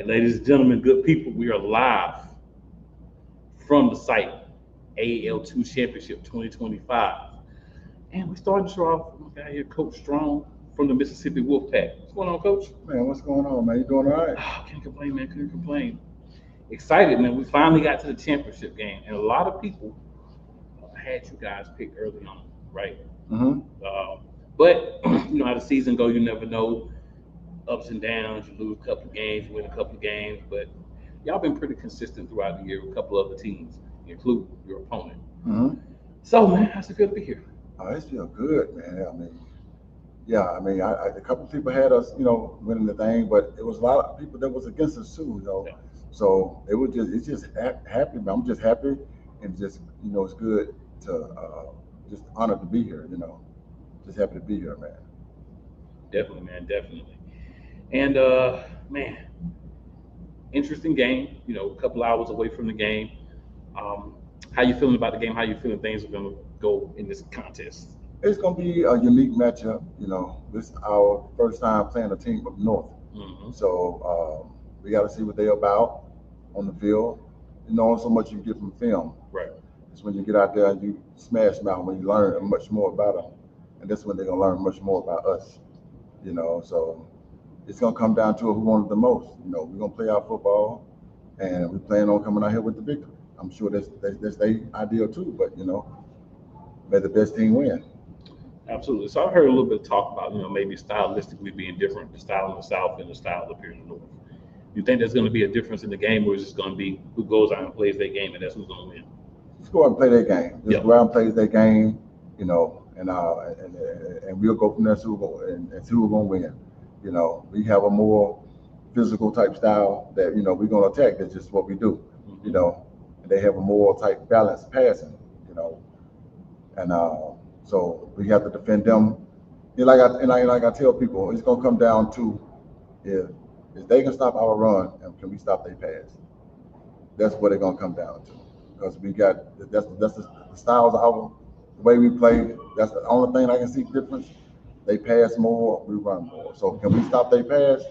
Hey, ladies and gentlemen, good people, we are live from the site AAL2 Championship 2025. And we started the show off with my guy here, Coach Strong from the Mississippi Wolfpack. What's going on, Coach? Man, what's going on, man? You doing all right? Can't complain, man. Couldn't complain. Excited, man. We finally got to the championship game. And a lot of people had you guys picked early on, right? Mm-hmm. But you know how the season go, you never know. Ups and downs, you lose a couple of games, you win a couple of games, but y'all been pretty consistent throughout the year with a couple of other teams, including your opponent. Mm-hmm. So, man, how's it feel to be here? Oh, it feels good, man. A couple of people had us, winning the thing, but it was a lot of people that was against us too, Yeah. So it's just happy. I'm just happy, and just, it's good to just honored to be here. Just happy to be here, man. Definitely, man, definitely. And man, interesting game. You know, a couple hours away from the game. How you feeling about the game? How you feeling things are going to go in this contest? It's going to be a unique matchup. This is our first time playing a team up north. Mm-hmm. So we got to see what they're about on the field. So much you get from film. Right. It's when you get out there and you smash them out, when you learn much more about them. And that's when they're going to learn much more about us. So it's going to come down to who wanted the most. We're going to play our football, and we plan on coming out here with the victory. I'm sure that's their ideal too, but may the best team win. Absolutely. So I heard a little bit of talk about, maybe stylistically being different, the style in the South and the style up here in the North. You think there's going to be a difference in the game, or is it going to be who goes out and plays their game, and that's who's going to win? Just go out and play their game. Just go out and play their game, and we'll go from there and see who's going to win. We have a more physical type style that, we're going to attack. That's just what we do, and they have a more type balanced passing, and so we have to defend them. Like I tell people, it's going to come down to if they can stop our run and can we stop their pass. That's what it's going to come down to, because that's the styles of the way we play. That's the only thing I can see difference. They pass more, we run more. So can we stop their pass,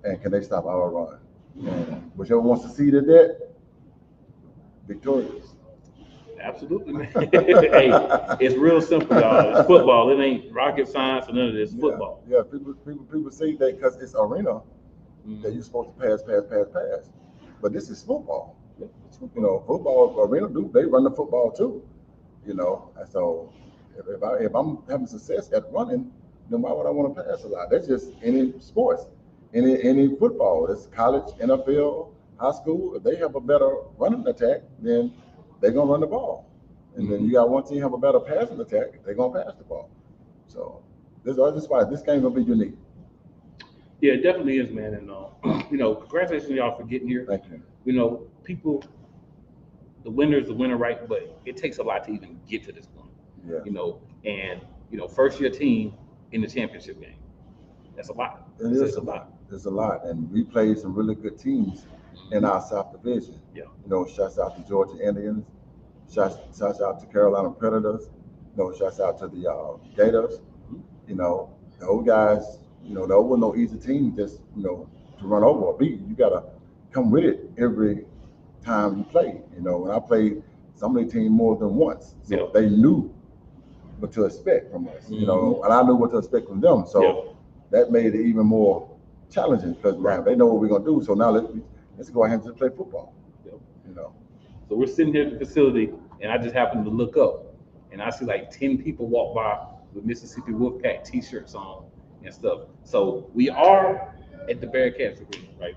and can they stop our run? And whichever wants to see that, victorious. Absolutely, man. Hey, it's real simple, y'all. It's football. It ain't rocket science or none of this. Football. Yeah. People say that because it's arena that you're supposed to pass. But this is football. Football arena they run the football too. And so if I'm having success at running, then why would I want to pass a lot? That's just any sports, any football. It's college, NFL, high school. If they have a better running attack, then they're gonna run the ball. And then you got one team have a better passing attack, they're gonna pass the ball. So this is why this game gonna be unique. Yeah, it definitely is, man. And congratulations y'all for getting here. Thank you. People, the winner is the winner, right? But it takes a lot to even get to this point. Yeah. And first year team in the championship game. That's a lot. It is a lot. It's a lot. And we played some really good teams in our South Division. Yeah. Shouts out to Georgia Indians. Shouts out to Carolina Predators. Shouts out to the Gators. Those guys, those were no easy team just, to run over or beat. You got to come with it every time you play. When I played some of the team more than once, so they knew what to expect from us, and I knew what to expect from them. So that made it even more challenging because they know what we're going to do. So now let's go ahead and just play football. So we're sitting here at the facility, and I just happened to look up, and I see like 10 people walk by with Mississippi Wolfpack T-shirts on and stuff. So we are at the Bearcats Arena, right?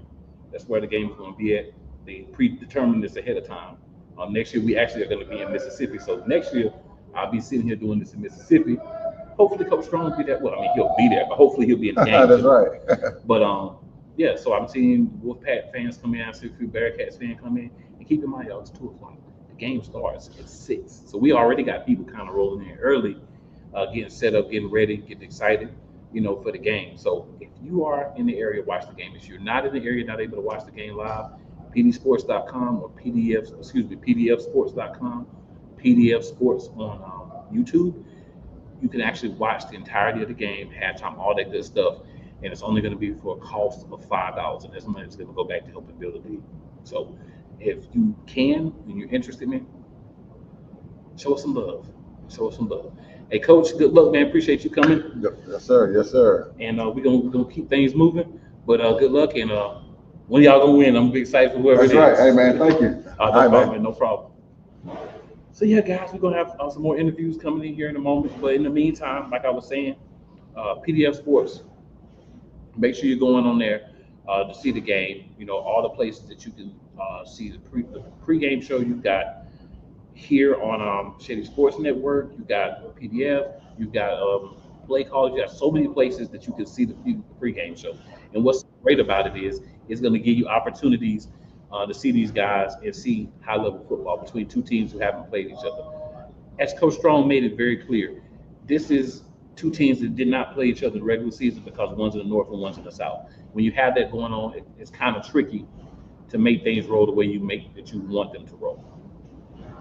That's where the game is going to be at. They predetermined this ahead of time. Next year, we actually are going to be in Mississippi. So next year, I'll be sitting here doing this in Mississippi. Hopefully, Coach Strong will be there. Well, I mean, he'll be there, but hopefully he'll be in the game. That's right. But yeah, so I'm seeing Wolfpack fans come in. I see a few Bearcats fans come in. And keep in mind, y'all, it's 2:00. The game starts at 6. So we already got people kind of rolling in early, getting set up, getting ready, getting excited, for the game. So if you are in the area, watch the game. If you're not in the area, not able to watch the game live, pdsports.com or pdfsports.com, PDF Sports on YouTube. You can actually watch the entirety of the game, halftime, all that good stuff. and it's only going to be for a cost of $5, and this money is going to go back to helping build a league. So if you can and you're interested, man, show us some love. Show us some love. Hey, Coach, good luck, man. Appreciate you coming. Yes, sir. Yes, sir. And we're gonna keep things moving. But good luck, and when y'all gonna win, I'm gonna be excited for whoever That's it is. right. Hey, man, thank you. No problem, man. No problem. So yeah, guys, we're gonna have some more interviews coming in here in a moment. But in the meantime, like I was saying, PDF Sports, make sure you're going on there to see the game. You know, all the places that you can see the pregame show you've got here on Shady Sports Network. You got PDF. You've got Blake Hall. You got so many places that you can see the pregame show. And what's great about it is it's going to give you opportunities to see these guys and see high-level football between two teams who haven't played each other. As Coach Strong made it very clear, this is two teams that did not play each other in the regular season because one's in the north and one's in the south. When you have that going on, it's kind of tricky to make things roll the way you want them to roll.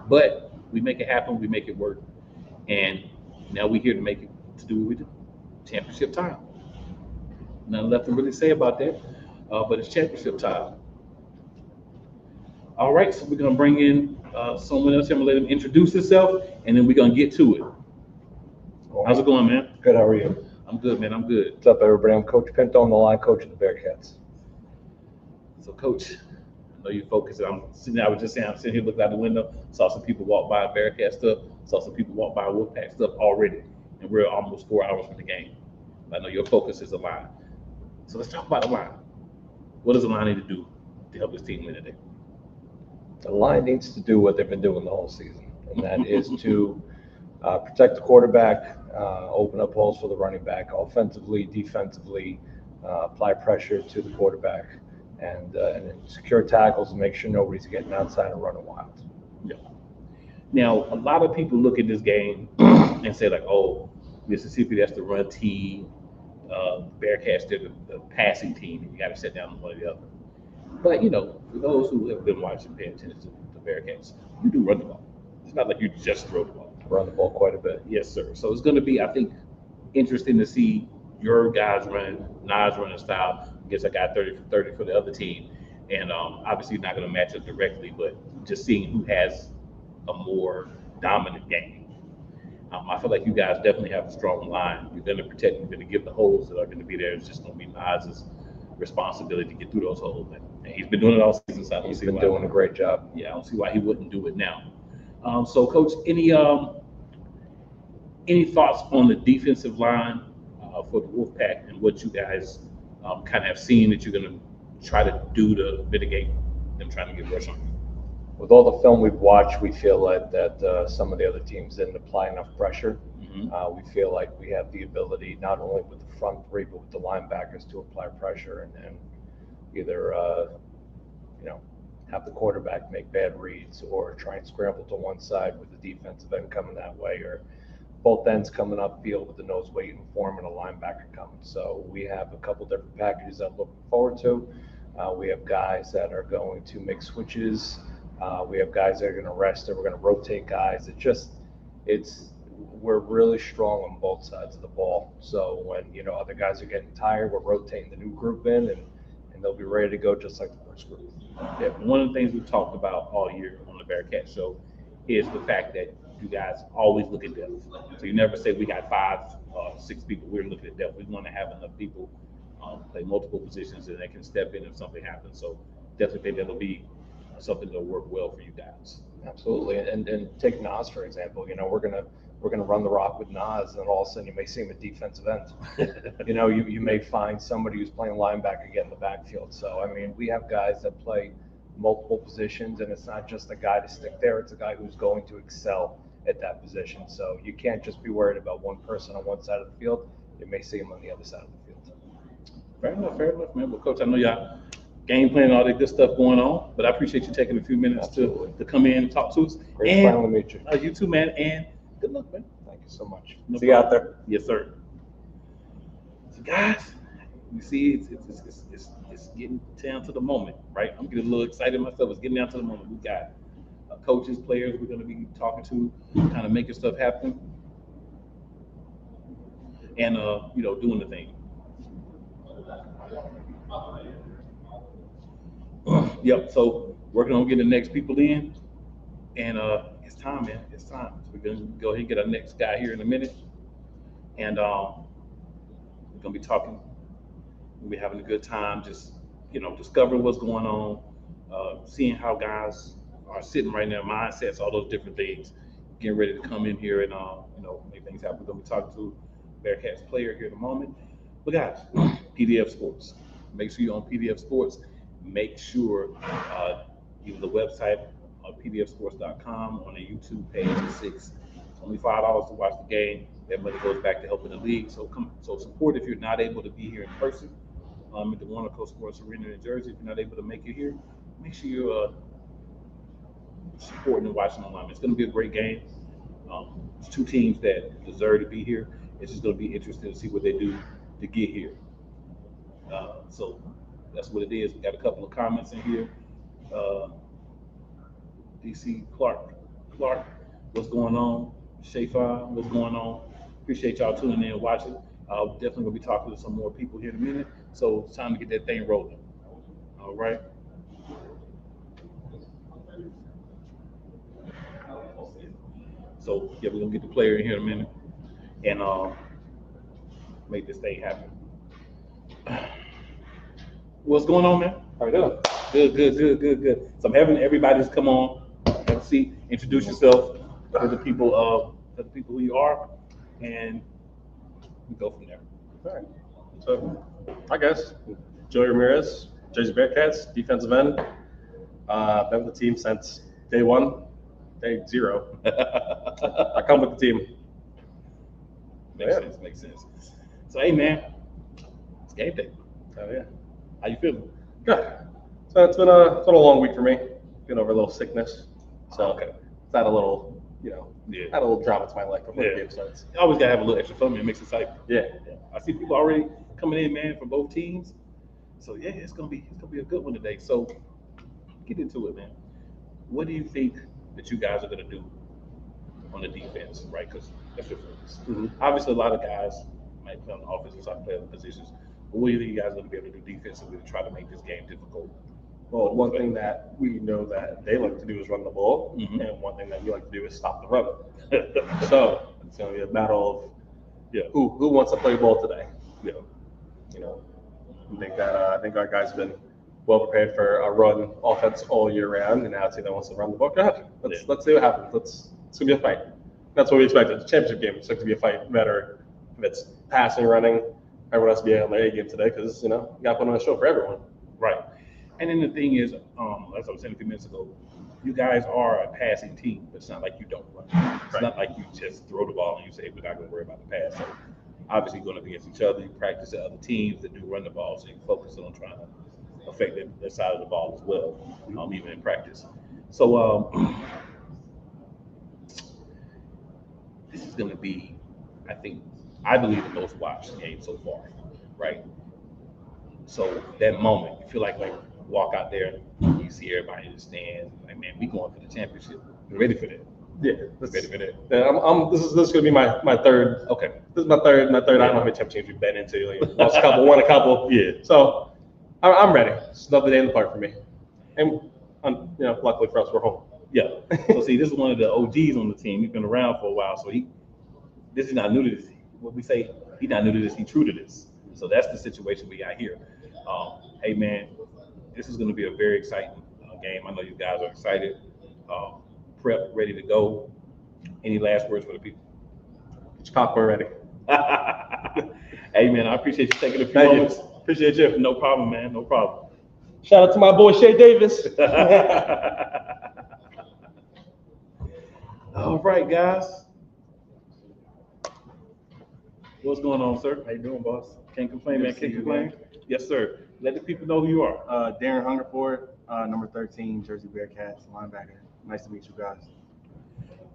But we make it happen, we make it work, and now we're here to do what we do. Championship time. Nothing left to really say about that, but it's championship time. All right, so we're gonna bring in someone else. I'm gonna let him introduce himself, and then we're gonna get to it. How's it going, man? Good, how are you? I'm good, man. I'm good. What's up, everybody? I'm Coach Pinto. I'm the line coach of the Bearcats. So, Coach, I know you're focused. I was just saying, I'm sitting here looking out the window, saw some people walk by Bearcat stuff, saw some people walk by Wolfpack stuff already, and we're almost 4 hours from the game. I know your focus is the line. So let's talk about the line. What does the line need to do to help this team win today? The line needs to do what they've been doing the whole season, and that is to protect the quarterback, open up holes for the running back, offensively, defensively, apply pressure to the quarterback, and then secure tackles and make sure nobody's getting outside and running wild. Yeah. Now, a lot of people look at this game and say, like, oh, Mississippi, that's the run team. Bearcats, they're the passing team, and you got to sit down on one or the other. But, you know, for those who have been watching, paying attention to the Bearcats, you do run the ball. It's not like you just throw the ball. Run the ball quite a bit. Yes, sir. So it's going to be, I think, interesting to see your guys running, Nas running style against a guy 30 for 30 for the other team. And obviously not going to match up directly, but just seeing who has a more dominant game. I feel like you guys definitely have a strong line. You're going to protect, you're going to give the holes that are going to be there. It's just going to be Nas's responsibility to get through those holes. And he's been doing it all season, so I don't see why. He's been doing a great job. Yeah, I don't see why he wouldn't do it now. So, Coach, any thoughts on the defensive line for the Wolfpack and what you guys kind of have seen that you're going to try to do to mitigate them trying to get rush on you? With all the film we've watched, we feel that some of the other teams didn't apply enough pressure. Mm-hmm. We feel like we have the ability, not only with the front three, but with the linebackers to apply pressure and either, have the quarterback make bad reads or try and scramble to one side with the defensive end coming that way, or both ends coming upfield with the nose waiting for him and a linebacker coming. So we have a couple different packages that I'm looking forward to. We have guys that are going to make switches. We have guys that are going to rest, and we're going to rotate guys. We're really strong on both sides of the ball. So when other guys are getting tired, we're rotating the new group in, and they'll be ready to go just like the first group. Yeah, one of the things we've talked about all year on the Bearcat Show is the fact that you guys always look at depth. So you never say we got 5 or 6 people. We're looking at depth. We want to have enough people play multiple positions and they can step in if something happens. So definitely think that'll be something that'll work well for you guys. Absolutely, and take Nas for example. We're gonna run the rock with Nas, and then all of a sudden you may see him at defensive end. You may find somebody who's playing linebacker get in the backfield. So I mean, we have guys that play multiple positions, and it's not just a guy to stick there; it's a guy who's going to excel at that position. So you can't just be worried about one person on one side of the field. You may see him on the other side of the field. Fair enough, man. Well, Coach, I know y'all game plan, all that good stuff going on, but I appreciate you taking a few minutes to come in and talk to us. Great to finally meet you. You too, man, and good luck, man. Thank you so much. No See you out there. Yes, sir. So, guys, you see, it's getting down to the moment, right? I'm getting a little excited myself. It's getting down to the moment. We got coaches, players we're going to be talking to, kind of making stuff happen, and doing the thing. Yep. So working on getting the next people in, and it's time, man. It's time. So we're gonna go ahead and get our next guy here in a minute, and we're gonna be talking. We'll be having a good time, just discovering what's going on, seeing how guys are sitting right now, mindsets, all those different things. Getting ready to come in here and make things happen. We're gonna be talking to Bearcats player here in a moment. But guys, PDF Sports. Make sure you're on PDF Sports. Make sure even the website pdfsports.com, on the YouTube page is $6. It's only $5 to watch the game. That money goes back to helping the league. So support if you're not able to be here in person at the Warner Coast Sports Arena in Jersey. If you're not able to make it here, make sure you're supporting and watching online. It's going to be a great game. It's two teams that deserve to be here. It's just going to be interesting to see what they do to get here. So that's what it is. We got a couple of comments in here. DC Clark, what's going on? Shafa, what's going on? Appreciate y'all tuning in and watching. Definitely gonna be talking to some more people here in a minute. So it's time to get that thing rolling. All right. So yeah, we're gonna get the player in here in a minute and make this thing happen. What's going on, man? How we doing? Good. So I'm having everybody just come on, have a seat, introduce yourself to the people who you are, and we go from there. All right. So, hi guys. Joey Ramirez, Jersey Bearcats, defensive end. Been with the team since day one, day zero. I come with the team. Makes sense. So hey man, it's game day. Oh yeah. How you feeling? Good. So it's been a long week for me. Been over a little sickness. So Okay. it's had a little, Yeah. had a little drama to my life before Yeah. the game starts. You always gotta have a little extra fun, man. It makes it exciting. Yeah. I see people already coming in, man, from both teams. So yeah, it's gonna be a good one today. So get into it, man. What do you think that you guys are gonna do on the defense, right? Because that's your focus. Mm-hmm. Obviously, a lot of guys might play on the offensive side, play other positions. But what do you think you guys are gonna be able to do defensively to try to make this game difficult? Well, one thing that we know that they like to do is run the ball, Mhm. and one thing that you like to do is stop the run. So it's going to be a battle of who wants to play ball today. I think our guys have been well prepared for a run offense all year round, and now it's either wants to run the ball. Go ahead. Let's see what happens. It's gonna be a fight. That's what we expected. It's a championship game. It's going to be a fight, no matter if it's passing, running. Everyone has to be on their A game today because you got to put on a show for everyone. Right. And then the thing is, as I was saying a few minutes ago, you guys are a passing team, but it's not like you don't run. It's not like you just throw the ball and you say, we're not going to worry about the pass. So obviously you're going against each other. You practice at other teams that do run the ball, so you focus on trying to affect their side of the ball as well, even in practice. So this is going to be, I believe, the most watched game so far, right? So that moment, you feel like walk out there, you see everybody in the stands, like, man, we going for the championship. We're ready for that. Yeah, Ready for that. Yeah, this is going to be my third. Okay. This is my third. I don't know how many championships we've been into. Lost a couple, won a couple. Yeah. So I'm ready. It's another day in the park for me, and luckily for us, we're home. Yeah. So see, this is one of the OGs on the team. He's been around for a while, so this is not new to this. What we say, he's not new to this. He's true to this. So that's the situation we got here. Hey man, this is going to be a very exciting game. I know you guys are excited. Prep, ready to go. Any last words for the people? Get your popcorn ready. Hey man, I appreciate you taking a few Thank moments. you. Appreciate you. No problem, man. No problem. Shout out to my boy Shay Davis. All right, guys. What's going on, sir? How you doing, boss? Can't complain, man. Good to Can't see you, complain. man. Yes, sir. Let the people know who you are. Darren Hungerford, number 13, Jersey Bearcats, linebacker. Nice to meet you guys.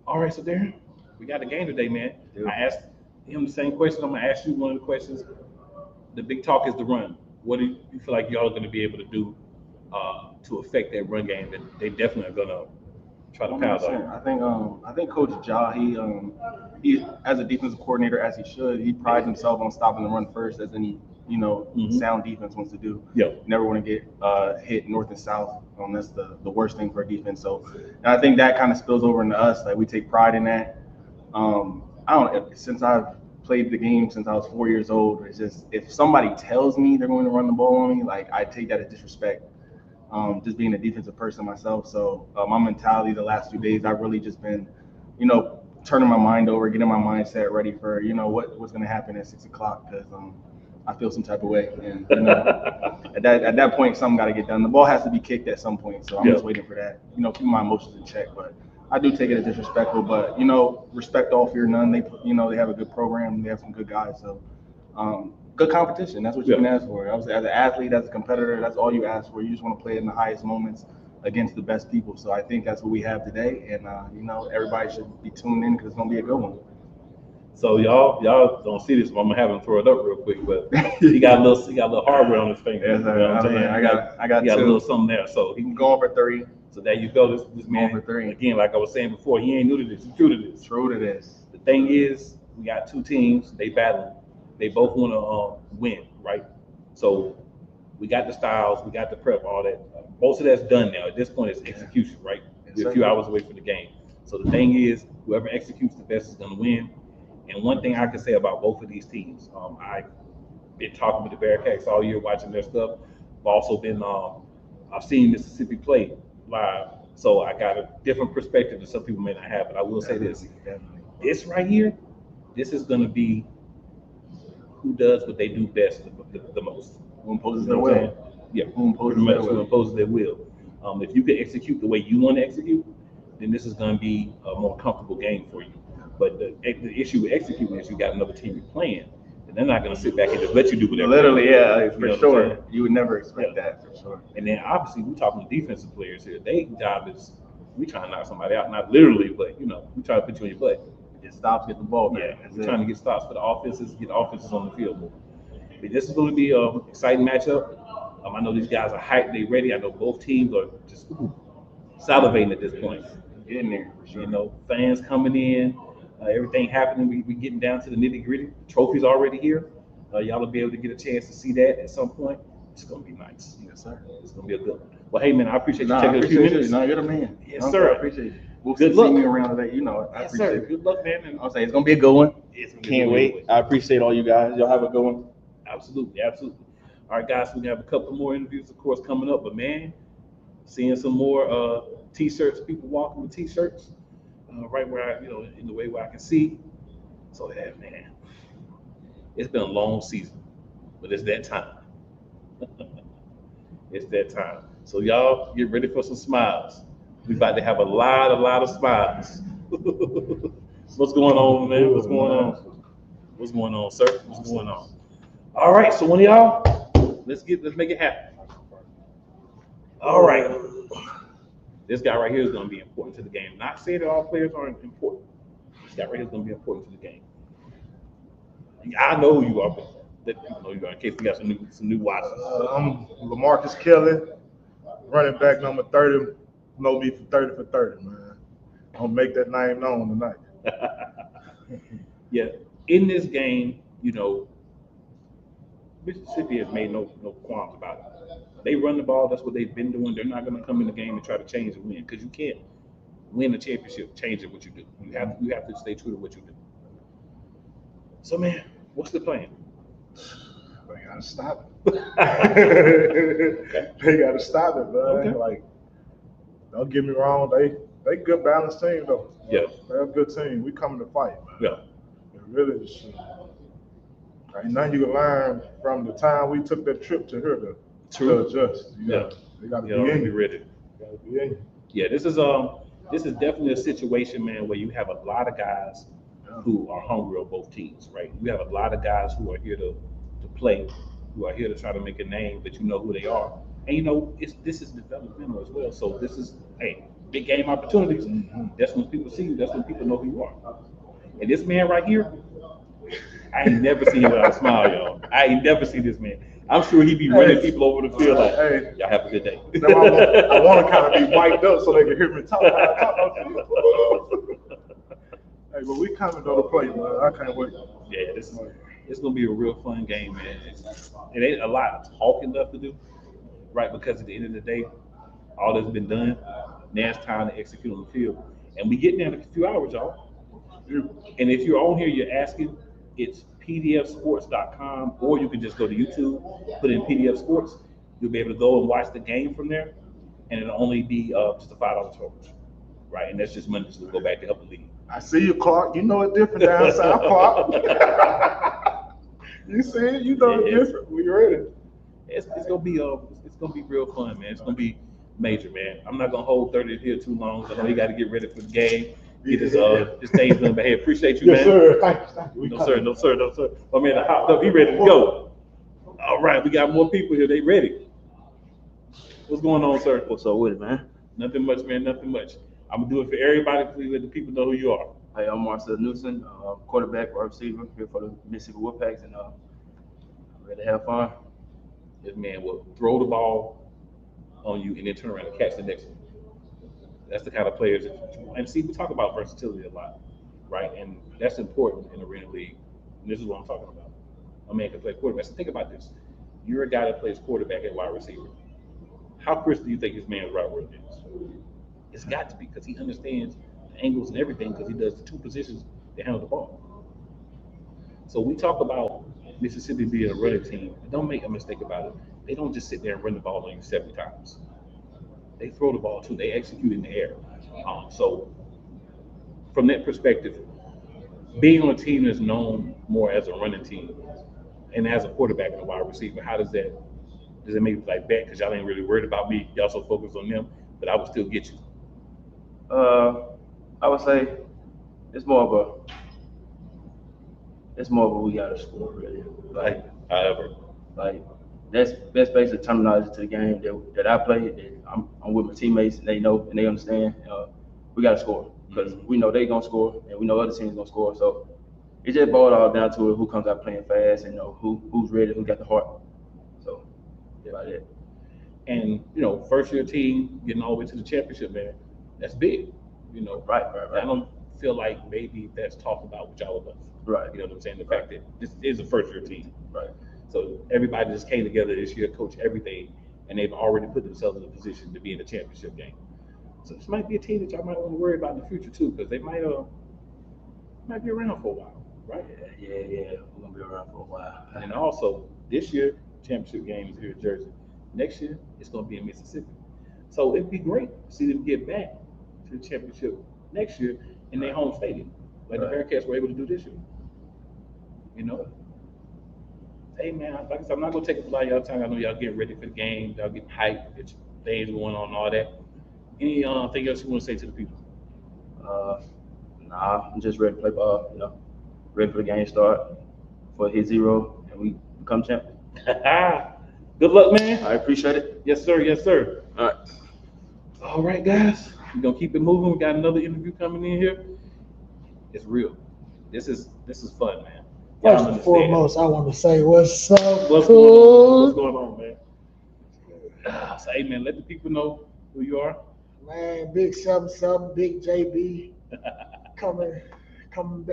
All right, so Darren, we got a game today, man. Dude. I asked him the same question. I'm gonna ask you one of the questions. The big talk is the run. What do you feel like y'all are gonna be able to do to affect that run game? That they definitely are gonna try to pound on. I think Coach Ja, he as a defensive coordinator, as he should, he prides himself on stopping the run first, as any sound defense wants to do. Yeah. You never want to get hit north and south. That's the worst thing for a defense. So, and I think that kind of spills over into us. Like, we take pride in that. Since I've played the game since I was 4 years old, it's just, if somebody tells me they're going to run the ball on me, like, I take that as disrespect. Just being a defensive person myself. So my mentality the last few days, I've really just been, turning my mind over, getting my mindset ready for, what's going to happen at 6 o'clock, because I feel some type of way. And, at that point, something got to get done. The ball has to be kicked at some point. So I'm just waiting for that, keep my emotions in check. But I do take it as disrespectful, but, respect all, fear none. They have a good program. They have some good guys. So, good competition. That's what you can ask for. As an athlete, as a competitor, that's all you ask for. You just want to play in the highest moments against the best people. So I think that's what we have today. And, everybody should be tuned in, because it's going to be a good one. So y'all don't see this, but I'm gonna have him throw it up real quick. But he got a little hardware on his finger. Yes, I got a little something there. So he can go on for 3. So there you go. This man, for 3. Again, like I was saying before, he ain't new to this. He's true to this. True to this. The thing is, we got 2 teams. They battling. They both want to win, right? So we got the styles, we got the prep, all that. Most of that's done now. At this point, it's execution, right? We're a few hours away from the game. So the thing is, whoever executes the best is going to win. And one thing I can say about both of these teams, I've been talking with the Bearcats all year, watching their stuff. I've also been, I've seen Mississippi play live, so I got a different perspective that some people may not have. But I will say this: this right here, this is going to be who does what they do best the most. Who imposes their will. Yeah, who imposes their will. If you can execute the way you want to execute, then this is going to be a more comfortable game for you. But the issue with executing is you got another team you're playing, and they're not going to sit back and just let you do whatever. Literally, yeah, for sure. You would never expect that, for sure. And then obviously we're talking to defensive players here. Their job is, we trying to knock somebody out, not literally, but we try to put you on your butt. Get stops, get the ball back. Yeah, we're trying to get stops for the offenses, get the offenses on the field more. But this is going to be an exciting matchup. I know these guys are hyped, they ready. I know both teams are just salivating at this point. Getting there, for sure. Fans coming in, everything happening. We getting down to the nitty gritty. The trophy's already here. Y'all will be able to get a chance to see that at some point. It's going to be nice. Yes, sir. It's going to be a good one. Well, hey, man, I appreciate you taking a few minutes. No, you're the man. Yes, sir. I appreciate it. We'll good luck. See me around today. I yes, appreciate sir. it. Good luck, man. And I'll say it's going to be a good one. Can't wait. I appreciate all you guys. Y'all have a good one. Absolutely. All right, guys, we're going to have a couple more interviews, of course, coming up. But, man, seeing some more T-shirts, people walking with T-shirts right where in the way where I can see. So, yeah, man, it's been a long season, but it's that time. It's that time. So, y'all get ready for some smiles. We about to have a lot of smiles. What's going on, man? What's going on? What's going on, sir? What's going on? All right, so one of y'all, let's make it happen. All right. This guy right here is going to be important to the game. Not saying that all players aren't important. This guy right here is going to be important to the game. I know who you are, but let people know you are in case we got some new watchers. I'm LaMarcus Kelly, running back number 30. Know me for 30 for 30, man. I'll make that name known tonight. Yeah, in this game, Mississippi has made no qualms about it. They run the ball. That's what they've been doing. They're not going to come in the game and try to change and win, because you can't win a championship changing what you do. You have to stay true to what you do. So, man, what's the plan? They got to stop it. They got to stop it, man. Okay. Like, don't get me wrong. They good balanced team, though. Yeah. They're a good team. We coming to fight, man. Yeah. It really just, ain't nothing you can learn from the time we took that trip to here to adjust. They got to be ready. Got to be in you. Yeah, this is definitely a situation, man, where you have a lot of guys who are hungry on both teams, right? You have a lot of guys who are here to play, who are here to try to make a name, that you know who they are. And this is developmental as well. So this is big game opportunities. Mm-hmm. That's when people see you. That's when people know who you are. And this man right here, I ain't never seen him without a smile, y'all. I ain't never seen this man. I'm sure he be running people over the field like, y'all have a good day. I want to kind of be wiped up so they can hear me talk. Hey, but we coming to the play, man. I can't wait. Yeah, It's gonna be a real fun game, man. It ain't a lot of talking left to do, right? Because at the end of the day, all that's been done. Now it's time to execute on the field, and we getting there in a few hours, y'all. And if you're on here, you're asking, it's pdfsports.com, or you can just go to YouTube, put in PDF Sports. You'll be able to go and watch the game from there, and it'll only be just a $5 charge, right? And that's just money to go back to help the league. I see you, Clark. You know it different down south, Clark. You see it? You know it different. We ready. It's gonna be real fun, man. It's gonna be major, man. I'm not gonna hold 30 here too long. I know you got to get ready for the game. Get his things done. But hey, appreciate you, man. Yes, sir. Thank you. No, sir. My man, hopped up. He ready to go. All right, we got more people here. They ready. What's going on, sir? What's up with it, man? Nothing much, man. Nothing much. I'm gonna do it for everybody. Please let the people know who you are. Hey, I'm Marcel Newsom, quarterback, wide receiver here for the Mississippi Wolfpacks, and ready to have fun. This man will throw the ball on you and then turn around and catch the next one. That's the kind of players that you want. And see, we talk about versatility a lot, right? And that's important in the arena league. And this is what I'm talking about. A man can play quarterback. So think about this. You're a guy that plays quarterback and wide receiver. How crisp do you think this man's route running is? It's got to be, because he understands the angles and everything, because he does the two positions that handle the ball. So we talk about Mississippi being a running team. Don't make a mistake about it. They don't just sit there and run the ball on you 70 times. They throw the ball too. They execute in the air. So from that perspective, being on a team that's known more as a running team and as a quarterback and a wide receiver, how does it make you like bet? Because y'all ain't really worried about me. Y'all so focused on them, but I would still get you. I would say it's more of a we got to score really. That's basically terminology to the game that I play. That I'm with my teammates, and they know and they understand. We got to score because we know they gonna score, and we know other teams gonna score. So it just boils all down to it: who comes out playing fast, and who's ready, who got the heart. So yeah, like that. And first year team getting all the way to the championship, man, that's big. Right. I don't feel like maybe that's talked about with y'all enough. Right. You know what I'm saying? The fact that this is a first year team. Right. So everybody just came together this year, coach everything, and they've already put themselves in a position to be in the championship game. So this might be a team that y'all might want to worry about in the future too, because they might be around for a while, right? Yeah, we're gonna be around for a while. And also this year, championship game is here in Jersey. Next year, it's gonna be in Mississippi. So it'd be great to see them get back to the championship next year in their home stadium, like the Bearcats were able to do this year. Hey man, like I said, I'm not gonna take up a lot of y'all time. I know y'all getting ready for the game, y'all getting hyped, get things going on and all that. Anything else you want to say to the people? Nah, I'm just ready to play ball, ready for the game start, for hit zero, and we become champion. Good luck, man. I appreciate it. Yes, sir. All right. All right, guys. We're gonna keep it moving. We got another interview coming in here. It's real. This is fun, man. First and foremost, I want to say what's up. What's going on, man? So, hey, man, let the people know who you are. Man, big 7-7, big JB, coming from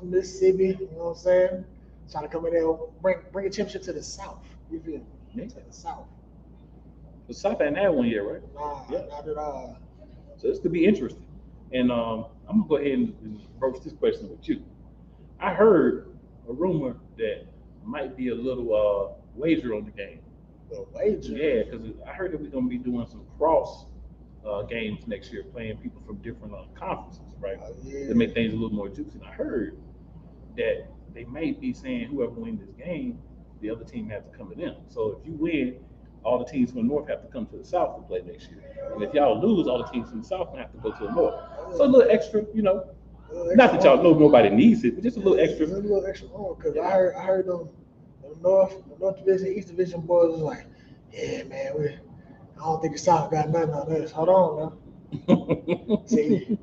Mississippi. You know what I'm saying? Trying to come in there, bring a championship to the South. You feel me? Yeah. To the South. The South ain't had one yet, right? Nah, not at all. So this could be interesting. And I'm gonna go ahead and broach this question with you. I heard a rumor that might be a little wager on the game. A wager? Yeah, because I heard that we're gonna be doing some cross games next year, playing people from different conferences, right? Yeah. To make things a little more juicy. And I heard that they may be saying whoever wins this game, the other team has to come to them. So if you win, all the teams from the North have to come to the South to play next year. And if y'all lose, all the teams from the South have to go to the North. So a little extra, not that y'all know nobody needs it, but just a little extra. A little extra on, because I heard them, the North Division, East Division boys was like, yeah, man, I don't think the South got nothing on this. Hold on now. See,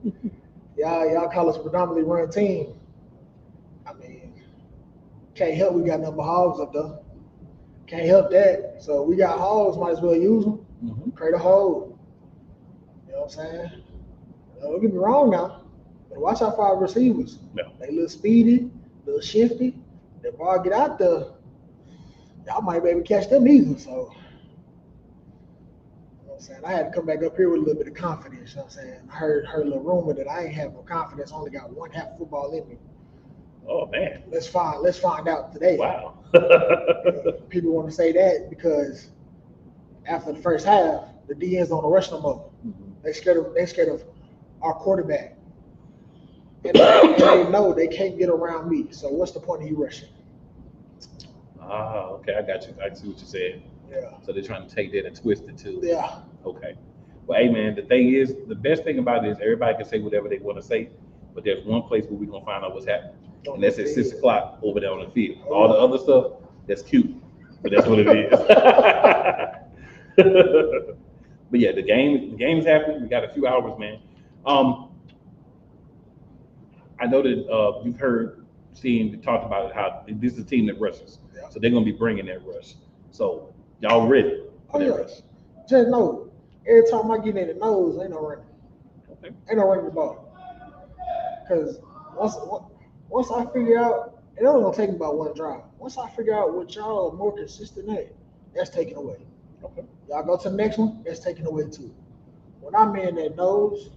y'all call us a predominantly run team. I mean, can't help we got number hogs up there. Can't help that. So we got hogs, might as well use them. Mm-hmm. Create a hole. You know what I'm saying? Don't get me wrong now. But watch out for our receivers. No. They a little speedy, a little shifty. the ball get out there, y'all might be able to catch them either. So, you know what I'm saying? I had to come back up here with a little bit of confidence. You know what I'm saying? I heard a little rumor that I ain't have no confidence. Only got one half football in me. Oh man. Let's find out today. Wow. People want to say that because after the first half, the DNs don't rush no more. They scared of our quarterback. And they know they can't get around me. So what's the point of you rushing? Ah, okay, I got you. I see what you said. Yeah. So they're trying to take that and twist it too. Yeah. Okay. Well, hey man, the thing is, the best thing about it is everybody can say whatever they want to say, but there's one place where we're gonna find out what's happening. And that's at 6 o'clock over there on the field. All the other stuff, that's cute, but that's what it is. But yeah, the game is happening. We got a few hours, man. I know that you've talked about it, how this is a team that rushes. Yeah. So they're gonna be bringing that rush. So y'all ready for that rush? Just know, every time I get in the nose, ain't no running. Okay. Ain't no running the ball. Because once I figure out, it only gonna take me about one drive. Once I figure out what y'all are more consistent at, that's taken away. Okay. Y'all go to the next one, that's taken away too. When I'm in that nose,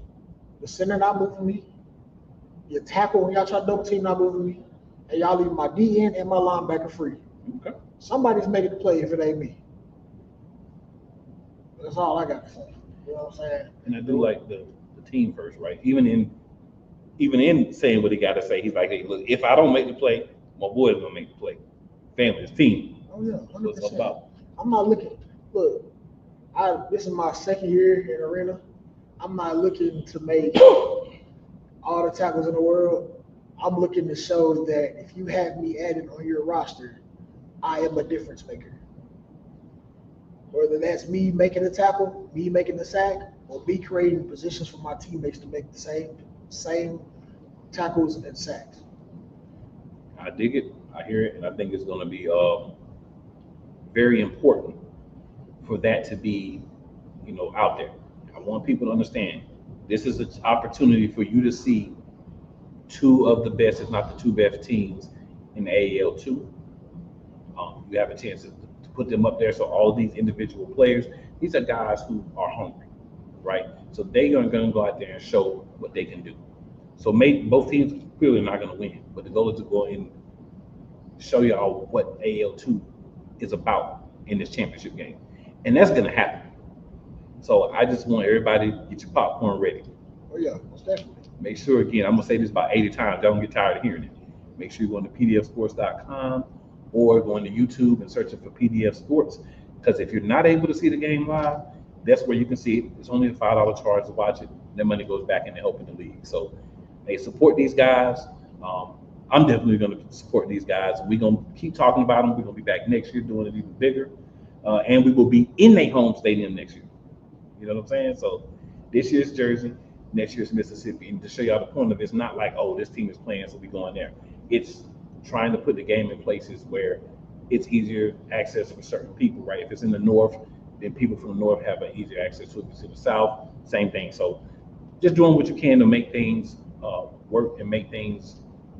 the center not moving me, your tackle when y'all try to double team not moving me, and y'all leave my DN and my linebacker free. Okay. Somebody's making the play if it ain't me. That's all I got to say. You know what I'm saying? And I do like the team first, right? Even in saying what he got to say, he's like, hey, look, if I don't make the play, my boy's gonna make the play. Family, it's team. Oh yeah, 100%. That's what it's all about. I'm not looking. Look, this is my second year in arena. I'm not looking to make all the tackles in the world. I'm looking to show that if you have me added on your roster, I am a difference maker. Whether that's me making the tackle, me making the sack, or me creating positions for my teammates to make the same tackles and sacks. I dig it. I hear it, and I think it's going to be very important for that to be, out there. I want people to understand this is an opportunity for you to see two of the best, if not the two best teams in the AAL2. You have a chance to put them up there. So all of these individual players, these are guys who are hungry, right? So they are going to go out there and show what they can do. So both teams clearly not going to win, but the goal is to go and show y'all what AAL2 is about in this championship game. And that's going to happen. So I just want everybody to get your popcorn ready. Oh yeah, most definitely. Make sure, again, I'm going to say this about 80 times. Y'all don't get tired of hearing it. Make sure you go on to pdfsports.com or go into YouTube and search for PDF Sports. Because if you're not able to see the game live, that's where you can see it. It's only a $5 charge to watch it. That money goes back into helping the league. So, hey, support these guys. I'm definitely going to support these guys. We're going to keep talking about them. We're going to be back next year doing it even bigger. And we will be in their home stadium next year. You know what I'm saying? So this year's Jersey, next year's Mississippi. And to show y'all the point of it, it's not like, oh, this team is playing, so we going there. It's trying to put the game in places where it's easier access for certain people, right? If it's in the north, then people from the north have an easier access to it. If it's in the south, same thing. So just doing what you can to make things work and make things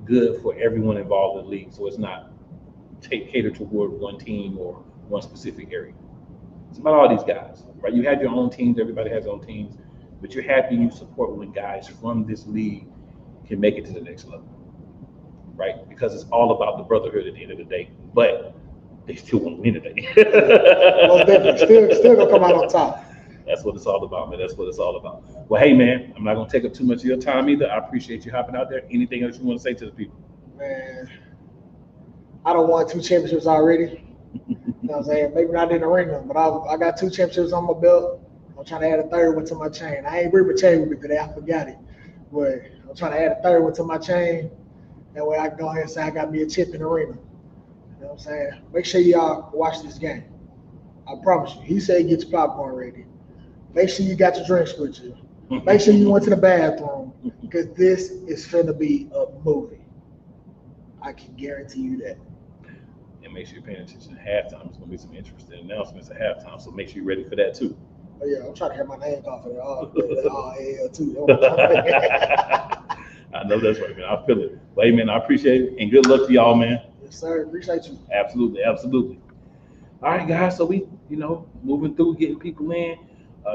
good for everyone involved in the league. So it's not catered toward one team or one specific area. It's about all these guys, right? You have your own teams, everybody has their own teams, but you're happy you support when guys from this league can make it to the next level, right? Because it's all about the brotherhood at the end of the day, but they still want to win today. Most definitely, still gonna come out on top. That's what it's all about, man. That's what it's all about. Well, hey, man, I'm not gonna take up too much of your time either. I appreciate you hopping out there. Anything else you want to say to the people? Man, I don't want 2 championships already. You know what I'm saying? Maybe not in the ring, but I got 2 championships on my belt. I'm trying to add a 3rd one to my chain. I ain't bring my chain with me today. I forgot it. But I'm trying to add a 3rd one to my chain. That way I can go ahead and say I got me a chip in the arena. You know what I'm saying? Make sure y'all watch this game. I promise you. He said get your popcorn ready. Make sure you got your drinks with you. Make sure you went to the bathroom. Because this is finna be a movie. I can guarantee you that. And make sure you're paying attention at halftime. There's going to be some interesting announcements at halftime, so make sure you're ready for that too. Oh yeah, I'm trying to hear my name off of AAL2. I know that's right, man. I feel it. But hey, man, I appreciate it, and good luck to y'all, man. Yes, Yes, sir. Appreciate you. Absolutely, absolutely. All right, guys. So we, moving through, getting people in,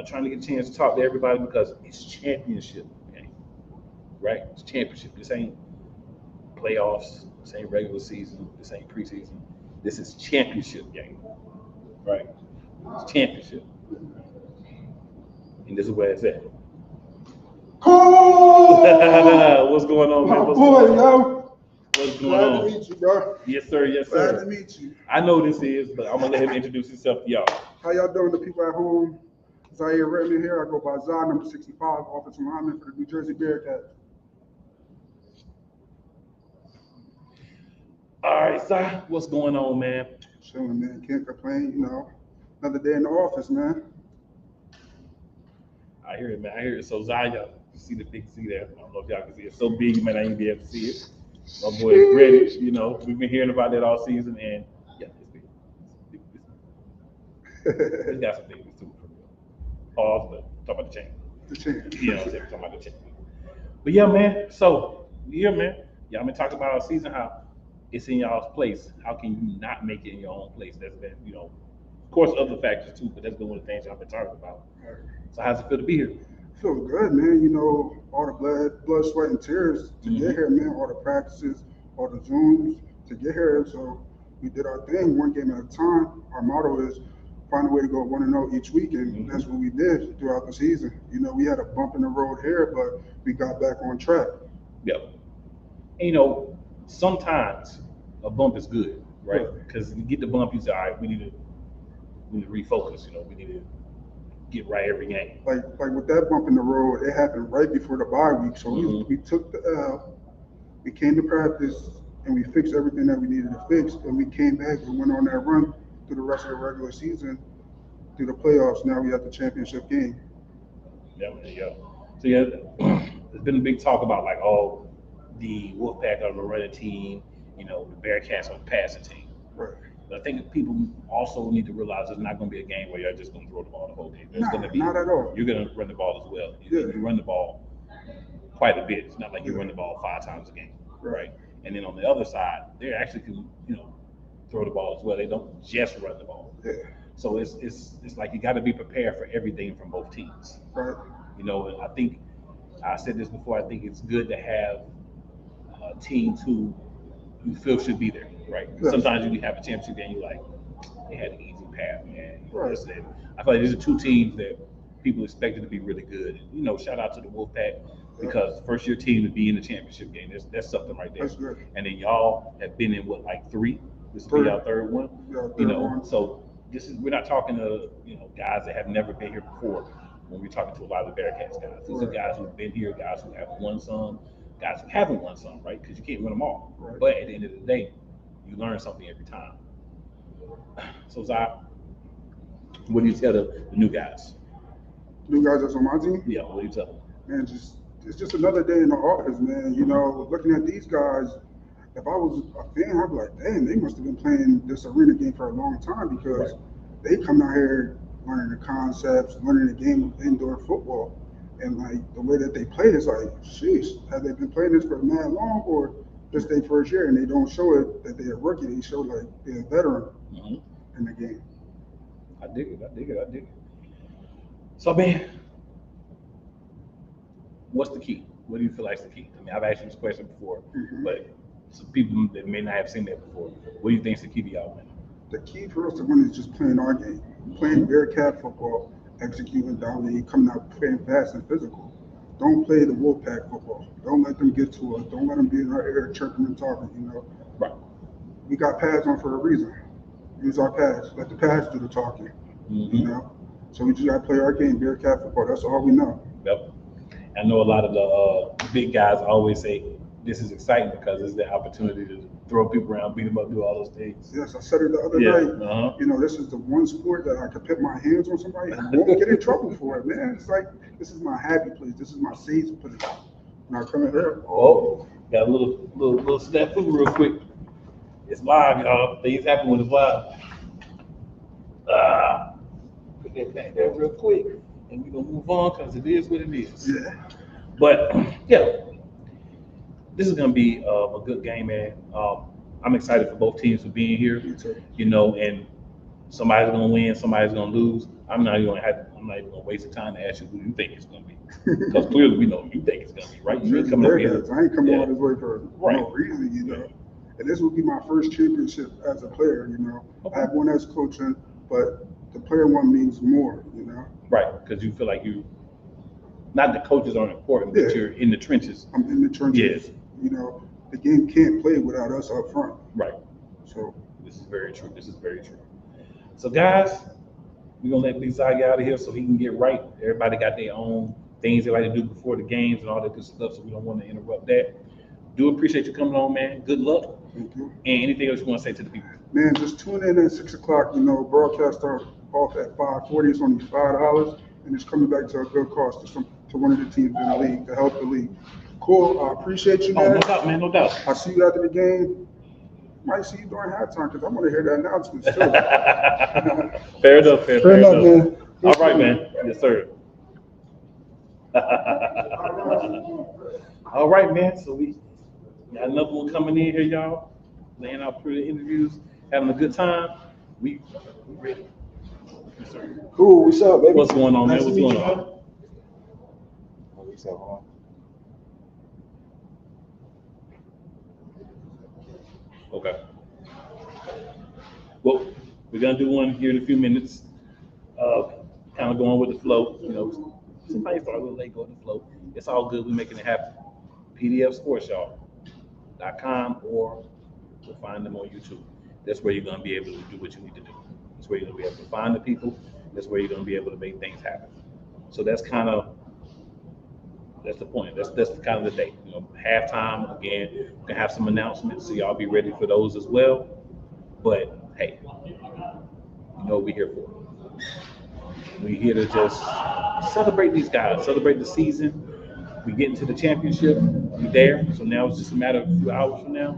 trying to get a chance to talk to everybody because it's championship game, right? It's championship. This ain't playoffs. This ain't regular season. This ain't preseason. This is championship game, right? It's championship, and this is where it's at. What's going on, man? What's going on? What's going Glad on? to meet you, bro. Yes, sir. Yes, Glad to sir. meet you. I know this is, but I'm gonna let him introduce himself to y'all. How y'all doing, the people at home? Zaire Redmond here. I go by Zah, number 65, offensive lineman for the New Jersey Bearcats. All right, sir. What's going on, man? Chilling, man. Can't complain, Another day in the office, man. I hear it, man. I hear it. So Zaya, you see the big C there. I don't know if y'all can see it. It's so big, you might not even be able to see it. My boy is ready. We've been hearing about that all season, and yeah, it's big. It's got some things too. Pause, but talk about the chain. The champ. You know what I'm saying? Talking about the chain. But yeah, man. So yeah, man. Y'all been talking about our season, how it's in y'all's place. How can you not make it in your own place? That's been, of course, other factors too, but that's been one of the things y'all been talking about. So how's it feel to be here? Feels good, man. All the blood, sweat, and tears to get here, man. All the practices, all the Zooms to get here. So we did our thing, one game at a time. Our motto is find a way to go 1-0 each week, and that's what we did throughout the season. We had a bump in the road here, but we got back on track. Yeah. And, sometimes a bump is good, right? Because you get the bump, you say, all right, we need to refocus. We need to get right every game. Like with that bump in the road, it happened right before the bye week. So we took the L, we came to practice, and we fixed everything that we needed to fix. And we came back and went on that run through the rest of the regular season, through the playoffs. Now we have the championship game. Yeah, man, yeah. So yeah, there's been a big talk about the Wolfpack are the running team, the Bearcats are the passing team. Right. But I think people also need to realize it's not going to be a game where you're just going to throw the ball the whole game. There's going to be, not at all. You're going to run the ball as well. You run the ball quite a bit. It's not like you run the ball 5 times a game, right? And then on the other side, they actually can, throw the ball as well. They don't just run the ball. Yeah. So it's like you got to be prepared for everything from both teams. Right. And I think I said this before. I think it's good to have teams who you feel should be there, right? Yes. Sometimes you have a championship game, they had an easy path, man. Right. I feel like these are 2 teams that people expected to be really good. Shout out to the Wolfpack because first year team to be in the championship game. That's something right there. That's good. And then y'all have been in 3? This will be our 3rd one. Yeah, So we're not talking to guys that have never been here before. When we're talking to a lot of the Bearcats guys, these are guys who've been here, guys who have won some, guys who haven't won some, right? Because you can't win them all. Right. But at the end of the day, you learn something every time. So Zai, what do you tell the new guys? New guys that's on my team? Yeah, what do you tell them? Man, it's just another day in the office, man. Looking at these guys, if I was a fan, I'd be like, damn, they must have been playing this arena game for a long time because they come out here learning the concepts, learning the game of indoor football. And the way that they play is sheesh, have they been playing this for mad long or just their first year? And they don't show it that they're a rookie, they show they're a veteran in the game. I dig it. So man, what's the key? What do you feel like is the key? I mean, I've asked you this question before, but some people that may not have seen that before, what do you think is the key to y'all winning? The key for us to win is just playing our game, playing Bearcat football, executing, dominating, coming out playing fast and physical. Don't play the Wolfpack football. Don't let them get to us. Don't let them be in our ear chirping and talking, Right. We got pads on for a reason. Use our pads. Let the pads do the talking, So we just got to play our game, Bearcat football. That's all we know. Yep. I know a lot of the big guys always say this is exciting because it's the opportunity to throw people around, beat them up, do all those things. Yes, I said it the other night. This is the one sport that I could put my hands on somebody and won't get in trouble for it, man. It's like, this is my happy place. This is my safe place. When I come in here, got a little snafu real quick. It's live, y'all. Things happen when it's live. Put that back there real quick, and we're gonna move on because it is what it is. Yeah. But yeah, this is gonna be a good game, man. I'm excited for both teams for being here. You know, and somebody's gonna win, somebody's gonna lose. I'm not even gonna waste the time to ask you who you think it's gonna be, because clearly we know who you think it's gonna be, right? You ain't coming up here. I ain't coming all this way for no reason, you know. And this will be my first championship as a player, you know. I have one as coaching, but the player one means more, you know. Right, because you feel like not the coaches aren't important, but you're in the trenches. I'm in the trenches. Yes. You know, the game can't play without us up front. Right. So this is very true. So guys, we're gonna let Big Zai get out of here so he can get right. Everybody got their own things they like to do before the games and all that good stuff, so we don't want to interrupt that. Do appreciate you coming on, man. Good luck. thank you. And anything else you want to say to the people? Man, just tune in at 6 o'clock, you know, broadcast start off at 5:40. It's only $5, and it's coming back to a good cost to one of the teams in the league, to help the league. Cool, I appreciate you, man. Oh, no doubt, man, no doubt. I'll see you after the game. Might see you during halftime, because I want to hear the announcements, too. Fair enough, fair Fair enough, enough. man. All right, man. Yes, sir. All right, man. So we got another one coming in here, y'all. Laying out pretty interviews, having a good time. We ready. Yes, sir. Cool, what's up, baby? What's going on, man? Nice to What's meet going you, on? man. What's up, man? Okay. Well, we're gonna do one here in a few minutes. Kind of going with the flow. You know, somebody start a little late, go with the flow. It's all good. We're making it happen. PDFSportsYall.com, or you'll find them on YouTube. That's where you're gonna be able to do what you need to do. That's where you're gonna be able to find the people. That's where you're gonna be able to make things happen. So that's the point. That's kind of the day. You know, halftime again. We're gonna have some announcements, so y'all be ready for those as well. But hey, you know what we're here for. We're here to just celebrate these guys, celebrate the season. We get into the championship, we're there. So now it's just a matter of a few hours from now.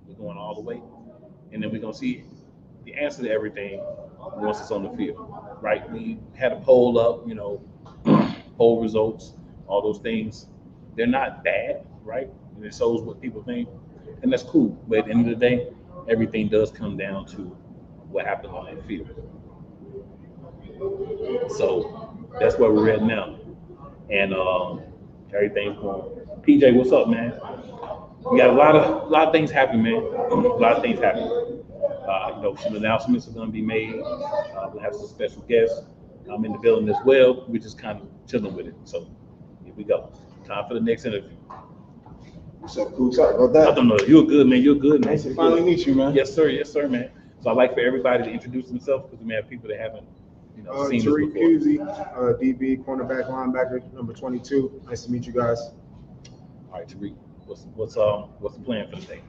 We're going all the way, and then we're gonna see the answer to everything once it's on the field, right? We had a poll up, you know, poll results, all those things. They're not bad, right? And it shows what people think, and that's cool. But at the end of the day, everything does come down to what happens on that field. So that's where we're at now, and everything's going. PJ, what's up, man? We got a lot of things happening, man. A lot of things happening. You know, some announcements are going to be made. We'll have some special guests in the building as well. We're just kind of chilling with it. So here we go. Time for the next interview. What's up, cool? Sorry about that. I don't know. You're good, man. You're good, man. Nice to finally meet you, man. Yes, sir. Yes, sir, man. So I'd like for everybody to introduce themselves, because we may have people that haven't, you know, seen this Tariq before. Pusey, DB, cornerback, linebacker, number 22. Nice to meet you guys. All right, Tariq. What's the plan for the day?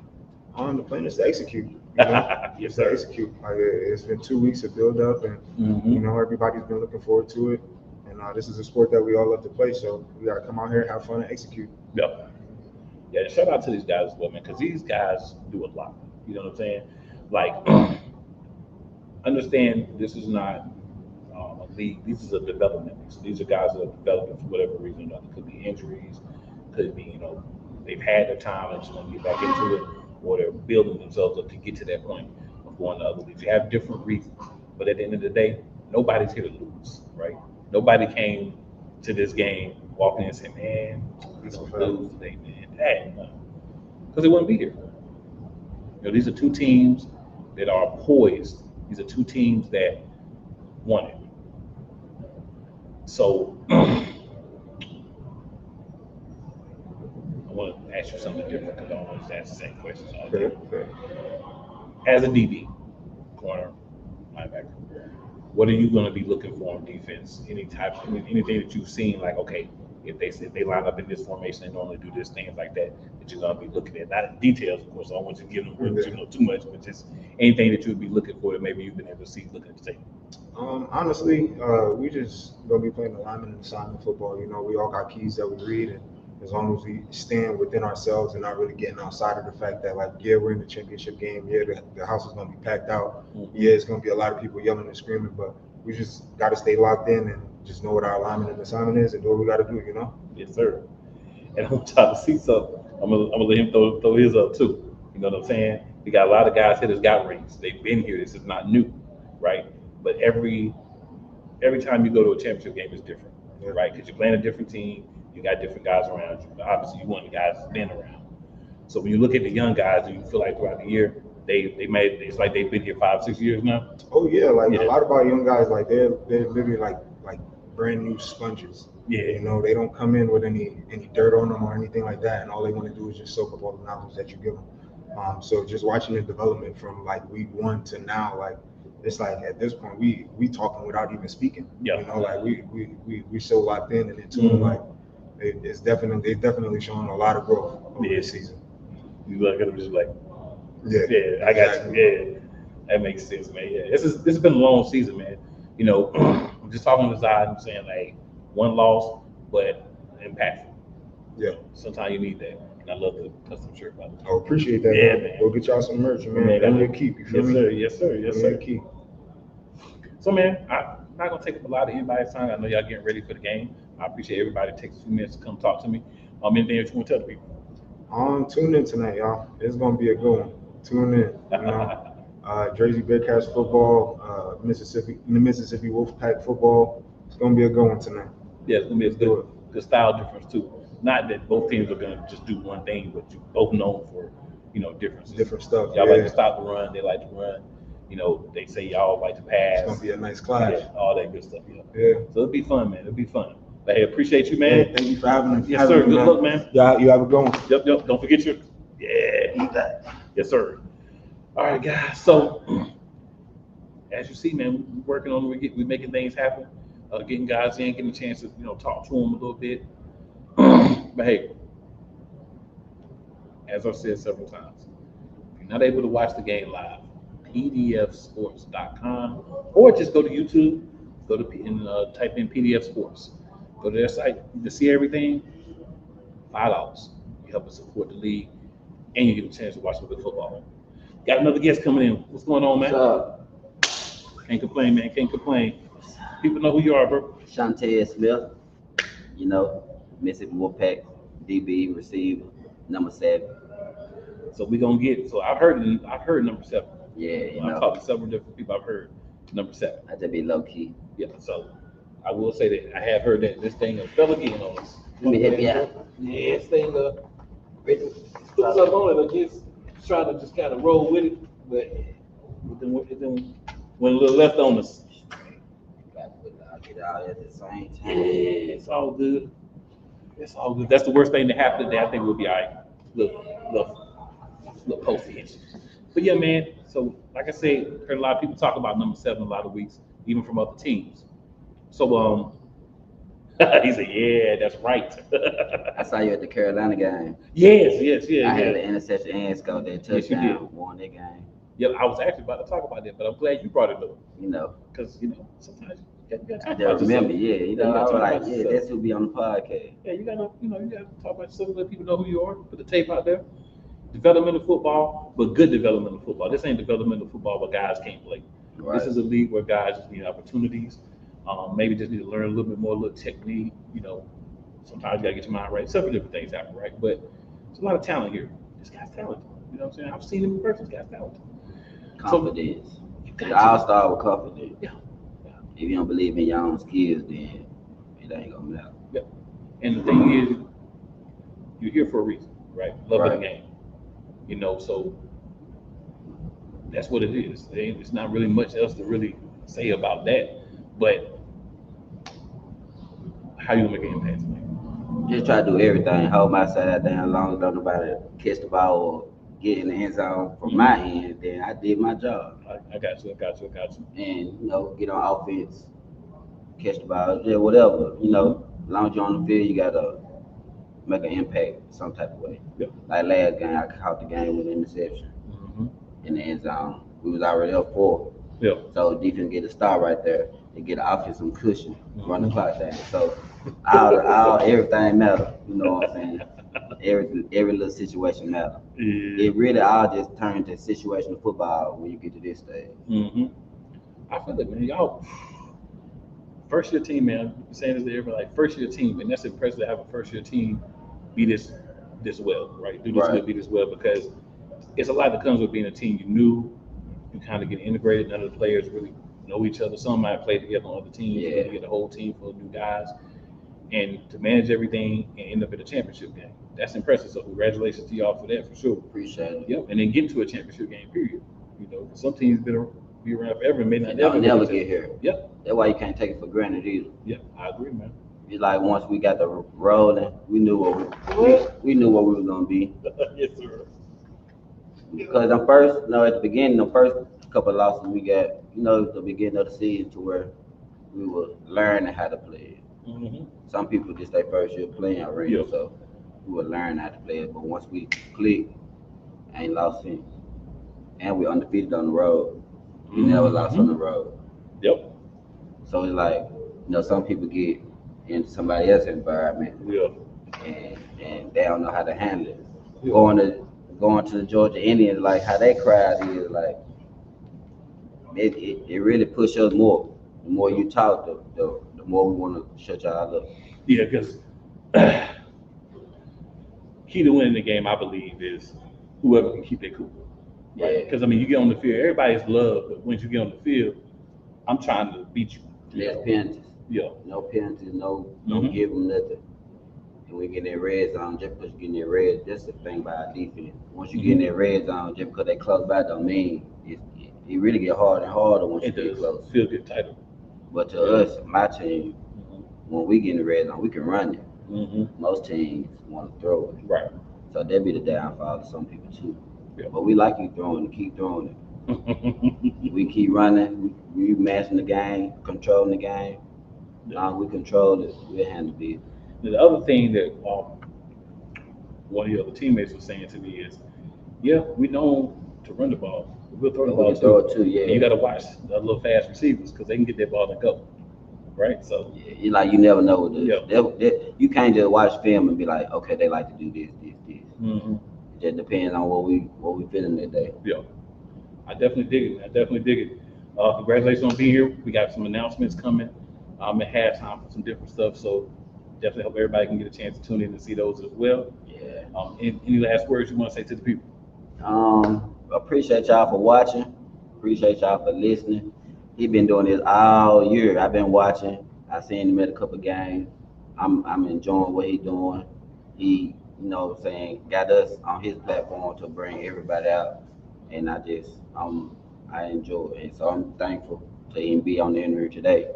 The plan is to execute. You know? Yes, To sir. execute. It's been 2 weeks of build up, and you know, everybody's been looking forward to it. And this is a sport that we all love to play, so we got to come out here, have fun, and execute. Yeah. Yeah, and shout out to these guys as well, man, because these guys do a lot. You know what I'm saying? Like, understand this is not a league. This is a development league. So these are guys that are developing for whatever reason. It could be injuries, could be, you know, they've had their time and just want to get back into it, or they're building themselves up to get to that point of going to other leagues. You have different reasons, but at the end of the day, nobody's here to lose, right? Nobody came to this game walking in and saying, "Man, we're gonna lose today, man." Because they wouldn't be here. You know, these are two teams that are poised. These are two teams that won it. So I want to ask you something different, because I don't want to ask the same questions all day. As a DB, corner, linebacker, what are you going to be looking for on defense? Anything that you've seen, like, okay, if they line up in this formation, they normally do this, things like that you're going to be looking at. Not in details, of course. I don't want you to give them too much, but just anything that you would be looking for that maybe you've been able to see looking at the tape. Honestly, we just gonna be playing alignment and assignment football. You know, we all got keys that we read, and as long as we stand within ourselves and not really getting outside of the fact that, like, yeah, we're in the championship game. Yeah, the house is gonna be packed out. Yeah, it's gonna be a lot of people yelling and screaming, but we just got to stay locked in and just know what our alignment and assignment is and do what we got to do. You know. Yes, sir. And I want y'all to see something. I'm gonna let him throw his up too. You know what I'm saying? We got a lot of guys here that's got rings. They've been here. This is not new, right? But every time you go to a championship game, it's different, right? Because you're playing a different team. You got different guys around you. Obviously, you want the guys that's been around. So when you look at the young guys, do you feel like throughout the year it's like they've been here 5-6 years now? Oh yeah, like a lot of our young guys, like they're literally like brand new sponges. Yeah. You know, they don't come in with any dirt on them or anything like that, and all they want to do is just soak up all the knowledge that you give them. So just watching the development from like week 1 to now, like it's like at this point we talking without even speaking. Yeah. You know, like we so locked in and in tune. Like they've definitely shown a lot of growth over this season. You look at them just like, yeah, I got you. Yeah, that makes sense, man. Yeah, this has been a long season, man. You know, I'm just talking to Zod and saying like one loss, but impactful. Yeah. Sometimes you need that. And I love the custom shirt, by the way. I appreciate that. Yeah, man. Go get y'all some merch, man. That's your keep. You feel me? Yes, sir. Yes, That's sir. your keep. So, man, I'm not gonna take up a lot of anybody's time. I know y'all getting ready for the game. I appreciate everybody that takes a few minutes to come talk to me. Anything that you want to tell the people? Tune in tonight, y'all. It's gonna be a good one. Tune in. You know, Jersey Bearcats football, Mississippi Wolfpack football. It's gonna be a good one tonight. Yeah, it's gonna be a good style difference too. Not that both teams are gonna just do one thing, but you both known for, differences. Different stuff. Y'all like to stop the run. They like to run. They say y'all like to pass. It's gonna be a nice clash. Yeah, all that good stuff. Yeah. So it'll be fun, man. It'll be fun. But hey, appreciate you, man. Yeah, thank you for having me. Yes, sir. Good luck, man. Yeah, you have a good one. Yep. Don't forget your. Yeah, eat that. Yes, sir. All right, guys. So as you see, man, we're working on we're making things happen. Getting guys in, getting a chance to talk to them a little bit. But hey, as I've said several times, if you're not able to watch the game live, pdfsports.com, or just go to YouTube, type in PDF Sports. Go to their site, you can see everything. $5. You help us support the league, and you get a chance to watch a little bit of football. Got another guest coming in. What's going on, man? What's up? Can't complain, man. Can't complain. People know who you are, bro. Shantae Smith, Mississippi Wolfpack, DB receiver, number 7. So we're gonna get. So I've heard number 7. Yeah, I've talked to several different people. I've heard number 7. I just be low key. Yeah. So I will say that I have heard that this thing fell again on us. Let me help you out. Yeah, this thing puts up on it. I just try to just kind of roll with it, but then went a little left on us. Get out at the same time. Yeah, it's all good. It's all good. That's the worst thing to happen today. I think we'll be all right. Little posty issues. But yeah, man. So like I said, heard a lot of people talk about number 7 a lot of weeks, even from other teams. So he said, "Yeah, that's right." I saw you at the Carolina game. Yes. I had the interception and scored that touchdown. Yes, you did. Won that game. Yeah, I was actually about to talk about that, but I'm glad you brought it up. Because sometimes you gotta talk I about just remember, yourself. I was like, that's who be on the podcast. Yeah, you gotta talk about yourself, let people know who you are, put the tape out there. Developmental football, but good developmental football. This ain't developmental football where guys can't play. Right. This is a league where guys just need opportunities. Maybe just need to learn a little bit more, a little technique. Sometimes you gotta get your mind right. Several different things happen, right? But there's a lot of talent here. This guy's talented. You know what I'm saying? I've seen him in person. This guy's talented. Confidence. So, I'll start with confidence. Yeah. If you don't believe in your own skills, then it ain't gonna matter. Yeah. And the thing is, you're here for a reason, right? Love the game. So that's what it is. It's not really much else to really say about that. But how you gonna make an impact tonight? Just try to do everything. Hold my side down as long as don't nobody catch the ball or get in the end zone from my end, then I did my job. I got you. And, get on offense, catch the ball, yeah, whatever. As long as you're on the field, you got to make an impact some type of way. Yep. Like last game, I caught the game with an interception in the end zone. We was already up 4. Yeah. So defense get a start right there. They get the offense some cushion, run the clock down. So everything matter. You know what I'm saying? Every little situation matter. Yeah. It really all just turned to situational football when you get to this stage. I feel it, man. Y'all, first year team, man. I'm saying this to everybody, like first year team, and that's impressive to have a first year team be this well, right? Do this good, be this well, because it's a lot that comes with being a team. You kind of get integrated. None of the players really know each other. Some might play together on other teams. Yeah. You get the whole team full of new guys, and to manage everything and end up in a championship game, that's impressive. So congratulations to y'all for that, for sure. Appreciate it. Yep, and then get to a championship game, period. You know, some teams be around forever and may not They'll never to- get here. Yep, That's why you can't take it for granted either. yep, I agree, man. It's like once we got the rolling, we knew what we knew what we were gonna be. Yes, sir. Because the first, at the beginning, the first couple of losses we got, the beginning of the season to where we were learning how to play it. Mm-hmm. Some people just their first year playing already, Yeah. so we were learning how to play it. But once we click, ain't lost since. And we undefeated on the road. We never lost on the road. Yep. So it's like, some people get in somebody else's environment Yeah. and they don't know how to handle it. Going to the Georgia Indians, like how that crowd is, like it really push us more. The more you talk, the more we want to shut y'all up. Yeah, because key to winning the game, I believe, is whoever can keep their cool. Right? Yeah. Because you get on the field, everybody's love, but once you get on the field, I'm trying to beat you. Less penalties. Yeah. No penalties, no Mhm. give them nothing. And we get in that red zone, just because you get in that red, that's the thing about our defense. Once you get in that red zone, just because they close by don't mean it really get harder and harder once you It get does. close. Field get tighter. But to us, my team, when we get in the red zone, we can run it. Mm-hmm. Most teams want to throw it. Right. So that'd be the downfall of some people too. Yeah. But we like you throwing it, keep throwing it. We keep running, we mastering the game, controlling the game. Long as we control it, we'll handle it. The other thing that one of your other teammates was saying to me is, yeah, we know to run the ball. We'll throw the We ball can throw too. it too, yeah. And you got to watch the little fast receivers because they can get that ball and go. Right? So Yeah, you never know what Yeah. you can't just watch film and be like, okay, they like to do this. Mm-hmm. It just depends on what we feeling that day. Yeah, I definitely dig it. Congratulations on being here. We got some announcements coming at halftime for some different stuff. So definitely hope everybody can get a chance to tune in and see those as well. Yeah. Any last words you want to say to the people? Appreciate y'all for watching. Appreciate y'all for listening. He been doing this all year. I've been watching. I seen him at a couple games. I'm enjoying what he's doing. He, got us on his platform to bring everybody out, and I enjoy it. And so I'm thankful to even be on the interview today,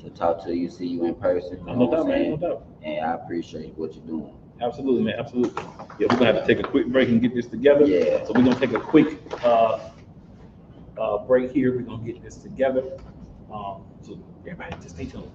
to talk to you, see you in person. No doubt, man. No doubt. And I appreciate what you're doing. Absolutely, man. Absolutely. Yeah, we're gonna have to take a quick break and get this together. Yeah. So we're gonna take a quick break here. We're gonna get this together. So everybody, just stay tuned.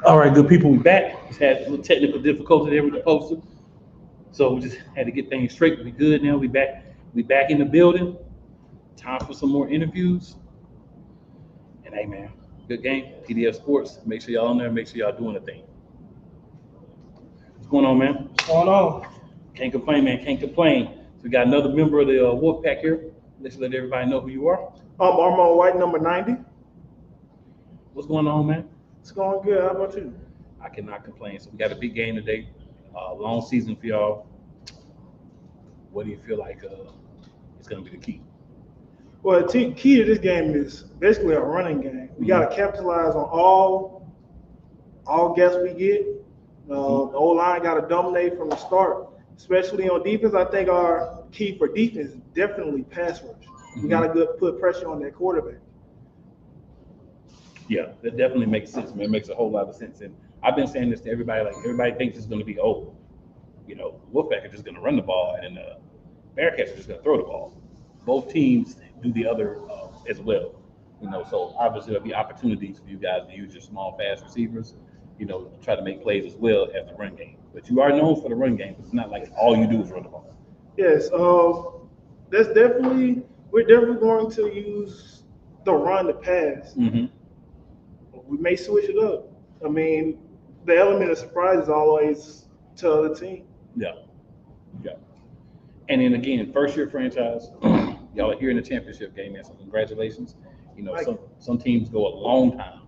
All right, good people, we back. Just had a little technical difficulty there with the poster, so we just had to get things straight. We good now. We back. We back in the building. Time for some more interviews. And hey, man, good game. PDF Sports. Make sure y'all on there. Make sure y'all doing the thing. What's going on, man? What's going on? Can't complain, man. Can't complain. So we got another member of the Wolfpack here. Let's let everybody know who you are. Armand White, number 90. What's going on, man? It's going good. How about you? I cannot complain. So we got a big game today. Long season for y'all. What do you feel like is going to be the key? Well, the key to this game is basically a running game. We got to capitalize on all guests we get. The O-line got to dominate from the start, especially on defense. I think our key for defense is definitely pass rush. We got to put pressure on that quarterback. Yeah, that definitely makes sense, man. It makes a whole lot of sense. And I've been saying this to everybody, like everybody thinks it's going to be, Wolfpack are just going to run the ball and Bearcats are just going to throw the ball. Both teams do the other as well. So obviously there'll be opportunities for you guys to use your small, fast receivers, try to make plays as well as the run game. But you are known for the run game. It's not like all you do is run the ball. Yes, we're definitely going to use the run to pass. Mm-hmm. We may switch it up. I mean, the element of surprise is always to the other team. Yeah. And then again, first-year franchise, y'all are here in the championship game, man. So congratulations. Some teams go a long time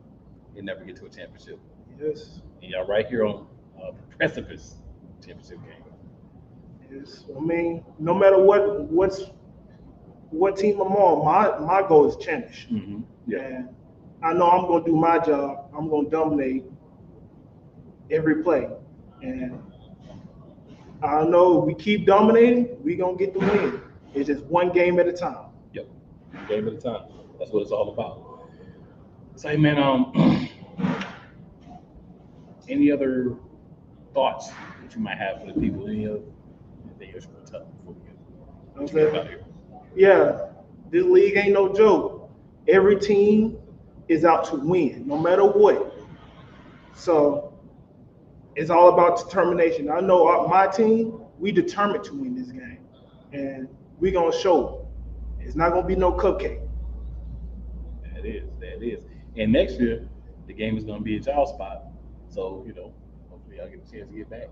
and never get to a championship. Yes. And y'all right here on the precipice championship game. Yes. I mean, no matter what team I'm on, my goal is championship. Mm-hmm. Yeah. And I know I'm going to do my job. I'm going to dominate every play. And I know if we keep dominating, we're going to get the win. It's just one game at a time. Yep. One game at a time. That's what it's all about. So, hey, man, any other thoughts that you might have for the people? Any other thing you're going to tell before we get out of here? Yeah. This league ain't no joke. Every team is out to win, no matter what. So it's all about determination. I know my team, we determined to win this game, and we're going to show it. It's not going to be no cupcake. That is. And next year, the game is going to be at y'all spot. So, hopefully y'all get a chance to get back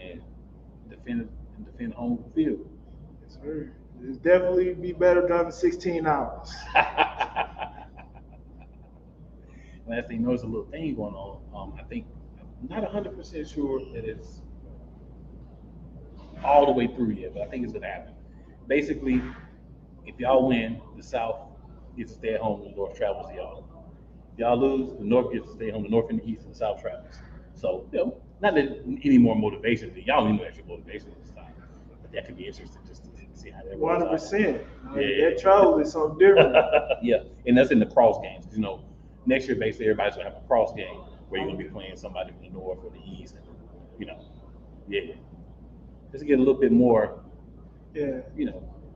and defend home field. Yes, sir. It's definitely be better driving 16 hours. Last thing, there's a little thing going on. I think I'm not 100% sure that it's all the way through yet, but I think it's gonna happen. Basically, if y'all win, the South gets to stay at home, and the North travels to y'all. If y'all lose, the North gets to stay home, the North and the East, and the South travels. So, not that any more motivation. Y'all need no extra motivation this time, but that could be interesting just to see how that works. 100%. Yeah. That travel is something different. Yeah, and that's in the cross games. Next year, basically, everybody's gonna have a cross game where you're gonna be playing somebody from the North or the East, and just get a little bit more. Yeah.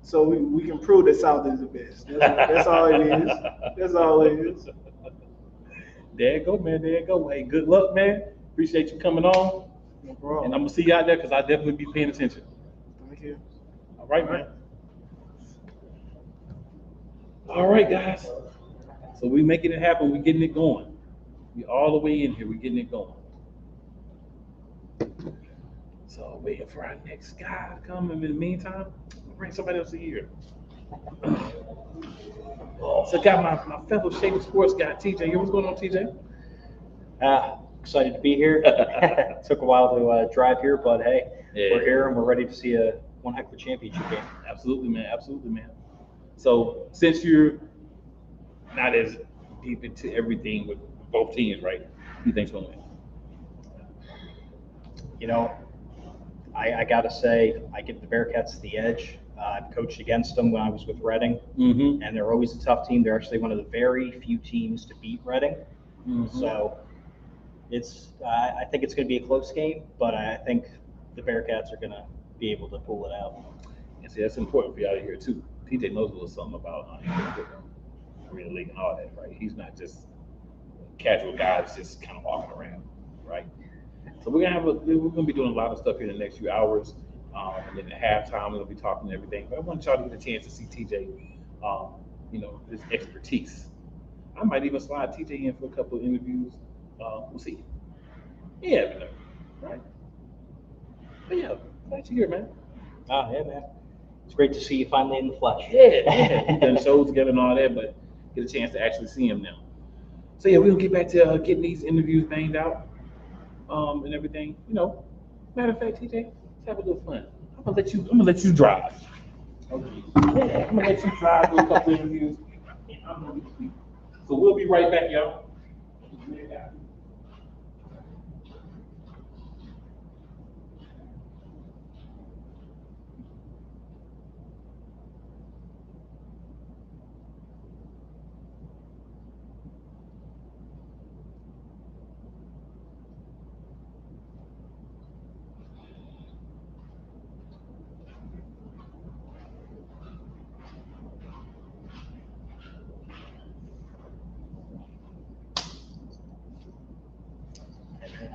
So we can prove that South is the best. That's all it is. That's all it is. There you go, man. There you go. Hey, good luck, man. Appreciate you coming on. No problem. And I'm gonna see you out there because I definitely be paying attention. Thank you. All right, man. All right, guys. So we making it happen. We getting it going. We all the way in here. We getting it going. So waiting for our next guy to come. And in the meantime, we'll bring somebody else here. So I got my fellow Shady Sports guy, TJ. What's going on, TJ? Excited to be here. Took a while to drive here, but hey, we're here and we're ready to see one heck of a championship game. Absolutely, man. Absolutely, man. So since you're not as deep into everything with both teams, right? Who you think's gonna win? I gotta say, I give the Bearcats the edge. I've coached against them when I was with Reading, and they're always a tough team. They're actually one of the very few teams to beat Reading. So I think it's going to be a close game, but I think the Bearcats are going to be able to pull it out. And see, that's important for y'all to hear too. TJ knows a little something about arena league and all that, right? He's not just casual guys just kind of walking around, right? So we're gonna be doing a lot of stuff here in the next few hours, and then at halftime we're gonna be talking and everything. But I want y'all to get a chance to see TJ, his expertise. I might even slide TJ in for a couple of interviews. We'll see. Yeah, right? But yeah, glad you're here, man. Oh, yeah, man. It's great to see you finally in the flesh. Yeah. We've done shows together and all that, but get a chance to actually see him now. So yeah, we'll get back to getting these interviews banged out, and everything. Matter of fact, TJ, let's have a little fun. I'm gonna let you drive. Okay. Yeah, I'm gonna let you drive through a couple of interviews. And I'm gonna be. So we'll be right back, y'all.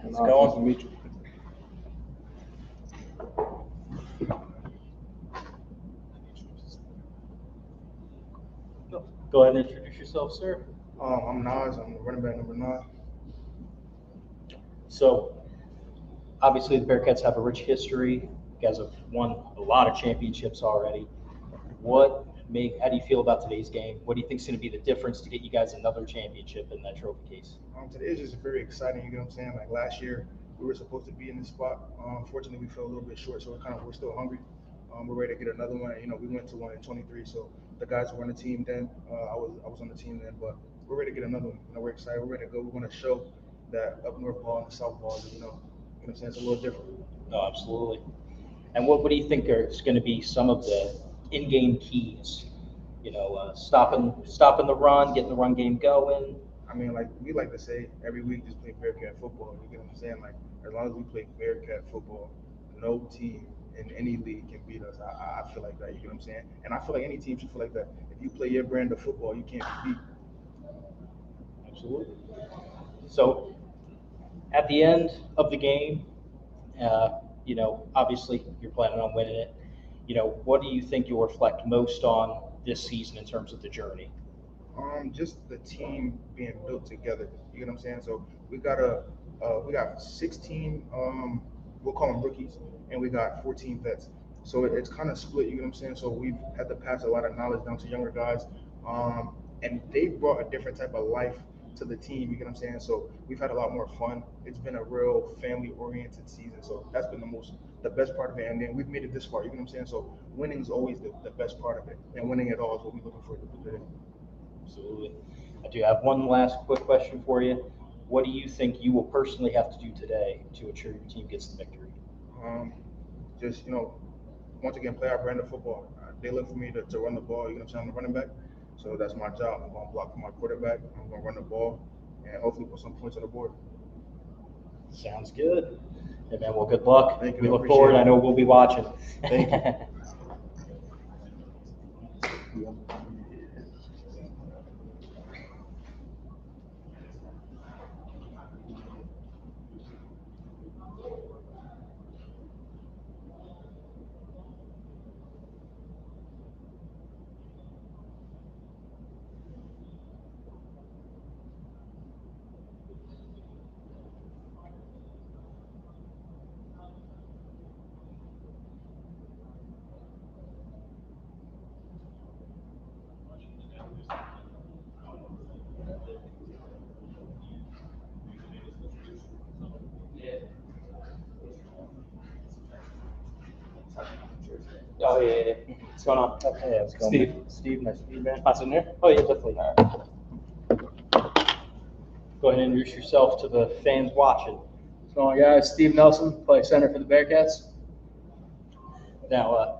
Let's go on. Go ahead and introduce yourself, sir. I'm Nas. I'm the running back number 9. So, obviously, the Bearcats have a rich history. You guys have won a lot of championships already. How do you feel about today's game? What do you think is going to be the difference to get you guys another championship in that trophy case? Today is just very exciting. You get what I'm saying? Like last year, we were supposed to be in this spot. Unfortunately, we fell a little bit short, so we're still hungry. We're ready to get another one. We went to one in 23, so the guys were on the team then. I was on the team then, but we're ready to get another one. We're excited. We're ready to go. We're going to show that up north ball and the south ball, you know what I'm saying? It's a little different. No, absolutely. And what do you think is going to be some of the in-game keys? Stopping the run, getting the run game going. I mean, like we like to say every week, just play Bearcat football. You get what I'm saying? Like as long as we play Bearcat football, no team in any league can beat us. I feel like that. You get what I'm saying? And I feel like any team should feel like that. If you play your brand of football, you can't be beat. Absolutely. So at the end of the game, obviously you're planning on winning it. What do you think you'll reflect most on this season in terms of the journey? Just the team being built together. You get what I'm saying? So we got 16, we'll call them rookies, and we got 14 vets. So it's kind of split. You get what I'm saying? So we've had to pass a lot of knowledge down to younger guys, and they brought a different type of life to the team. You get what I'm saying? So we've had a lot more fun. It's been a real family-oriented season. So that's been the best part of it. And then we've made it this far. You get what I'm saying? So winning is always the best part of it, and winning it all is what we're looking for today. Absolutely. I do have one last quick question for you. What do you think you will personally have to do today to ensure your team gets the victory? Just, once again, play our brand of football. They look for me to run the ball. You know what I'm saying? I'm a running back. So that's my job. I'm going to block for my quarterback. I'm going to run the ball and hopefully put some points on the board. Sounds good. Hey, man, well, good luck. Thank you. We look forward. I know we'll be watching. Thank you. Oh, yeah. What's going on? Hey, how's it going, Steve, nice to meet you, man. Pass in there? Oh, yeah, definitely. All right. Go ahead and introduce yourself to the fans watching. What's going on, guys? Steve Nelson, play center for the Bearcats. Now,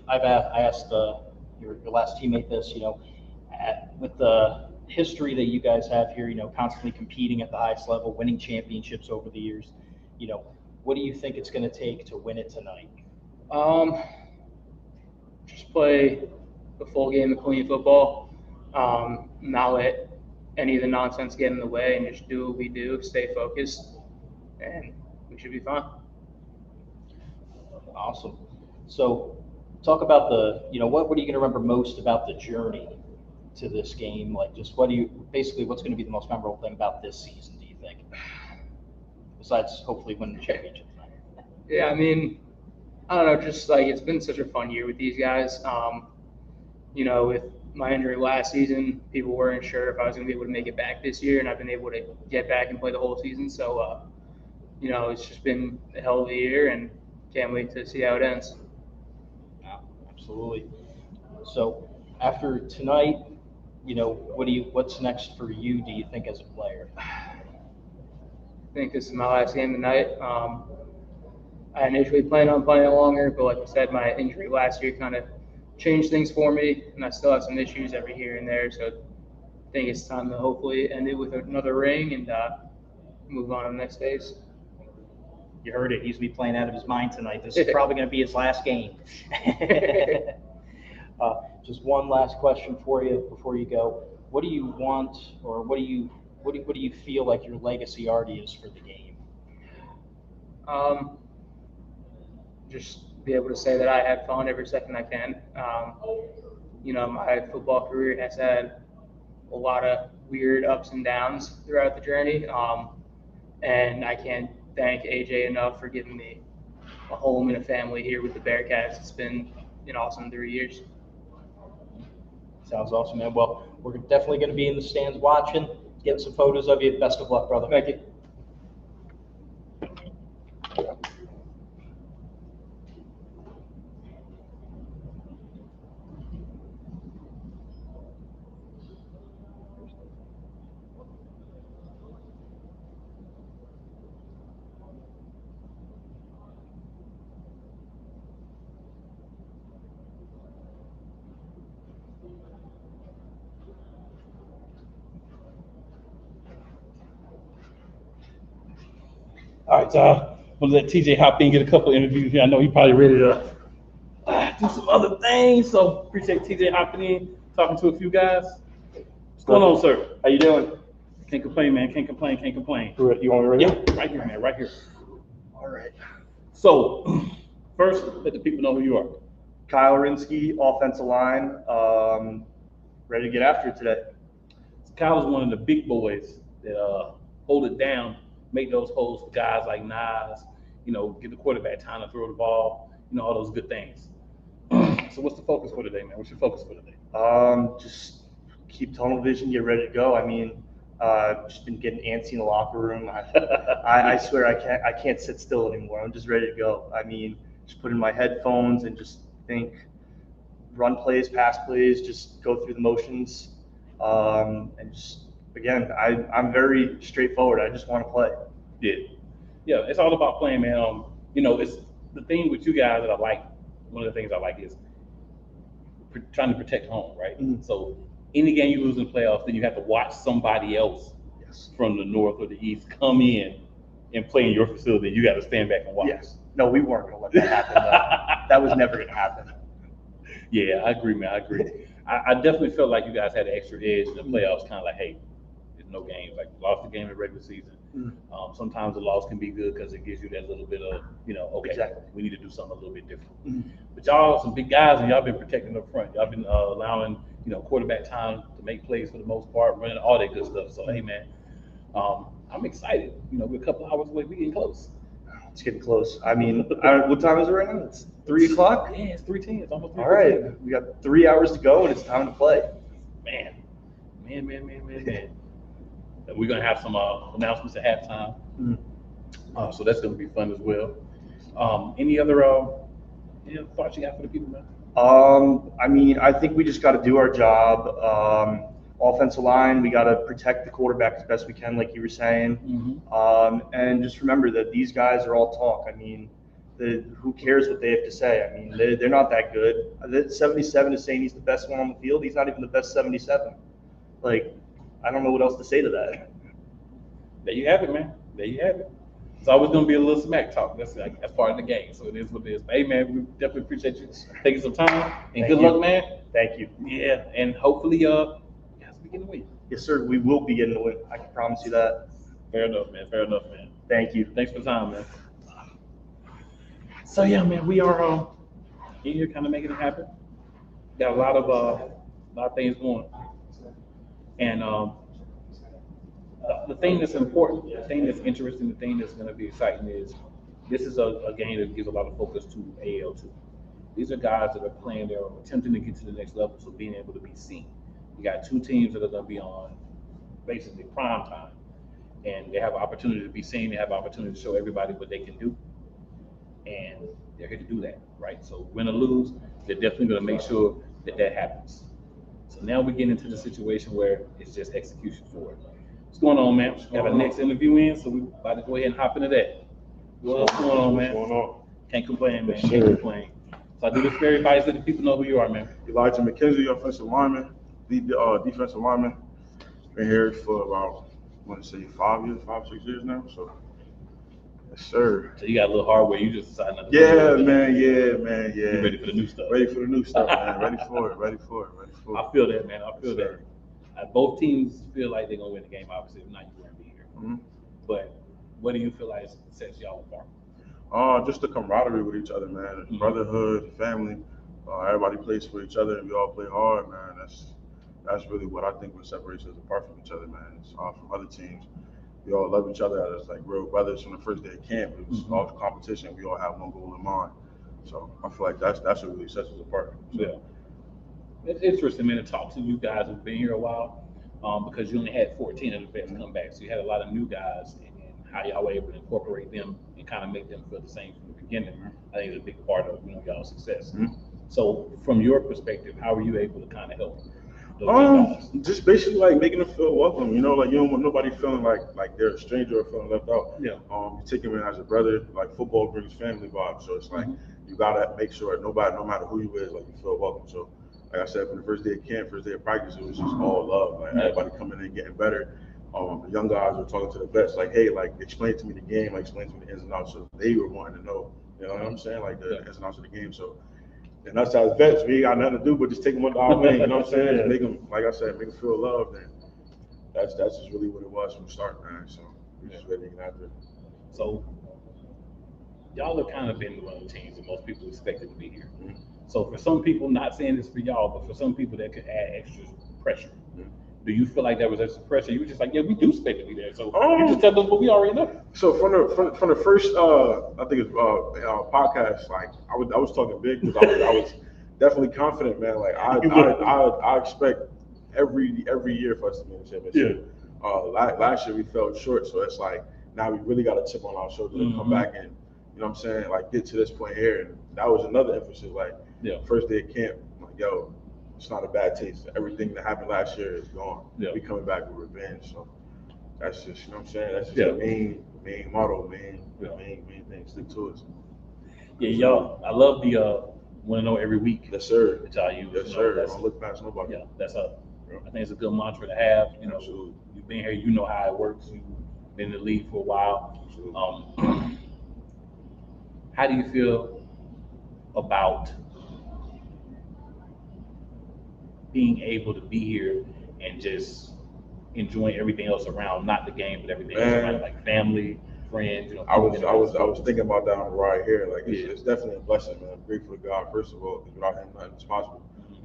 I asked your last teammate this, with the history that you guys have here, constantly competing at the highest level, winning championships over the years, what do you think it's going to take to win it tonight? Just play the full game of clean football. Not let any of the nonsense get in the way and just do what we do, stay focused, and we should be fine. Awesome. So talk about what are you going to remember most about the journey to this game? Like, just what's going to be the most memorable thing about this season, do you think? Besides hopefully winning the championship. Yeah, I mean, I don't know, just like it's been such a fun year with these guys. With my injury last season, people weren't sure if I was going to be able to make it back this year, and I've been able to get back and play the whole season. So, it's just been a hell of a year, and can't wait to see how it ends. Absolutely. So after tonight, what's next for you, do you think, as a player? I think this is my last game tonight. I initially planned on playing longer, but like I said, my injury last year kind of changed things for me, and I still have some issues every here and there. So I think it's time to hopefully end it with another ring and move on to the next phase. You heard it. He's going to be playing out of his mind tonight. This is probably going to be his last game. Just one last question for you before you go. What do you want, or what do you feel like your legacy already is for the game? Just be able to say that I had fun every second I can. My football career has had a lot of weird ups and downs throughout the journey, and I can't thank AJ enough for giving me a home and a family here with the Bearcats. It's been an awesome 3 years. Sounds awesome, man. Well, we're definitely going to be in the stands watching, getting some photos of you. Best of luck, brother. Thank you. All right, y'all. I'm gonna let TJ hop in, get a couple interviews here. I know he's probably ready to do some other things. So appreciate TJ hopping in, talking to a few guys. What's going on, sir? How you doing? Can't complain, man. Can't complain. Can't complain. You want me right here? Yeah, right here, man. Right here. All right. So first, let the people know who you are. Kyle Rinsky, offensive line. Ready to get after it today. Kyle is one of the big boys that hold it down, make those holes for guys like Nas, get the quarterback time to throw the ball, all those good things. So what's the focus for today, man? What's your focus for today? Just keep tunnel vision, get ready to go. I mean, just been getting antsy in the locker room. I swear I can't sit still anymore. I'm just ready to go. I mean, just put in my headphones and just think, run plays, pass plays, just go through the motions. And just, again, I'm very straightforward. I just want to play. Yeah, it's all about playing, man. It's the thing with you guys that I like. One of the things I like is trying to protect home, right? Mm-hmm. So any game you lose in the playoffs, then you have to watch somebody else from the north or the east come in and play in your facility. You got to stand back and watch. Yes. No, we weren't going to let that happen. That was never going to happen. Yeah, I agree, man. I agree. I definitely felt like you guys had an extra edge in the playoffs, kind of like, hey, there's no games. Like, lost the game in the regular season. Mm-hmm. Sometimes the loss can be good because it gives you that little bit of, okay, exactly. We need to do something a little bit different. Mm-hmm. But y'all some big guys, and y'all been protecting up front. Y'all been allowing, quarterback time to make plays for the most part, running all that good stuff. So, hey, man, I'm excited. We're a couple hours away. We're getting close. It's getting close. I mean, what time is it right now? It's 3 o'clock? Yeah, it's 3:10. It's almost 3:10. All right. We got 3 hours to go, and it's time to play. Man. And we're going to have some announcements at halftime. Mm-hmm. So that's going to be fun as well. Any other thoughts you got for the people, man? I mean, I think we just got to do our job. Offensive line, we got to protect the quarterback as best we can, like you were saying. Mm-hmm. And just remember that these guys are all talk. I mean, who cares what they have to say? I mean, they're not that good. 77 is saying he's the best one on the field. He's not even the best 77. Like, I don't know what else to say to that. There you have it, man. There you have it. It's always going to be a little smack talk. That's part of the game. So it is what it is. But, hey, man, we definitely appreciate you taking some time. And good luck, man. Thank you. Yeah, and hopefully, we get a win. Yes, sir. We will be getting the win. I can promise you that. Fair enough, man. Fair enough, man. Thank you. Thanks for the time, man. So yeah, man, we are in here kind of making it happen. Got a lot of things going, and the thing that's important, the thing that's interesting, the thing that's going to be exciting is this is a game that gives a lot of focus to AAL2. These are guys that are playing, they're attempting to get to the next level, so being able to be seen. You got two teams that are going to be on basically prime time, and they have an opportunity to be seen. They have an opportunity to show everybody what they can do, and they're here to do that, right? So win or lose, they're definitely going to make sure that that happens. So now we get into the situation where it's just execution for it. What's going on, man? Got our next interview in, so we're about to go ahead and hop into that. What's going on, man? What's going on? Can't complain, man. Yes, Can't sir. complain. So I do this for everybody so that people know who you are, man. Elijah McKenzie, offensive lineman, defensive lineman. Been here for about, I want to say 5 years, 6 years now. So, yes, sir. So you got a little hardware. You just decided not to Yeah, man. Yeah. You ready for the new stuff? Ready for the new stuff, man. Ready for it. I feel that, man. I feel that. Both teams feel like they're gonna win the game. Obviously, if not, you wouldn't be here. Mm-hmm. But what do you feel like sets y'all apart? Just the camaraderie with each other, man. Brotherhood, family. Everybody plays for each other, and we all play hard, man. That's really what I think what separates us apart from each other, man. It's from other teams. We all love each other as like real brothers from the first day of camp. It was all competition. We all have one goal in mind. So I feel like that's what really sets us apart. So. Yeah. It's interesting, man, to talk to you guys who've been here a while, because you only had 14 of the vets come back. So you had a lot of new guys, and how y'all were able to incorporate them and kind of make them feel the same from the beginning. I think it's a big part of y'all's success. So from your perspective, how were you able to kind of help those guys? Just basically like making them feel welcome. You know, like you don't want nobody feeling like they're a stranger or feeling left out. Yeah. You take them in as a brother. Like football brings family vibes, so it's like you gotta make sure nobody, no matter who you is, like you feel welcome. So. Like I said, from the first day of camp, first day of practice, it was just all love. Like everybody coming in, getting better. The young guys were talking to the vets, like, hey, like explain to me the game, like explain to me the ins and outs. So they were wanting to know, you know what I'm saying, like the ins and outs of the game. So, and us as vets, we ain't got nothing to do but just take them under our wing. You know what I'm saying? Just make them, like I said, make them feel loved. And that's just really what it was from the start, man. So we just ready to get after it. So y'all have kind of been one of the teams that most people expected to be here. So for some people, not saying this for y'all, but for some people that could add extra pressure. Do you feel like there was extra pressure? You were just like, yeah, we do expect to be there. So you just tell us what we already know. So from the first, I think it's podcast. Like I was talking big because I was definitely confident, man. Like I expect every year for us to be in the championship. Last year we fell short, so it's like now we really got a chip on our shoulder to come back and, you know what I'm saying, like get to this point here. And that was another emphasis. Like first day of camp, like yo, it's not a bad taste. Everything that happened last year is gone. We coming back with revenge. So that's just, you know what I'm saying, that's just the main motto, main thing. Stick to it. Yeah, y'all. I love the want to know every week. Yes, sir. That y'all use. Yes, sir. Don't look past nobody. Yeah, that's I think it's a good mantra to have. You know, you've been here, you know how it works. You've been in the league for a while. How do you feel about being able to be here and just enjoying everything else around, not the game, but everything else around, like family, friends? You know, I was thinking about that on the ride here. Like it's definitely a blessing, man. I'm grateful to God first of all, because without Him, nothing's possible.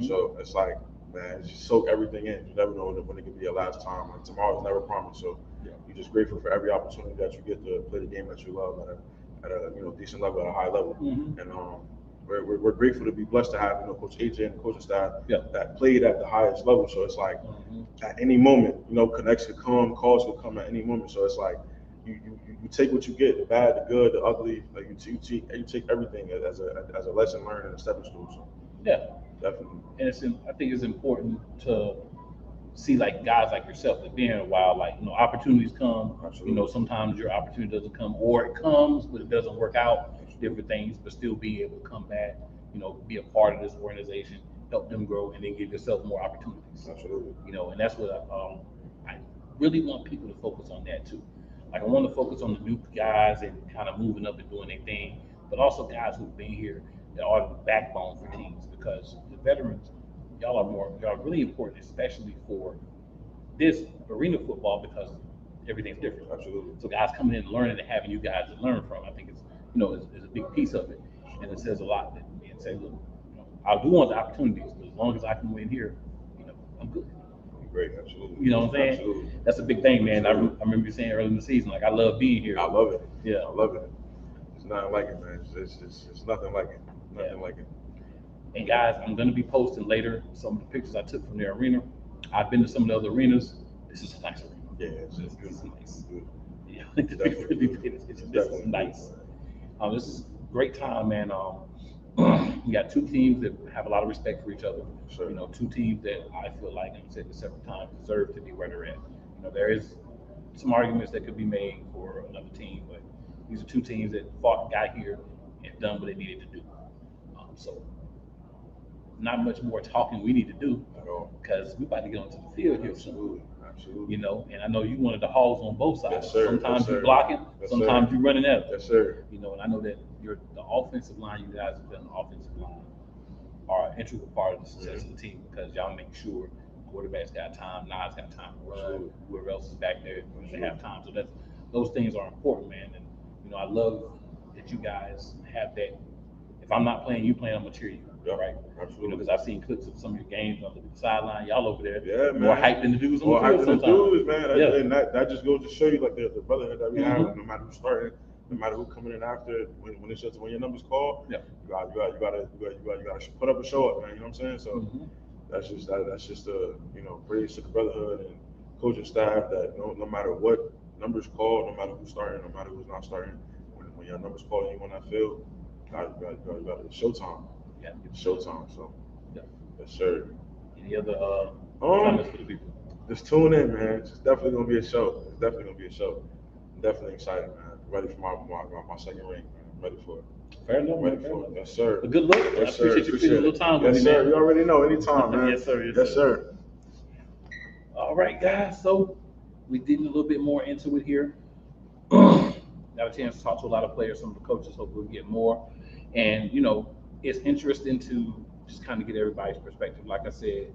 So it's like, man, just soak everything in. You never know when it could be your last time. Like tomorrow's never promised. So you're just grateful for every opportunity that you get to play the game that you love at a decent level, at a high level. And we're grateful to be blessed to have Coach AJ and the coaching staff that played at the highest level. So it's like at any moment, connects could come, calls could come at any moment. So it's like you take what you get, the bad, the good, the ugly. Like you take everything as a lesson learned and a stepping stone. So definitely. And I think it's important to see like guys like yourself that been here a while. Like opportunities come. Absolutely. Sometimes your opportunity doesn't come, or it comes but it doesn't work out. Different things, but still be able to come back, be a part of this organization, help them grow, and then give yourself more opportunities. Absolutely. And that's what I really want people to focus on that too. Like I want to focus on the new guys and kind of moving up and doing their thing, but also guys who've been here that are the backbone for teams, because the veterans, y'all are really important, especially for this arena football because everything's different. Absolutely. So guys coming in and learning and having you guys to learn from, I think it's is a big piece of it, and it says a lot. That and say, look, I do want the opportunities, but as long as I can win here, I'm good. Great, absolutely. You know what I'm saying? Absolutely. That's a big thing, man. I remember you saying early in the season, like I love being here. I love it. Yeah, I love it. It's nothing like it, man. It's nothing like it. Nothing like it. And guys, I'm going to be posting later some of the pictures I took from the arena. I've been to some of the other arenas. This is a nice arena. Yeah, it's This good. is nice. Good. Yeah, I think this is nice. This is a great time, man. You got two teams that have a lot of respect for each other. Sure. Two teams that I feel like, I've said this several times, deserve to be where they're at. There is some arguments that could be made for another team, but these are two teams that fought, got here, and done what they needed to do. So not much more talking we need to do At all. because we're about to get onto the field here soon. Absolutely. And I know you wanted the hogs on both sides. Yes, sir. Sometimes Yes, you're sir. blocking, Yes, sometimes sir. you're running at them. Yes, sir. And I know that you're the offensive line. You guys have been the offensive line are an integral part of the success of the team because y'all make sure quarterback's got time, Nas got time to run, Absolutely. whoever else is back there they have time. So those things are important, man. And I love that you guys have that. If I'm not playing, you playing, I'm gonna cheer you. Yep. Right? Absolutely. Because I've seen clips of some of your games on the sideline. Y'all over there, Yeah, man. more hyped than the dudes on More the hyped field than the sometimes. dudes, man. Yeah. And that just goes to show you like the brotherhood that we have. Mhm. No matter who's starting, no matter who coming in after, when it's just when your number's called, Yeah. you gotta put up a show up, man. You know what I'm saying? So Mhm. that's just praise to the brotherhood and coaching staff that no matter what numbers called, no matter who's starting, no matter who's not starting, when your number's called and you on that field, you got it's showtime. Yeah. It's showtime. So Yeah. yes, sir. Any other comments for the people? Just tune in, man. It's definitely gonna be a show. It's definitely gonna be a show. I'm definitely excited, man. Ready for my second ring, man. I'm ready for it. Fair enough, Ready man. Fair for it. enough. Yes, sir. But good luck. I Yes, sir. appreciate you spending a little time with Yes, me, sir. man. You already know. Anytime, man. Yes, sir. Yes, sir. All right, guys. So we did a little bit more into it here. Got a chance to talk to a lot of players, some of the coaches. Hopefully, we'll get more. And it's interesting to just kind of get everybody's perspective. Like I said,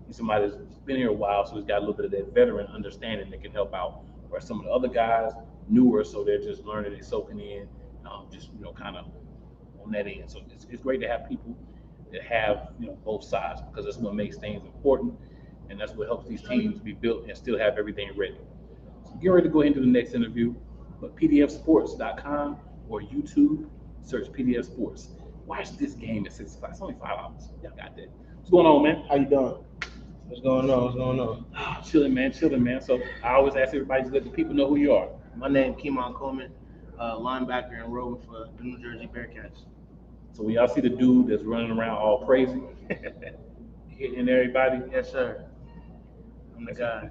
he's somebody that's been here a while, so he's got a little bit of that veteran understanding that can help out. Where some of the other guys newer, so they're just learning and soaking in, just kind of on that end. So it's great to have people that have both sides because that's what makes things important, and that's what helps these teams be built and still have everything ready. So get ready to go into the next interview, but pdfsports.com or YouTube, search PDF Sports. Watch this game at 6 o'clock. It's only 5 hours. Y'all got that. What's going on, man? How you doing? What's going on? What's going on? Chilling, man. So I always ask everybody to let the people know who you are. My name Keemon Coleman, linebacker and roving for the New Jersey Bearcats. So when y'all see the dude that's running around all crazy, hitting everybody. Yes, sir. I'm the guy.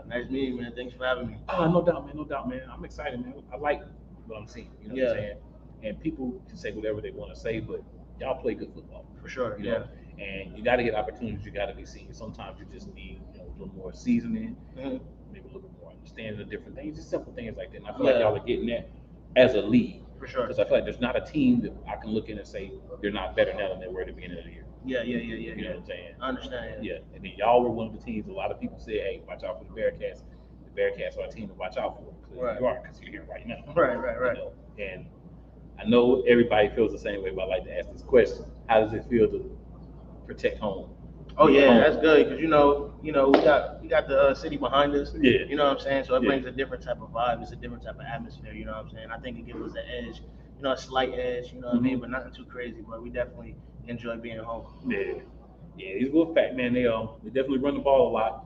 Nice meeting you, man. Thanks for having me. Oh, no doubt, man. I'm excited, man. I like what I'm seeing. You know what I'm saying? And people can say whatever they want to say, but y'all play good football. For sure, you know? And you got to get opportunities. You got to be seen. Sometimes you just need a little more seasoning, maybe a little bit more understanding of different things, just simple things like that. And I feel like y'all are getting that as a league. For sure. Because I feel like there's not a team that I can look in and say they're not better now than they were at the beginning of the year. Yeah. You know what I'm saying? I understand. Yeah. And then y'all were one of the teams. A lot of people say, "Hey, watch out for the Bearcats." The Bearcats are a team to watch out for. Right. You are because you're here right now. Right. And I know everybody feels the same way, but I like to ask this question: how does it feel to protect home? Oh yeah, that's good because we got the city behind us. Yeah. You know what I'm saying? So it brings a different type of vibe. It's a different type of atmosphere. You know what I'm saying? I think it gives us an edge. A slight edge. You know what I mean? But nothing too crazy. But we definitely enjoy being home. Yeah. These Wolfpack, man, they definitely run the ball a lot.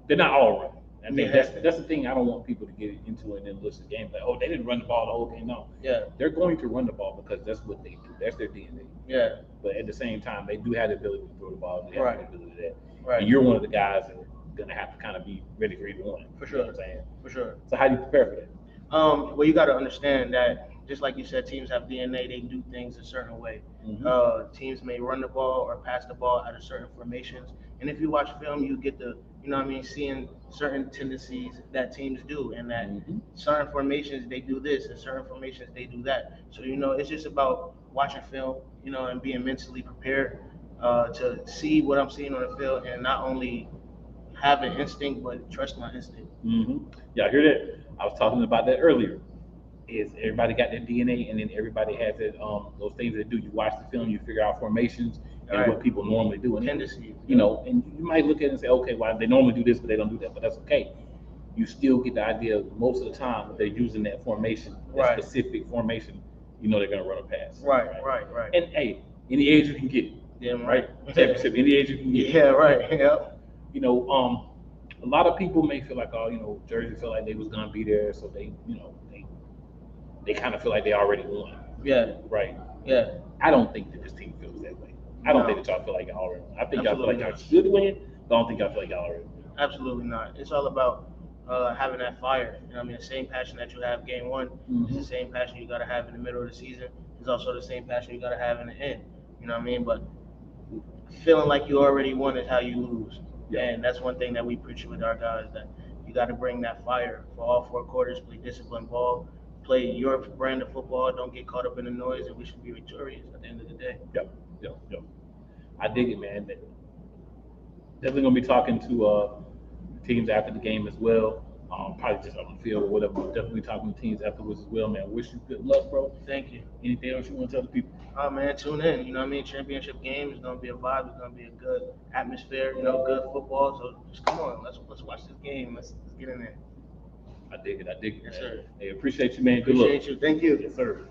They're not all running. I think that's the thing I don't want people to get into and then listen to the game like, oh, they didn't run the ball the whole game. No. Yeah. They're going to run the ball because that's what they do. That's their DNA. Yeah. But at the same time, they do have the ability to throw the ball. They have the ability to that. Right. And you're one of the guys that are going to have to kind of be ready for either one. For sure. You know what I'm saying? For sure. So how do you prepare for that? Well, you got to understand that, just like you said, teams have DNA. They do things a certain way. Teams may run the ball or pass the ball out of certain formations. And if you watch film, you get the, seeing certain tendencies that teams do, and that certain formations they do this, and certain formations they do that. So it's just about watching film, and being mentally prepared. to see what I'm seeing on the field and not only have an instinct, but trust my instinct. Yeah, I hear that. I was talking about that earlier. Is everybody got their DNA, and then everybody has that those things they do. You watch the film, you figure out formations and Right. what people normally do, and Tendencies. you know, and you might look at it and say, okay, well, they normally do this, but they don't do that, but that's okay. You still get the idea most of the time that they're using that formation, that Right. specific formation. You know they're gonna run a pass. Right. And hey, any age you can get, Yeah, right? Championship, any age you can get. Yeah, right. Yep. You know, a lot of people may feel like, oh, you know, Jersey felt like they was gonna be there, so they, you know, they kind of feel like they already won. Yeah. Right. Yeah. I don't think that this team feels that way. I don't No. think that y'all feel like y'all already won. I think y'all feel Absolutely like y'all should win, but I don't think y'all feel like y'all already won. Absolutely not. It's all about having that fire. You know, what I mean, the same passion that you have game one is the same passion you got to have in the middle of the season. It's also the same passion you got to have in the end. You know what I mean? But feeling like you already won is how you lose. Yeah. And that's one thing that we preach with our guys, that you got to bring that fire for all 4 quarters, play disciplined ball, play your brand of football, don't get caught up in the noise, and we should be victorious at the end of the day. Yep. I dig it, man. Definitely gonna be talking to teams after the game as well. Probably just on the field or whatever. But definitely talking to teams afterwards as well, man. Wish you good luck, bro. Thank you. Anything else you want to tell the people? Oh man, tune in. You know what I mean? Championship game is gonna be a vibe. It's gonna be a good atmosphere. You know, good football. So just come on, let's watch this game. Let's get in there. I dig it. Yes, Man. sir. Hey, appreciate you, man. Good luck. Appreciate you. Thank you. Yes, sir.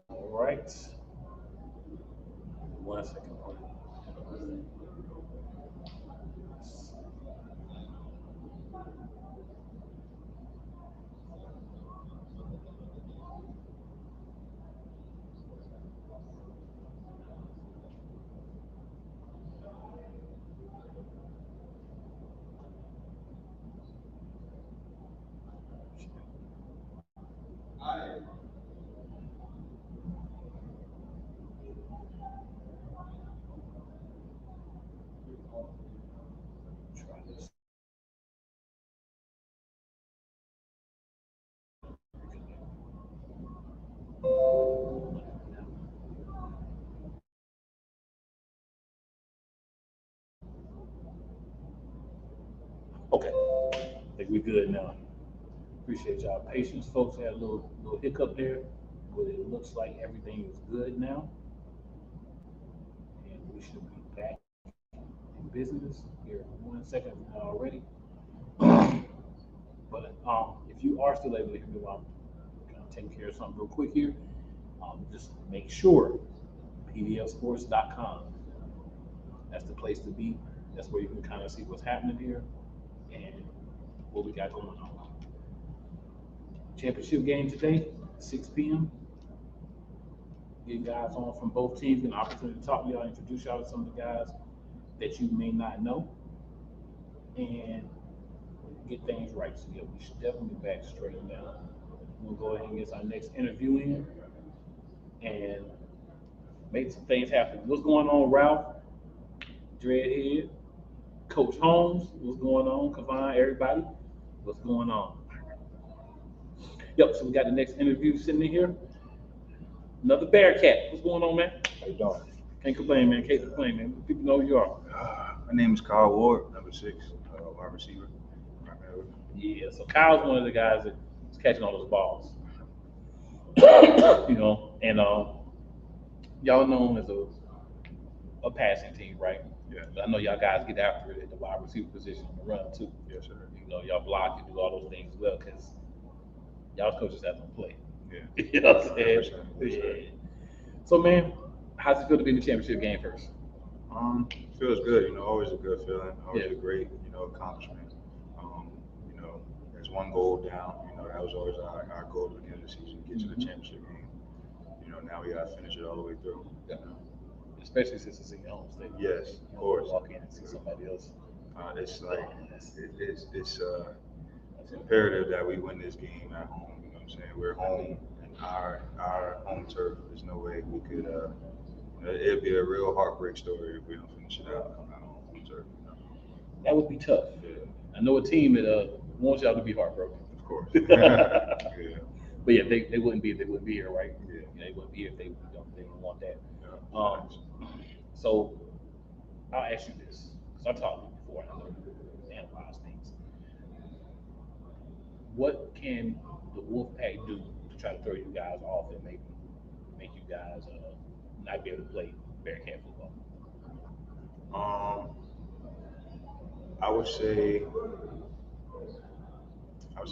All right. 1 second. Try this. Okay, I think we're good now. Appreciate y'all patience, folks. Had a little hiccup there, but it looks like everything is good now, and we should be back in business here in 1 second if not already. But if you are still able to hear me while I'm kind of taking care of something real quick here, just make sure pdfsports.com. That's the place to be. That's where you can kind of see what's happening here and what we got going on. Championship game today, 6 p.m. Get guys on from both teams, get an opportunity to talk to y'all, introduce y'all to some of the guys that you may not know, and get things right. So yeah, we should definitely be back straight now. We'll go ahead and get our next interview in and make some things happen. What's going on, Ralph? Dreadhead, Coach Holmes, what's going on? Kavon, everybody, what's going on? Yep, so we got the next interview sitting in here. Another Bearcat. What's going on, man? How you doing? Can't complain, man. Can't complain, man. People know who you are. My name is Kyle Ward, number 6, wide receiver. Yeah, so Kyle's one of the guys that's catching all those balls. You know, and y'all know him as a passing team, right? Yeah. But I know y'all guys get after it at the wide receiver position on the run too. Yes, sir. You know, y'all block and do all those things as well because y'all coaches have them play. Yeah. You know what I'm saying? 100%. Yeah. So, man, how's it feel to be in the championship game first? Feels good, always a good feeling, always a great, accomplishment. There's one goal down, that was always our goal at the beginning of the season, get to the championship game. Now we gotta finish it all the way through. Yeah. Especially since it's in your home state. Yes, of course. Walk in and see somebody else. It's like it's imperative that we win this game at home. You know what I'm saying? We're home, and our home turf. There's no way we could. It'd be a real heartbreak story if we don't finish it out on our home turf. That would be tough. Yeah. I know a team that wants y'all to be heartbroken. Of Of course. Yeah. But yeah, they wouldn't be if they wouldn't be here, right? Yeah. They wouldn't be if they didn't want that. Yeah. So I'll ask you this, because I talked to you before and I know you analyze things. What can the Wolfpack do to try to throw you guys off and maybe make you guys not be able to play Bearcat football? I would say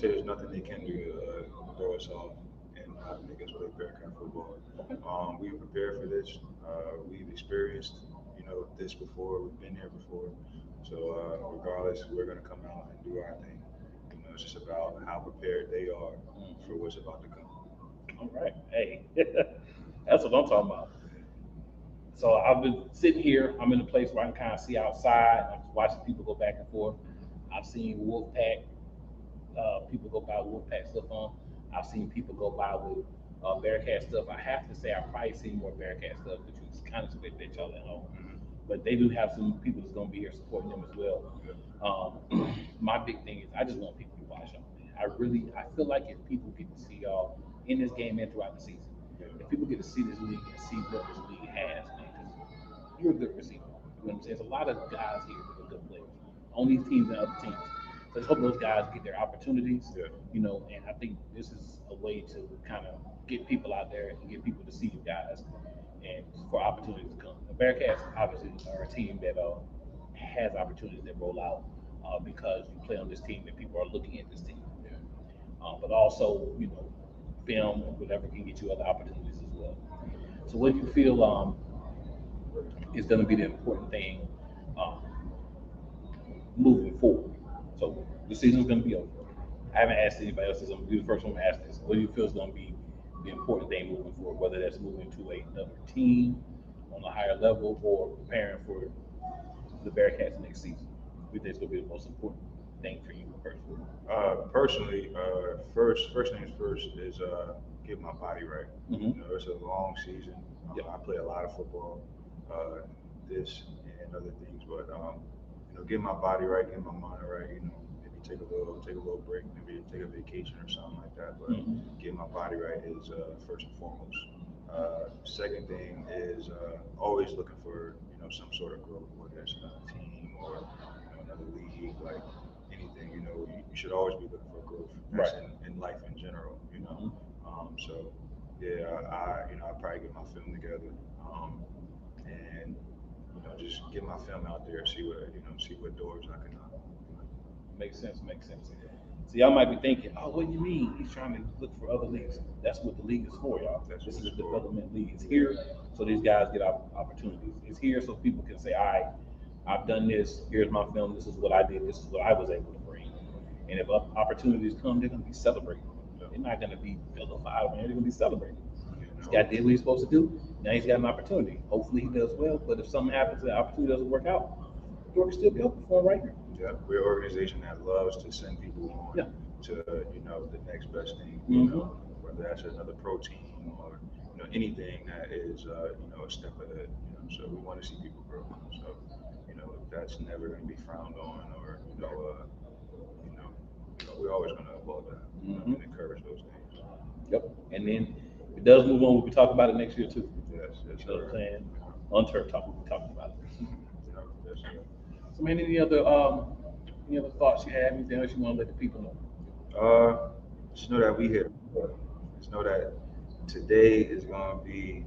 there's nothing they can do to throw us off and make us play Bearcat football. We were prepared for this. We've experienced, this before. We've been here before. So regardless, we're going to come out and do our thing. It's just about how prepared they are for what's about to come. All right. Hey, that's what I'm talking about. So I've been sitting here. I'm in a place where I can kind of see outside. I'm watching people go back and forth. I've seen Wolfpack people go by with Wolfpack stuff on. I've seen people go by with Bearcat stuff. I have to say I've probably seen more Bearcat stuff, which is kind of split that y'all at home. But they do have some people that's going to be here supporting them as well. My big thing is I just want people to watch y'all. I feel like if people get to see y'all in this game and throughout the season, if people get to see this league and see what this league has, man, because you're a good receiver. You know what I'm saying? There's a lot of guys here that are good players on these teams and other teams. So I just hope those guys get their opportunities, and I think this is a way to kind of get people out there and get people to see you guys and for opportunities to come. The Bearcats obviously are a team that has opportunities that roll out because you play on this team and people are looking at this team. But also, film or whatever can get you other opportunities as well. So what do you feel is going to be the important thing moving forward? So the season's going to be over. I haven't asked anybody else this. I'm going to be the first one to ask this. What do you feel is going to be the important thing moving forward, whether that's moving to another team on a higher level or preparing for the Bearcats next season? What do you think is going to be the most important thing for you personally? First things first is get my body right. It's a long season. I play a lot of football, this and other things, but get my body right, get my mind right. Maybe take a little break, maybe take a vacation or something like that. But get my body right is first and foremost. Second thing is always looking for some sort of growth, whether it's another team or another league, like anything. You should always be looking for growth. That's in life in general. So yeah, I probably get my film together and just get my film out there, see what doors I can knock. Makes sense. So y'all might be thinking, oh, what do you mean? He's trying to look for other leagues. That's what the league is for, y'all. This is a development league. It's here so these guys get opportunities. It's here so people can say, all right, I've done this. Here's my film. This is what I did. This is what I was able to bring. And if opportunities come, they're going to be celebrated. They're not going to be vilified, man. They're going to be celebrated. This guy did what he's supposed to do. Now he's got an opportunity. Hopefully he does well. But if something happens, the opportunity doesn't work out, the door can still be open for him right here. Yeah, we're an organization that loves to send people on to the next best thing. Whether that's another pro team or anything that is a step ahead. So we want to see people grow. So that's never going to be frowned on, or we're always going to applaud that and encourage those things. Yep. And then if it does move on, we'll be talking about it next year too. Yes, you know what I'm saying? On Turf Talk, we'll be talking about it. So man, any other thoughts you have? Anything else you want to let the people know? Just know that we here. Just know that today is going to be,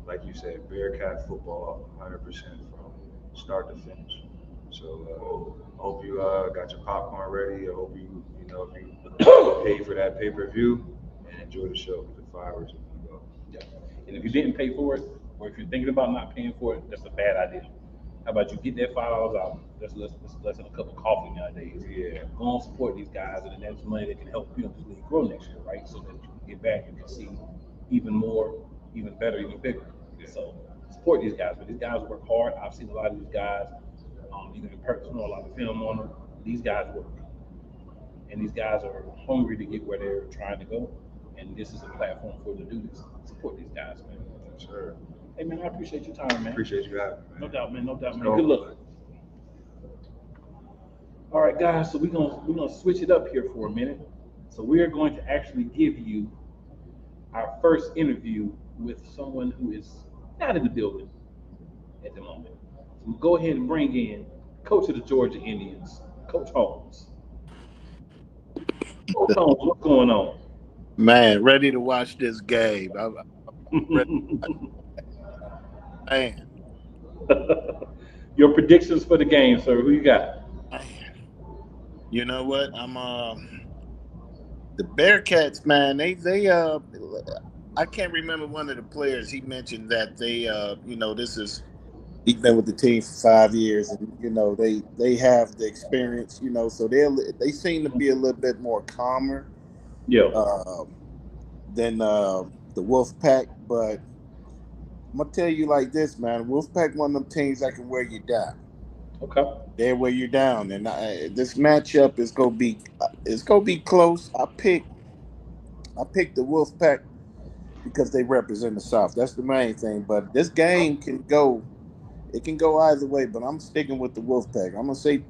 like you said, Bearcat football, 100% from start to finish. So I hope you got your popcorn ready. I hope you paid for that pay-per-view and enjoy the show. The fireworks are going to go. Yeah. And if you didn't pay for it, or if you're thinking about not paying for it, that's a bad idea. How about you get that $5 out? That's less than a cup of coffee nowadays. Yeah. Go on, support these guys, and then that's money that can help this league grow next year, right? So that you can get back and can see even more, even better, even bigger. So support these guys. But these guys work hard. I've seen a lot of these guys, even in person, a lot of film on them. These guys work. And these guys are hungry to get where they're trying to go. And this is a platform for them to do this. Support these guys, man. Sure. Hey, man, I appreciate your time, man. Appreciate you having me, man. No doubt, man. Good luck. All right, guys, so we're gonna switch it up here for a minute. So we are going to actually give you our first interview with someone who is not in the building at the moment. So we'll go ahead and bring in coach of the Georgia Indians, Coach Holmes. Coach Holmes, what's going on? Man, ready to watch this game. I'm ready. Man. Your predictions for the game, sir. Who you got? You know what? The Bearcats, man. They I can't remember one of the players. He mentioned that he's been with the team for 5 years, and they have the experience. So they seem to be a little bit more calmer. Yeah. Than the Wolfpack, but I'm gonna tell you like this, man. Wolfpack one of them teams that can wear you down. Okay. They wear you down, and this matchup is gonna be close. I picked the Wolfpack because they represent the South. That's the main thing. But this game can go either way. But I'm sticking with the Wolfpack. I'm gonna say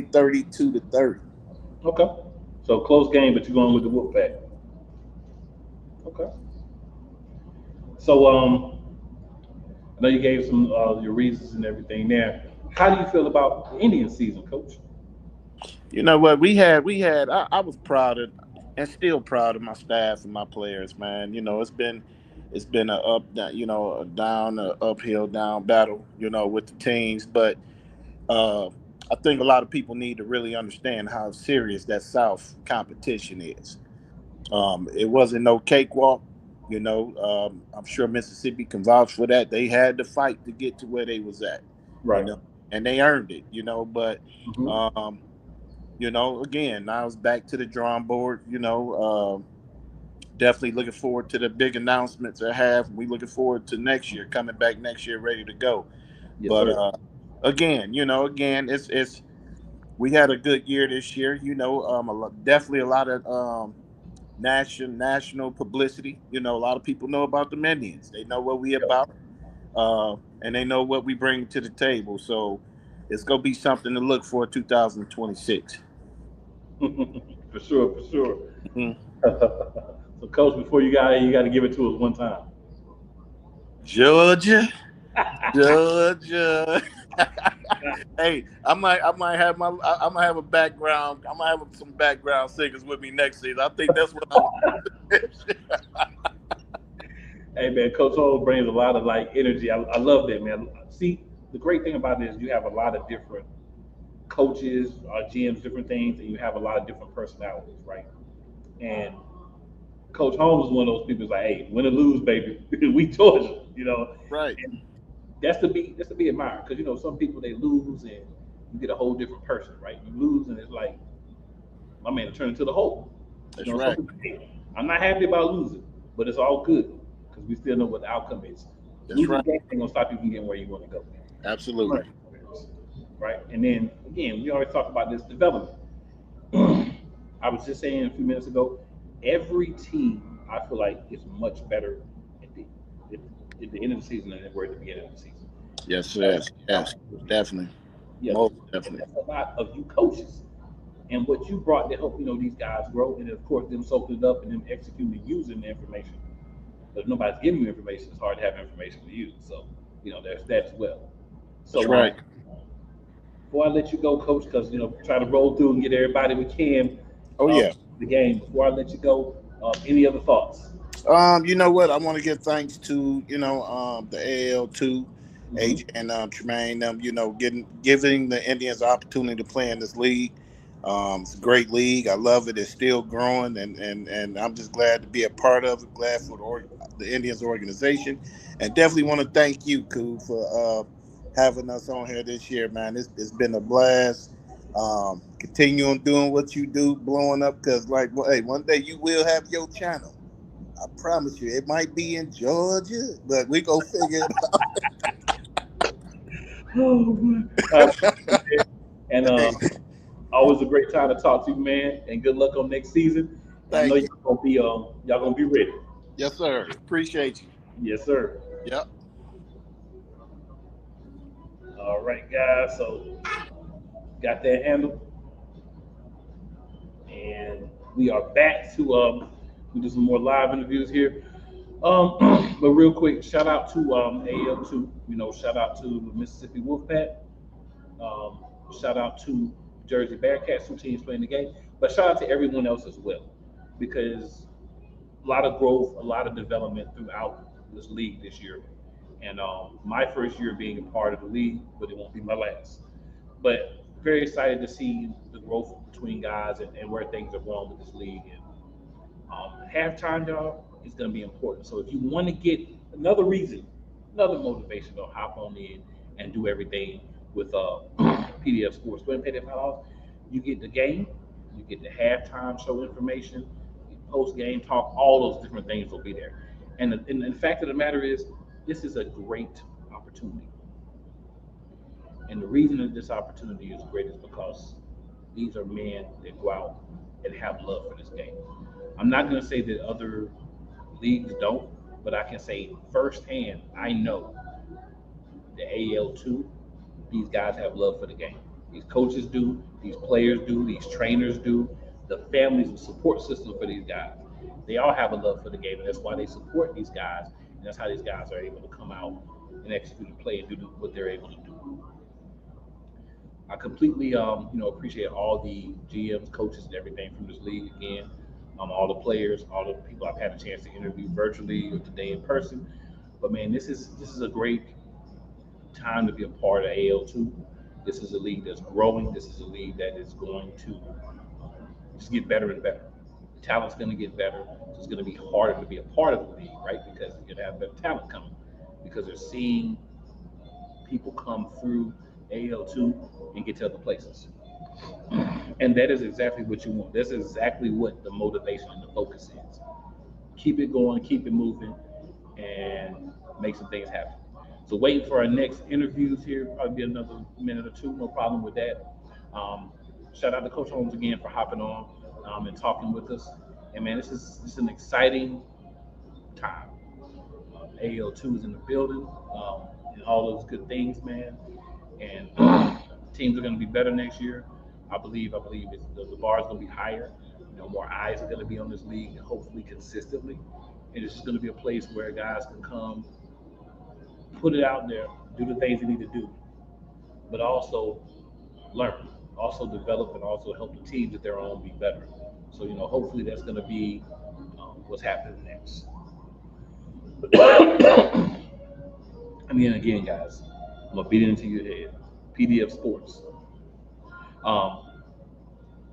32-30. Okay. So close game, but you're going with the Wolfpack. Okay. So I know you gave some your reasons and everything there. How do you feel about the Indian season, Coach? You know what we had. I was proud of, and still proud of my staff and my players, man. It's been a up, a down, a uphill, down battle, with the teams. But I think a lot of people need to really understand how serious that South competition is. It wasn't no cakewalk. I'm sure Mississippi can vouch for that. They had to fight to get to where they was at. Right. And they earned it. But Mm-hmm. again, now it's back to the drawing board. Definitely looking forward to the big announcements I have. We looking forward to next year, coming back next year, ready to go. Yes, But sir. again, it's we had a good year this year. Definitely a lot of national publicity. A lot of people know about the Indians. They know what we about, and they know what we bring to the table. So it's gonna be something to look for 2026. For sure, for sure. Mm-hmm. So, Coach, before you got to give it to us one time. Georgia. Hey, I might have a background. I'm gonna have some background singers with me next season. I think that's what I was. Hey man, Coach Holmes brings a lot of energy. I love that, man. See, the great thing about it is you have a lot of different coaches, GMs, different things, and you have a lot of different personalities, right? And Coach Holmes is one of those people who's like, hey, win or lose, baby, we Georgia, Right. And that's to be admired because some people they lose and you get a whole different person, right? You lose and it's like my man turn into the Hulk. That's right. I'm not happy about losing, but it's all good because we still know what the outcome is. That's losing right. Ain't gonna stop you from getting where you want to go. Absolutely. Right. And then again, we always talk about this development. I was just saying a few minutes ago, every team I feel like is much better at the end of the season than they were at the beginning of the season. Yes, definitely. Yeah, most definitely. That's a lot of you coaches and what you brought to help these guys grow, and of course them soaking it up and them executing and using the information. But if nobody's giving you information, it's hard to have information to use. So there's that as well. So that's right. Before I let you go, Coach, because try to roll through and get everybody we can. Oh yeah. The game. Before I let you go, any other thoughts? You know what? I want to give thanks to the AAL2, H and Tremaine, giving the Indians the opportunity to play in this league. It's a great league. I love it. It's still growing, and I'm just glad to be a part of it. Glad for the Indians organization, and definitely want to thank you, Cool, for having us on here this year, man. It's been a blast. Continue on doing what you do, blowing up, because hey, one day you will have your channel. I promise you, it might be in Georgia, but we go figure it out. And always a great time to talk to you, man. And good luck on next season. I know y'all gonna be ready. Yes, sir. Appreciate you. Yes, sir. Yep. All right, guys. So got that handle, and We are back to we do some more live interviews here. But real quick, shout out to AAL2. You know, shout out to the Mississippi Wolfpack. Shout out to Jersey Bearcats, 2 teams playing the game. But shout out to everyone else as well, because a lot of growth, a lot of development throughout this league this year. And my first year being a part of the league, but it won't be my last. But very excited to see the growth between guys and where things are going with this league. And halftime, y'all, is going to be important. So if you want to get another reason, another motivation, to hop on in and do everything with PDF Sports. Go ahead and pay that $5. You get the game, you get the halftime show information, post-game talk, all those different things will be there. And the fact of the matter is, this is a great opportunity. And the reason that this opportunity is great is because these are men that go out and have love for this game. I'm not going to say that other leagues don't, but I can say firsthand, I know the AAL2, these guys have love for the game. These coaches do, these players do, these trainers do, the families and support system for these guys. They all have a love for the game, and that's why they support these guys, and that's how these guys are able to come out and execute and play and do what they're able to do. I completely, appreciate all the GMs, coaches, and everything from this league again. All the players, all the people I've had a chance to interview virtually or today in person. But man, this is a great time to be a part of AAL2. This is a league that's growing. This is a league that is going to just get better and better. The talent's going to get better. So it's going to be harder to be a part of the league, right? Because you're going to have better talent coming, because they're seeing people come through AAL2 and get to other places. And that is exactly what you want. That's exactly what the motivation and the focus is. Keep it going, keep it moving, and make some things happen. So waiting for our next interviews here, probably be another minute or two, no problem with that. Shout out to Coach Holmes again for hopping on and talking with us. And man, this is an exciting time. AAL2 is in the building, and all those good things, man. And teams are going to be better next year. I believe the bar is going to be higher. More eyes are going to be on this league, hopefully consistently. And it's just going to be a place where guys can come, put it out there, do the things they need to do, but also learn, also develop, and also help the teams that they're on be better. So, hopefully that's going to be what's happening next. I mean, again, guys, I'm going to beat it into your head. PDF Sports.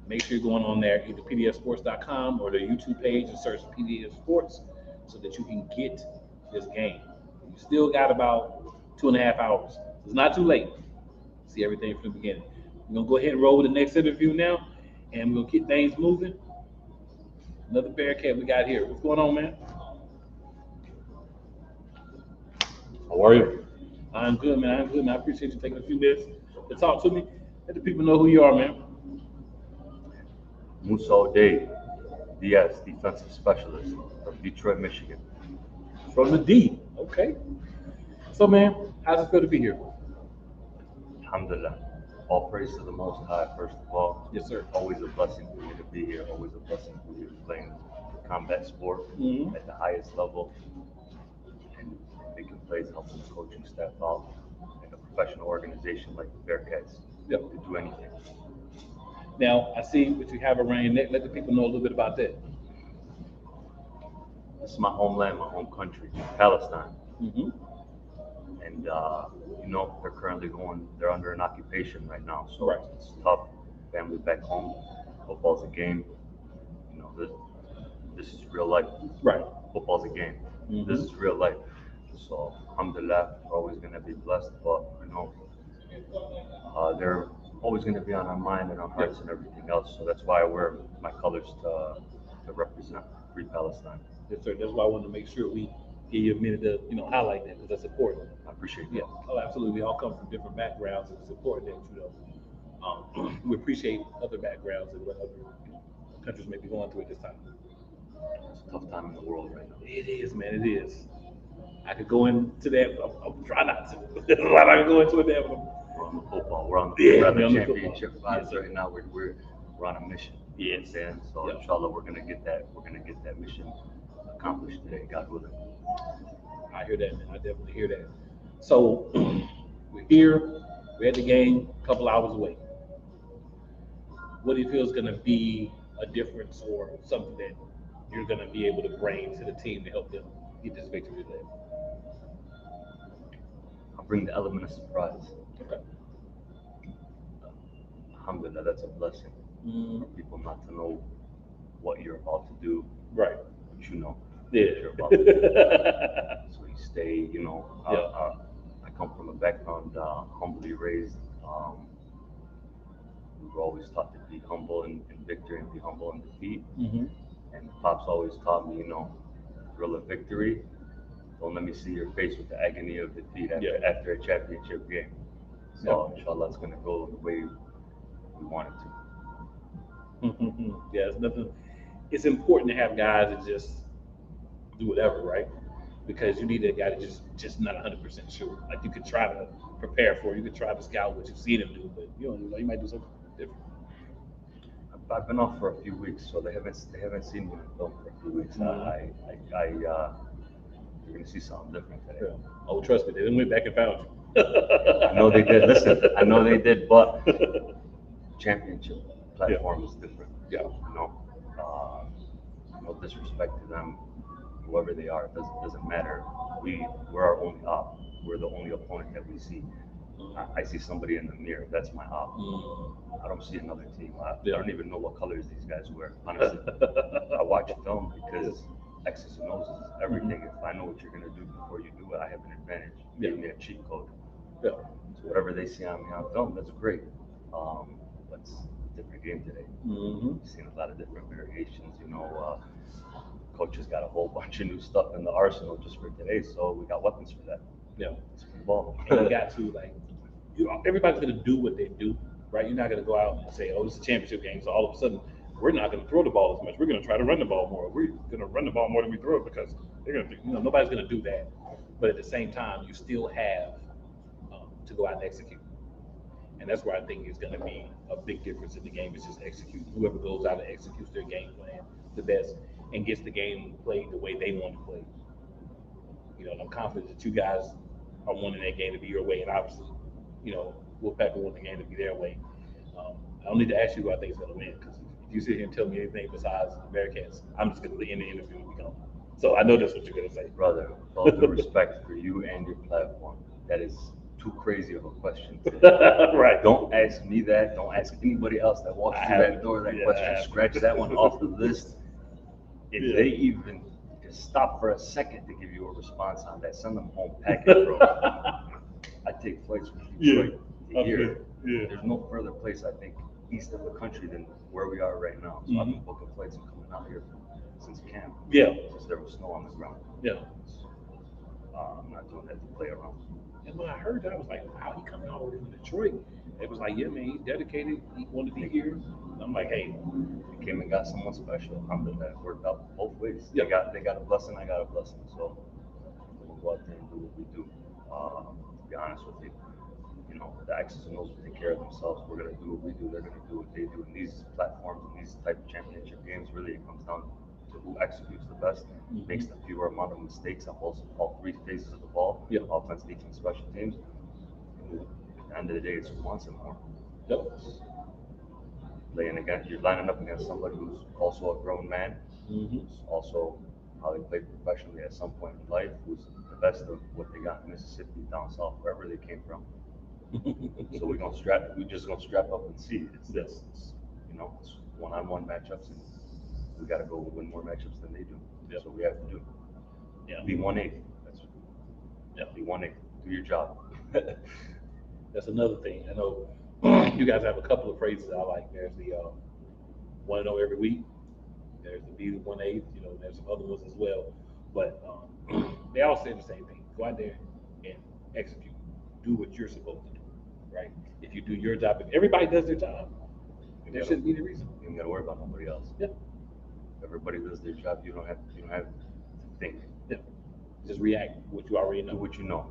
Make sure you're going on there, either pdfsports.com or their YouTube page, and search PDF Sports so that you can get this game. You still got about 2.5 hours. It's not too late. See everything from the beginning. We're going to go ahead and roll with the next interview now, and we're going to get things moving. Another Bearcat we got here. What's going on, man? How are you? I'm good, man. I appreciate you taking a few minutes to talk to me. Let the people know who you are, man. Musa Day, DS, defensive specialist from Detroit, Michigan. From the D, okay. So, man, how's it feel to be here? Alhamdulillah. All praise to the Most High, first of all. Yes, sir. Always a blessing for me to be here. Always a blessing for me to be playing combat sport at the highest level. And making plays, helping the coaching staff out, and a professional organization like the Bearcats to do anything. Now, I see what you have around your neck. Let the people know a little bit about that. This is my homeland, my home country, Palestine. And, they're under an occupation right now. So it's tough. Family back home. Football's a game. This is real life. Right. Football's a game. This is real life. So, alhamdulillah, we're always going to be blessed. But, they're always going to be on our mind and our hearts and everything else. So that's why I wear my colors to represent Free Palestine. Yes, sir. That's why I wanted to make sure we give you a minute to, highlight that, because that's important. I appreciate that. Yeah, oh, absolutely. We all come from different backgrounds, and it's important that, we appreciate other backgrounds and what other countries may be going through at this time. It's a tough time in the world right now. It is, man. It is. I could go into that, but I'll try not to. I'm not go into it. We're on the football. We're on the championship vibes right now. We're on a mission. You know what I'm saying? So inshallah, we're gonna get that mission accomplished today, God willing. I hear that, man. I definitely hear that. So we're here. We're at the game, a couple hours away. What do you feel is going to be a difference or something that you're going to be able to bring to the team to help them get this victory today? I'll bring the element of surprise. Okay. Alhamdulillah, that's a blessing for people not to know what you're about to do. Right. But you know what Yeah. you're about to do. So you stay, you know, I come from a background humbly raised. We were always taught to be humble in victory and be humble in defeat. And Pops always taught me, you know, thrill of victory. Don't let me see your face with the agony of defeat after a championship game. So inshallah, it's gonna go the way we want it to. Yeah, it's nothing. It's important to have guys that just do whatever, right? Because you need a guy that just not 100% sure. Like you could try to prepare for, you could try to scout what you see them do, but you don't know, you might do something different. I've been off for a few weeks, so they haven't seen me in film for a few weeks. You're gonna see something different today. Yeah. Oh, trust me, they didn't went back and found you. I know they did. Listen, I know they did, but championship platform is different. Yeah. You know, no disrespect to them, whoever they are, it doesn't matter. We're our only op. We're the only opponent that we see. I see somebody in the mirror. That's my op. I don't see another team. I don't even know what colors these guys wear. Honestly, I watch film because X's and O's is everything. If I know what you're gonna do before you do it, I have an advantage. Give me a cheat code. So whatever they see on me on film, that's great. But it's a different game today. We've seen a lot of different variations. You know, coach has got a whole bunch of new stuff in the arsenal just for today, so we got weapons for that. Yeah, it's football. And you got to everybody's gonna do what they do, right? You're not gonna go out and say, "Oh, this is a championship game," so all of a sudden we're not gonna throw the ball as much. We're gonna try to run the ball more. We're gonna run the ball more than we throw it because they're gonna, nobody's gonna do that. But at the same time, you still have to go out and execute, and that's where I think is gonna be a big difference in the game. Is just execute. Whoever goes out and executes their game plan the best and gets the game played the way they want to play. And I'm confident that you guys are wanting that game to be your way, and obviously, Wolfpack will want the game to be their way. I don't need to ask you who I think is going to win, because if you sit here and tell me anything besides the Bearcats, I'm just going to end the interview and be gone. So I know that's what you're going to say. Brother, with all due respect for you and your platform, that is too crazy of a question. Right. Don't ask me that. Don't ask anybody else that walks through that door that question. Scratch that one off the list. If they even just stop for a second to give you a response on that, send them home packet, bro. I take flights from Detroit to here. There's no further place, I think, east of the country than where we are right now. So I've been booking flights and coming out here since camp. Since there was snow on the ground. I'm not doing that to play around. And when I heard that, I was like, wow, he coming all the way from Detroit. It was like, yeah, man, he's dedicated. He wanted to be here. I'm like, hey, he came and got someone special. Alhamdulillah, it worked out both ways. They got a blessing, I got a blessing. So we'll go out there and do what we do. To be honest with you, the X's and O's will take care of themselves. We're gonna do what we do. They're gonna do what they do. In these platforms and these type of championship games, really, it comes down to who executes the best, makes the fewer amount of mistakes on all three phases of the ball: offense, defense, special teams. And at the end of the day, it's who wants it more. You're lining up against somebody who's also a grown man, who's also probably played professionally at some point in life, who's the best of what they got in Mississippi, down south, wherever they came from. So we're just gonna strap up and see. It's one-on-one matchups, and we gotta go win more matchups than they do. So we have to do. Be 1/8. Be 1/8. Do your job. That's another thing. I know you guys have a couple of phrases I like. There's the want to know every week. There's the be 1/8. There's some other ones as well. But they all say the same thing. Go out there and execute. Do what you're supposed to do. Right? If you do your job, if everybody does their job, there shouldn't be any reason. You don't gotta worry about nobody else. Everybody does their job. You don't have to think. Just react what you already know. Do what you know.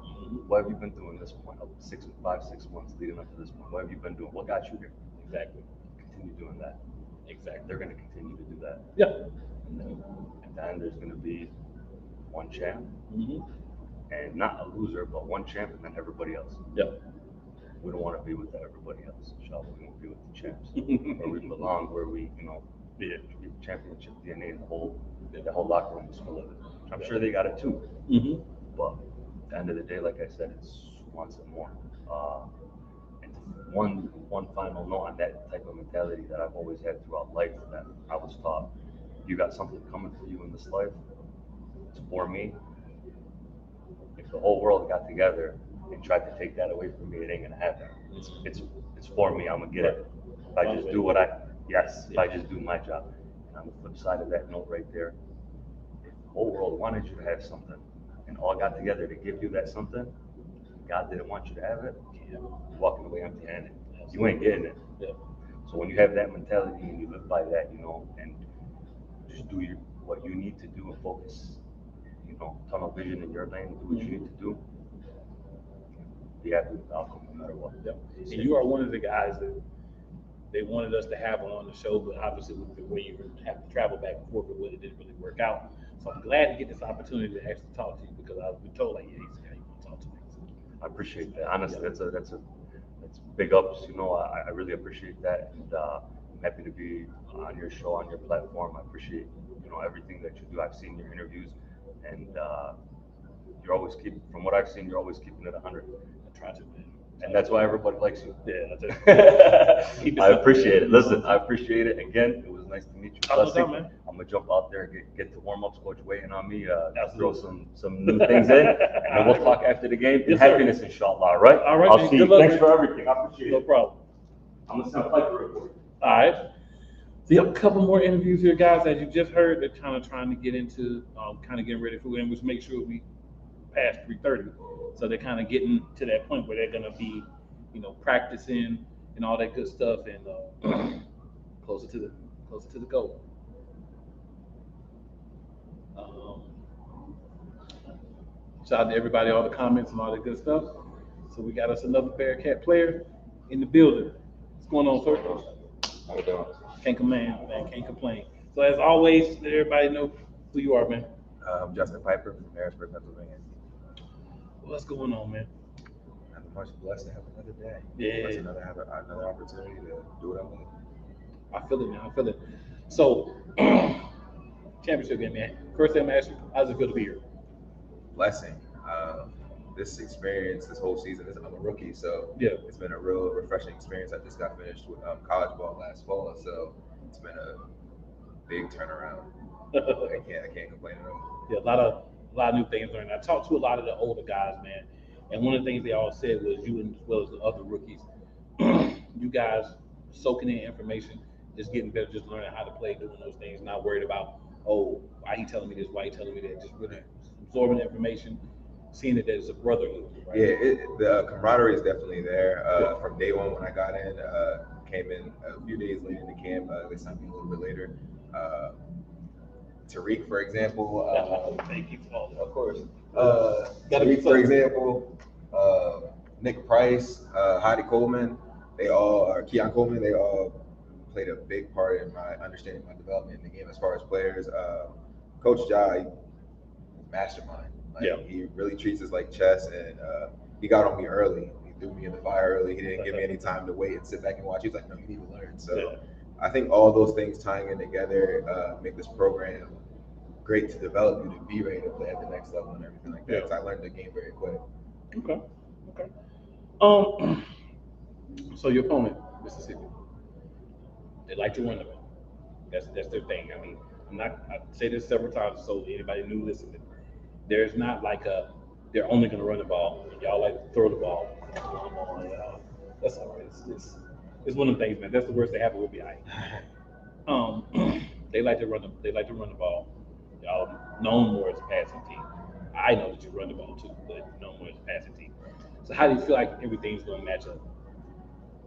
What have you been doing this point? 6 months leading up to this point. What have you been doing? What got you here? Exactly. Continue doing that. Exactly. They're going to continue to do that. Yeah. And then at the end, there's going to be one champ, Mm-hmm. and not a loser, but one champ, and then everybody else. Yeah. We don't want to be with everybody else. Inshallah, we want to be with the champs, where we belong, where we, be championship DNA, and the whole locker room is full of it. I'm sure they got it too. Mm-hmm. But at the end of the day, like I said, it's wants and more. And one final note on that type of mentality that I've always had throughout life, that I was taught: you got something coming for you in this life, it's for me. If the whole world got together and tried to take that away from me, it ain't gonna happen. It's for me. I'm gonna get it. If I just do if I just do my job. And on the flip side of that note right there, if the whole world wanted you to have something and all got together to give you that something, God didn't want you to have it, you're walking away empty-handed. You ain't getting it. Yeah. So when you have that mentality and you live by that, and just do what you need to do and focus, tunnel vision in your lane, do what you need to do, be happy with the outcome no matter what. Yep. And you are one of the guys that they wanted us to have on the show, but obviously with the way you have to travel back and forth, it didn't really work out. So I'm glad to get this opportunity to actually talk to you, because I was told, like, yeah, he's the guy you want to talk to. I appreciate that. Honestly, that's big ups. I really appreciate that, and I'm happy to be on your show, on your platform. I appreciate everything that you do. I've seen your interviews, and you're always from what I've seen, you're always keeping it 100. I try to, man. And that's why everybody likes you. Yeah, that's it. I appreciate it. Listen, I appreciate it. Again, it was nice to meet you. Man. I'm gonna jump out there, get to warm ups. Coach waiting on me. Throw some new things in, and then we'll talk after the game. Yes, happiness, inshallah. All right. All right. I'll see you. Thanks for everything. I appreciate it. No problem. I'm gonna send a flight report. All right. So you have a couple more interviews here, guys. As you just heard, they're kind of trying to get into, kind of getting ready for it, which make sure we pass 3:30. So they're kind of getting to that point where they're gonna be, practicing and all that good stuff, and closer to the goal. Shout out to everybody, all the comments and all that good stuff. So we got us another Bearcat player in the building. What's going on, sir? How you doing? Can't complain, man. Can't complain. So as always, let everybody know who you are, man. I'm Justin Piper from Harrisburg, Pennsylvania. What's going on, man? I'm much blessed to have another day. Yeah. Blessed to have another opportunity to do what I love. I feel it, man. I feel it. So, championship game, man. First thing I'm asking, how's it feel to be here? Blessing. This experience, this whole season, I'm a rookie, so yeah, it's been a real refreshing experience. I just got finished with college ball last fall, so it's been a big turnaround. I can't complain at all. Yeah, a lot of new things learned. I talked to a lot of the older guys, man, and one of the things they all said was, you as well as the other rookies, you guys soaking in information, just getting better, just learning how to play, doing those things, not worried about, oh, why he telling me this, why he telling me that, just really absorbing the information, seeing it as a brotherhood. Right? Yeah, the camaraderie is definitely there. From day one when I got in, came in a few days later into camp. They signed me a little bit later. Tariq, for example. Thank you for all that. Of course. Tariq, for example. Nick Price, Heidi Coleman. Keon Coleman. They all played a big part in my understanding my development in the game as far as players. Coach Jai, mastermind. He really treats us like chess, and he got on me early. He threw me in the fire early. He didn't give me any time to wait and sit back and watch. He was like, no, you need to learn. So I think all those things tying in together make this program great to develop you to be ready to play at the next level and everything like that. So I learned the game very quick. Okay. So your opponent, Mississippi, they like to run the ball. That's their thing. I mean, I say this several times, so anybody new listening, there's not like they're only going to run the ball. Y'all like to throw the ball. That's all right. It's one of the things, man. That's the worst that happened with me. They like to run the ball. Y'all known more as a passing team. I know that you run the ball too, but known more as a passing team. So how do you feel like everything's going to match up?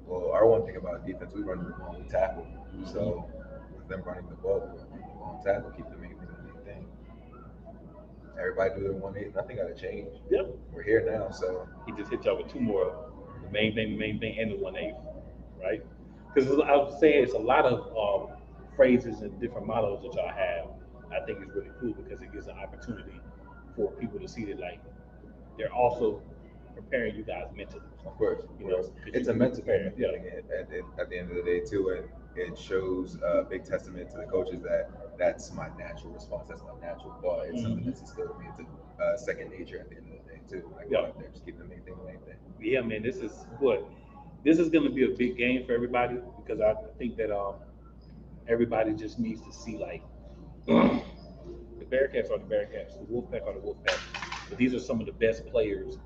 Well, our one thing about defense, we run the ball, we tackle. So with them running the ball, we run the ball and tackle, keep the main thing. Everybody do their 1-8, nothing got to change. Yep. We're here now, so. He just hit y'all with two more, the main thing, and the 1-8, right? Because I was saying it's a lot of phrases and different mottos that y'all have, I think is really cool because it gives an opportunity for people to see that like they're also preparing you guys mentally. Of course, you know, it's a mental game. Yeah. At the end of the day too, and it shows a big testament to the coaches that that's my natural response. That's my natural thought. It's something that's instilled in me. It's second nature at the end of the day too. Like go out there, just keep the main thing. Yeah, man, this is going to be a big game for everybody because I think that everybody just needs to see like the Bearcats are the Bearcats, the Wolfpack are the Wolfpack. But these are some of the best players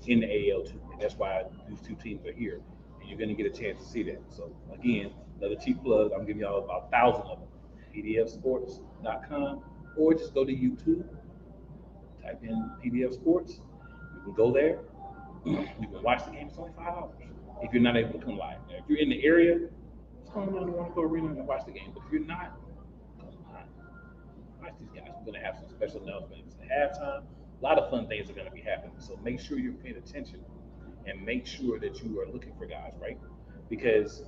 in the AAL2, and that's why these two teams are here, and you're going to get a chance to see that. So again, another cheap plug. I'm giving y'all about 1,000 of them. PDFsports.com, or just go to YouTube, type in PDF Sports. You can go there. You can watch the game. It's only $5 if you're not able to come live. Now, if you're in the area, just come down to Warnaco Arena and watch the game. But if you're not, come on. Watch these guys. We're going to have some special announcements at halftime. A lot of fun things are going to be happening. So make sure you're paying attention and make sure that you are looking for guys, right? Because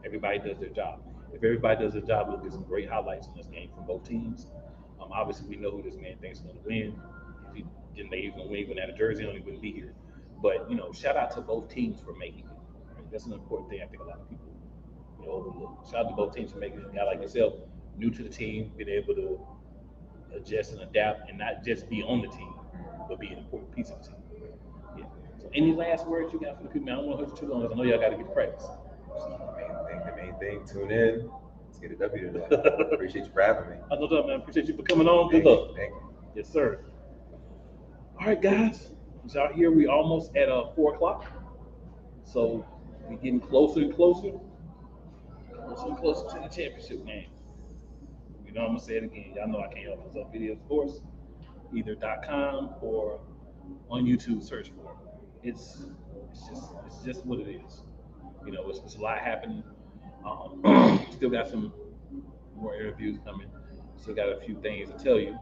everybody does their job. If everybody does their job, we'll get some great highlights in this game from both teams. Obviously, we know who this man thinks is going to win. If he didn't think he was going to win, he wouldn't have a jersey on, he wouldn't be here. But, you know, shout out to both teams for making it. Right? That's an important thing I think a lot of people overlook. Shout out to both teams for making it. A guy like yourself, new to the team, being able to adjust and adapt and not just be on the team, but be an important piece of the team. Yeah. So any last words you got for the people? Man, I don't want to hurt you too long because I know y'all got to get practice. The main thing, tune in. Let's get a W today. Appreciate you for having me. I know that, man. Appreciate you for coming on. Good luck. Thank you. Yes, sir. All right, guys. As y'all here, we almost at 4 o'clock. So we're getting closer and closer. Closer and closer to the championship game. You know, I'm going to say it again. Y'all know I can't help myself. Video Sports, either .com or on YouTube, search for it. It's just what it is. You know, it's a lot happening. Still got some more interviews coming. Still got a few things to tell you.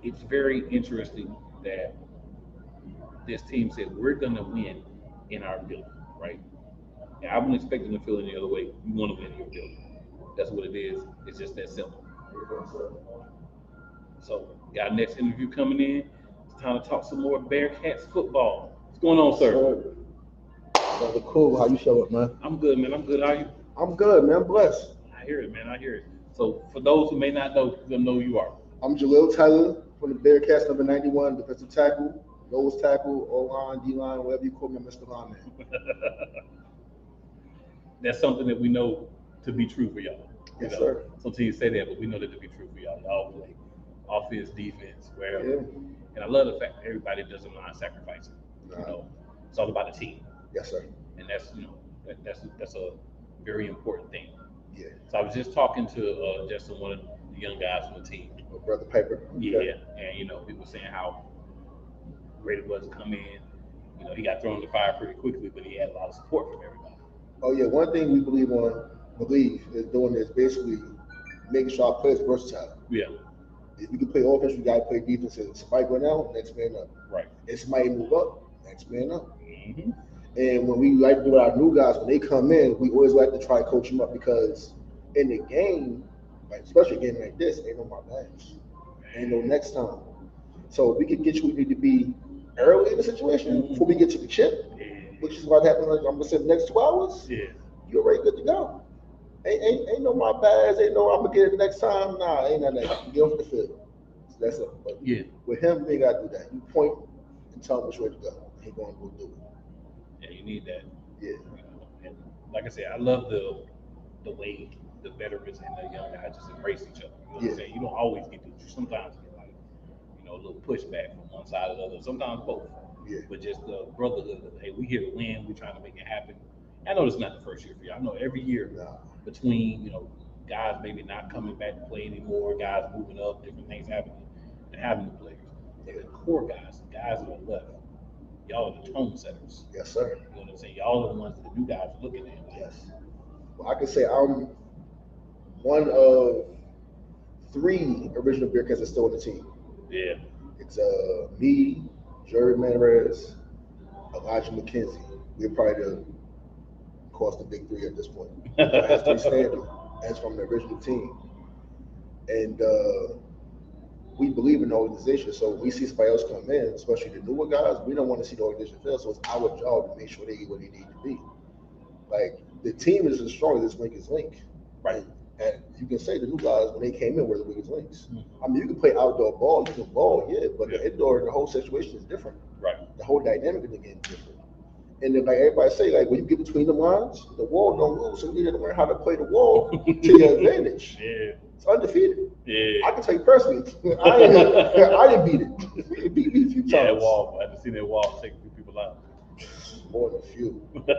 It's very interesting that this team said we're going to win in our building, right? And I wouldn't expect them to feel any other way. You want to win in your building. That's what it is. It's just that simple. So, got our next interview coming in. It's time to talk some more Bearcats football. What's going on, sir? Brother Cool, how you show up, man? I'm good, man. I'm good. How are you? I'm good, man. I'm blessed. I hear it, man. I hear it. So, for those who may not know, them know who you are. I'm Jalil Tyler from the Bearcats, number 91, defensive tackle, nose tackle, O-line, D-line, whatever you call me, Mr. Lineman. That's something that we know to be true for y'all. Yes, sir. Sometimes you say that, but we know that to be true for y'all. Y'all play offense, defense, wherever. Yeah. And I love the fact that everybody doesn't mind sacrificing. You know, it's all about the team. Yes, sir. And that's, you know, that's a very important thing. Yeah. So I was just talking to Justin, one of the young guys from the team. Brother Piper. Yeah. And, you know, people saying how great it was to come in. You know, he got thrown in the fire pretty quickly, but he had a lot of support from everybody. Oh, yeah. One thing we believe is doing is basically making sure our players are versatile. Yeah. If you can play offense, you got to play defense. If somebody go down, next man up. Right. If somebody move up, next man up. Mm-hmm. And when we like to do with our new guys, when they come in, we always like to try to coach them up because in the game, like especially a game like this, ain't no my badge. Ain't no next time. So we can get you where you need to be early in the situation before we get to the chip, which is what happens. Like I'm gonna say the next 2 hours. Yeah. You're already good to go. Ain't no my bads. Ain't no I'm gonna get it next time. Nah, ain't none of that. Get off the field. So that's it. But yeah. With him, we ain't gotta do that. You point and tell him which way to go. He gonna go do it. Yeah, you need that. Yeah. And like I said, I love the way the veterans and the young guys just embrace each other. You know what I'm saying? You don't always get to. Sometimes you get like, you know, a little pushback from one side or the other. Sometimes both. Yeah. But just the brotherhood of, hey, we here to win. We trying to make it happen. I know it's not the first year for you. I know every year between, you know, guys maybe not coming back to play anymore, guys moving up, different things happening, and having the players. But the core guys, the guys that are left, y'all are the tone setters. Yes, sir. You know what I'm saying? Y'all are the ones that the new guys are looking at. Yes. Well, I can say I'm one of 3 original Bearcats that's still on the team. Yeah. It's me, Jerry Manarez, Elijah McKenzie. We're probably across the big three at this point. As three standard, as from the original team. And we believe in the organization. So when we see somebody else come in, especially the newer guys, we don't want to see the organization fail. So it's our job to make sure they get what they need to be. Like, the team is as strong as its weakest link. Right. And you can say the new guys, when they came in, were the weakest links. I mean, you can play outdoor ball, you can ball, but the indoor, the whole situation is different. Right. The whole dynamic of the game is different. And then, like everybody say, like, when you get between the lines, the wall don't move. So you need to learn how to play the wall to your advantage. Yeah. It's undefeated. Yeah. I can tell you personally, I didn't beat it. It beat me a few times. Yeah, that wall. I just seen that wall take a few people out. More than a few. But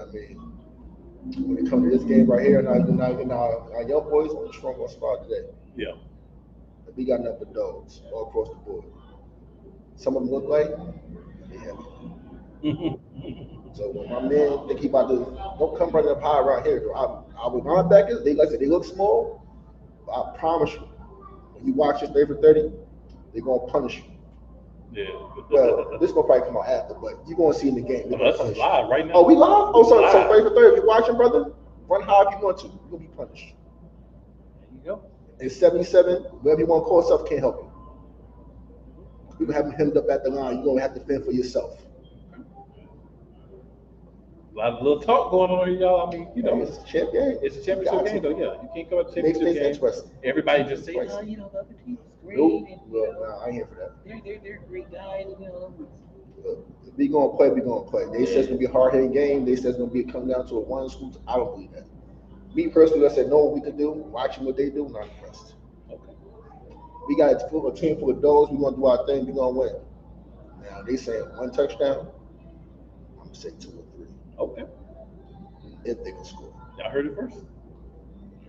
I mean, when it comes to this game right here, and our young boys on the strong spot today. Yeah. We got nothing but dogs all across the board. Some of them look like they heavy. So when my man think he about to, don't come running up high around here. Our linebackers, they like I said, they look small. But I promise you, when you watch this 30 for 30, they're gonna punish you. Yeah. Well, this gonna probably come out after, but you're gonna see in the game. This is live right now. Oh, we live? Oh, so 30 for 30. If you're watching, brother, run high if you want to. You're gonna be punished. There you go. And 77, whatever you want to call yourself, can't help you. You're gonna have them hemmed up at the line. You're gonna have to fend for yourself. A lot of little talk going on here, y'all. I mean, you know, it's a champ game. It's a championship game, though. Yeah, you can't come at the Makes championship things game. interesting. Everybody just say, oh, you know, the other team's great. Nope. And, Well, I ain't here for that. They're great guys. You know. If we gonna play, we gonna play. They said it's gonna be a hard-hitting game. They said it's gonna be come down to a one school. I don't believe that. Me personally, I said no. What we can do, watching what they do, not impressed. Okay. We got a team full of dogs. We gonna do our thing. We gonna win. Now they say one touchdown. I'm gonna say 2 or 3. Okay. If they can score. Y'all heard it first.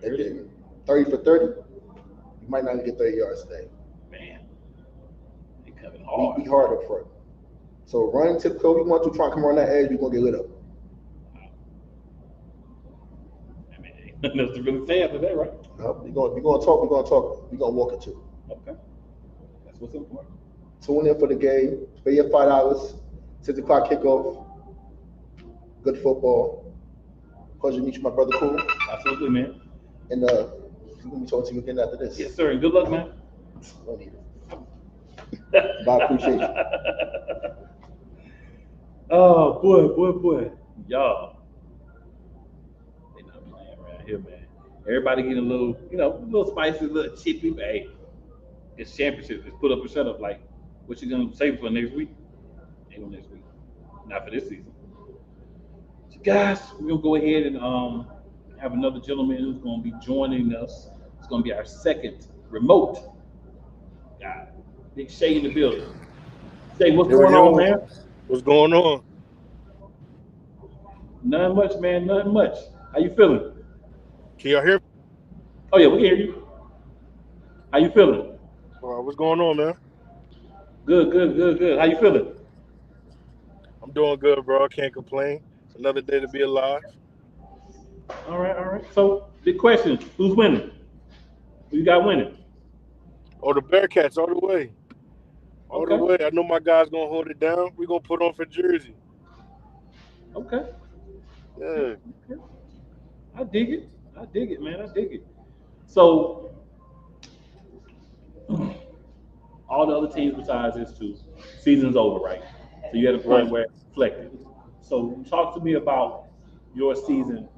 If they 30 for 30, you might not even get 30 yards today. Man, they coming hard. Be hard up front. So run tiptoe. We want to try and come around that edge. We're gonna get lit up. I mean, ain't nothing else to really say after that, right? No, we're gonna talk. We're gonna walk it too. Okay. That's what's important. Tune in for the game. Pay your $5. 6 o'clock kickoff. Good football. Pleasure to meet you, my brother. Cool. Absolutely, man. And we're gonna be talking to you again after this. Yes, sir. And good luck, man. Don't need it. But I appreciate you. Oh boy. Y'all. They not playing around here, man. Everybody getting a little, you know, a little spicy, a little chippy, but hey, it's championship. Let's put up or shut up. Like, what you gonna say for next week? Ain't no next week. Not for this season. So guys, we're gonna go ahead and have another gentleman who's gonna be joining us. It's gonna be our second remote guy. Big Shay in the building. Shay, what's going on, man? What's going on? Nothing much, man. Nothing much. How you feeling? Can y'all hear me? Oh yeah, we can hear you. How you feeling? What's going on, man? Good. How you feeling? I'm doing good, bro. I can't complain. Another day to be alive. All right. So, big question: who's winning? Who you got winning? Oh, the Bearcats all the way. All Okay. the way. I know my guys gonna hold it down. We're gonna put on for Jersey. Okay. Yeah. I dig it, man. I dig it. So, all the other teams besides this two, season's over, right? So you had a point where it's reflected. So talk to me about your season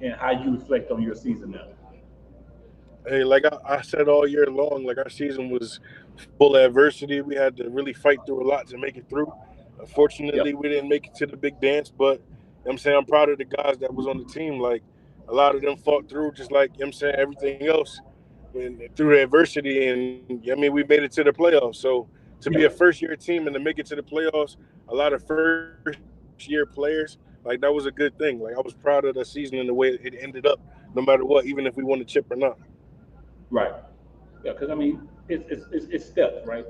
and how you reflect on your season now. Hey, like I said all year long, like our season was full of adversity. We had to really fight through a lot to make it through. Unfortunately, we didn't make it to the big dance, but I'm saying I'm proud of the guys that was on the team. Like a lot of them fought through just like I'm saying everything else through the adversity, and I mean we made it to the playoffs. So to be a first-year team and to make it to the playoffs, a lot of first-year players, like that was a good thing. Like I was proud of the season and the way it ended up, no matter what, even if we won the chip or not. Right. Yeah, because I mean it's steps, right?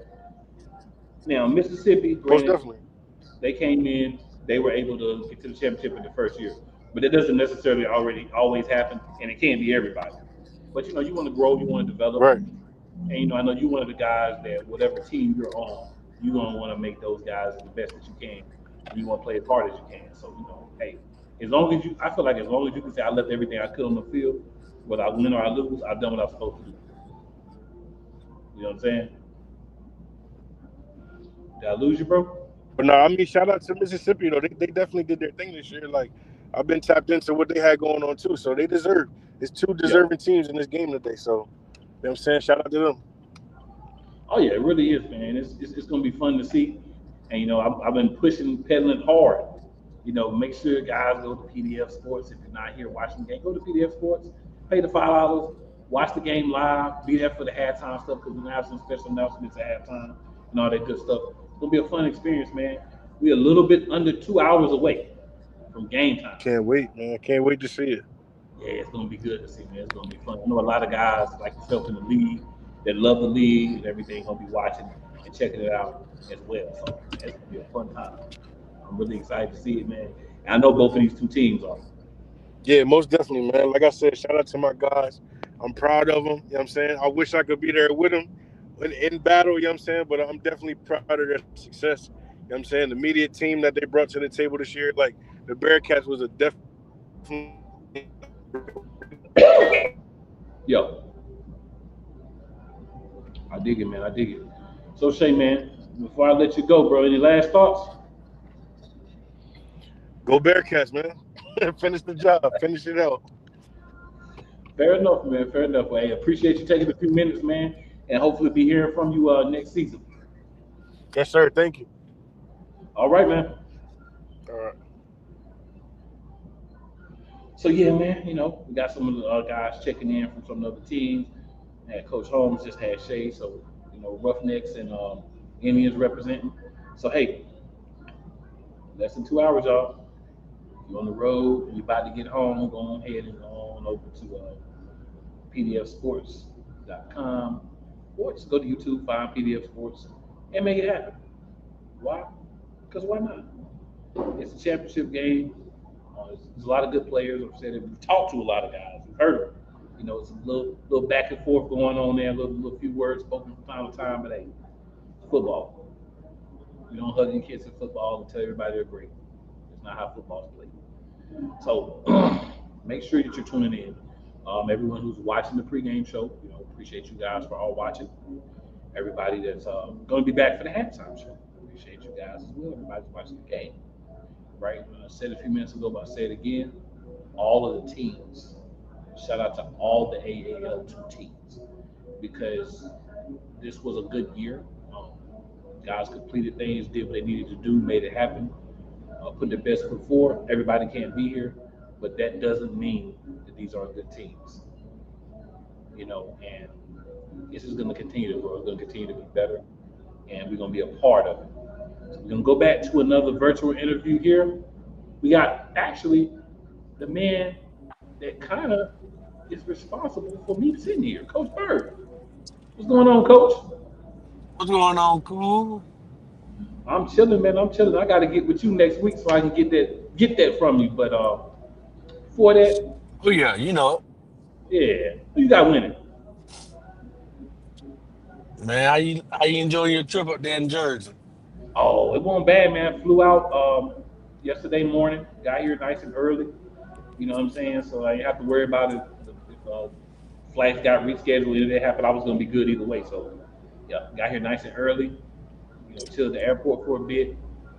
Now Mississippi, Most definitely, they came in, they were able to get to the championship in the first year, but it doesn't necessarily always happen, and it can't be everybody. But you know, you want to grow, you want to develop, right? And you know, I know you're one of the guys that whatever team you're on, you're gonna want to make those guys the best that you can. And you want to play as hard as you can. So you know, hey, as long as you, I feel like as long as you can say I left everything I could on the field, whether I win or I lose, I've done what I was supposed to do. You know what I'm saying? Did I lose you, bro? But no, I mean, shout out to Mississippi though. They definitely did their thing this year. Like I've been tapped into what they had going on too. So they deserve. It's two deserving teams in this game today. So you know what I'm saying? Shout out to them. Oh yeah, it really is, man. It's gonna be fun to see. And you know, I've been pushing, pedaling hard. You know, make sure guys go to PDF Sports. If you're not here watching the game, go to PDF Sports. Pay the $5. Watch the game live. Be there for the halftime stuff because we're gonna have some special announcements at halftime and all that good stuff. It's gonna be a fun experience, man. We're a little bit under 2 hours away from game time. Can't wait, man. Can't wait to see it. Yeah, it's gonna be good to see, man. It's gonna be fun. I know a lot of guys like yourself in the league that love the league and everything gonna be watching and checking it out as well. So it's gonna be a fun time. I'm really excited to see it, man. And I know both of these two teams are. Yeah, most definitely, man. Like I said, shout out to my guys. I'm proud of them. You know what I'm saying? I wish I could be there with them in battle, you know what I'm saying? But I'm definitely proud of their success. You know what I'm saying? The media team that they brought to the table this year, like the Bearcats was a definitely. Yo. I dig it, man. I dig it. So Shay, man, before I let you go, bro, any last thoughts? Go Bearcats, man. Finish the job. Finish it out. Fair enough, man. Fair enough. Hey, appreciate you taking a few minutes, man, and hopefully be hearing from you next season. Yes, sir. Thank you. All right, man. All right. So yeah, man, you know, we got some of the guys checking in from some of the other teams. And Coach Holmes just had Shay, so you know, Roughnecks and Indians representing. So hey, less than 2 hours, y'all. If you're on the road and you're about to get home, go on ahead and go on over to pdfsports.com or just go to YouTube, find PDF Sports, and make it happen. Why? Because why not? It's a championship game. There's a lot of good players. I've said it. We've talked to a lot of guys. We've heard them. You know, it's a little back and forth going on there, a little few words spoken from time to time, but hey, football. You don't hug your kids in football and tell everybody they're great. It's not how football's played. So make sure that you're tuning in. Everyone who's watching the pregame show, you know, appreciate you guys for all watching. Everybody that's going to be back for the halftime show, appreciate you guys as well. Everybody's watching the game, right? I said a few minutes ago, but I'll say it again. All of the teams. Shout out to all the AAL2 teams because this was a good year. Guys completed things, did what they needed to do, made it happen, put their best foot forward. Everybody can't be here, but that doesn't mean that these are good teams. You know, and this is going to continue to grow. It's going to continue to be better, and we're going to be a part of it. So we're going to go back to another virtual interview here. We got actually the man that kind of is responsible for me sitting here, Coach Bird. What's going on, Coach? What's going on, Cool? I'm chilling, man. I'm chilling. I got to get with you next week so I can get that from you. But before that, oh yeah, you know it. Yeah, who you got winning? Man, how you enjoying your trip up there in Jersey? Oh, it wasn't bad, man. Flew out yesterday morning. Got here nice and early. You know what I'm saying? So I didn't have to worry about it. If flights got rescheduled, if it happened, I was going to be good either way. So, yeah, got here nice and early. You know, chilled at the airport for a bit.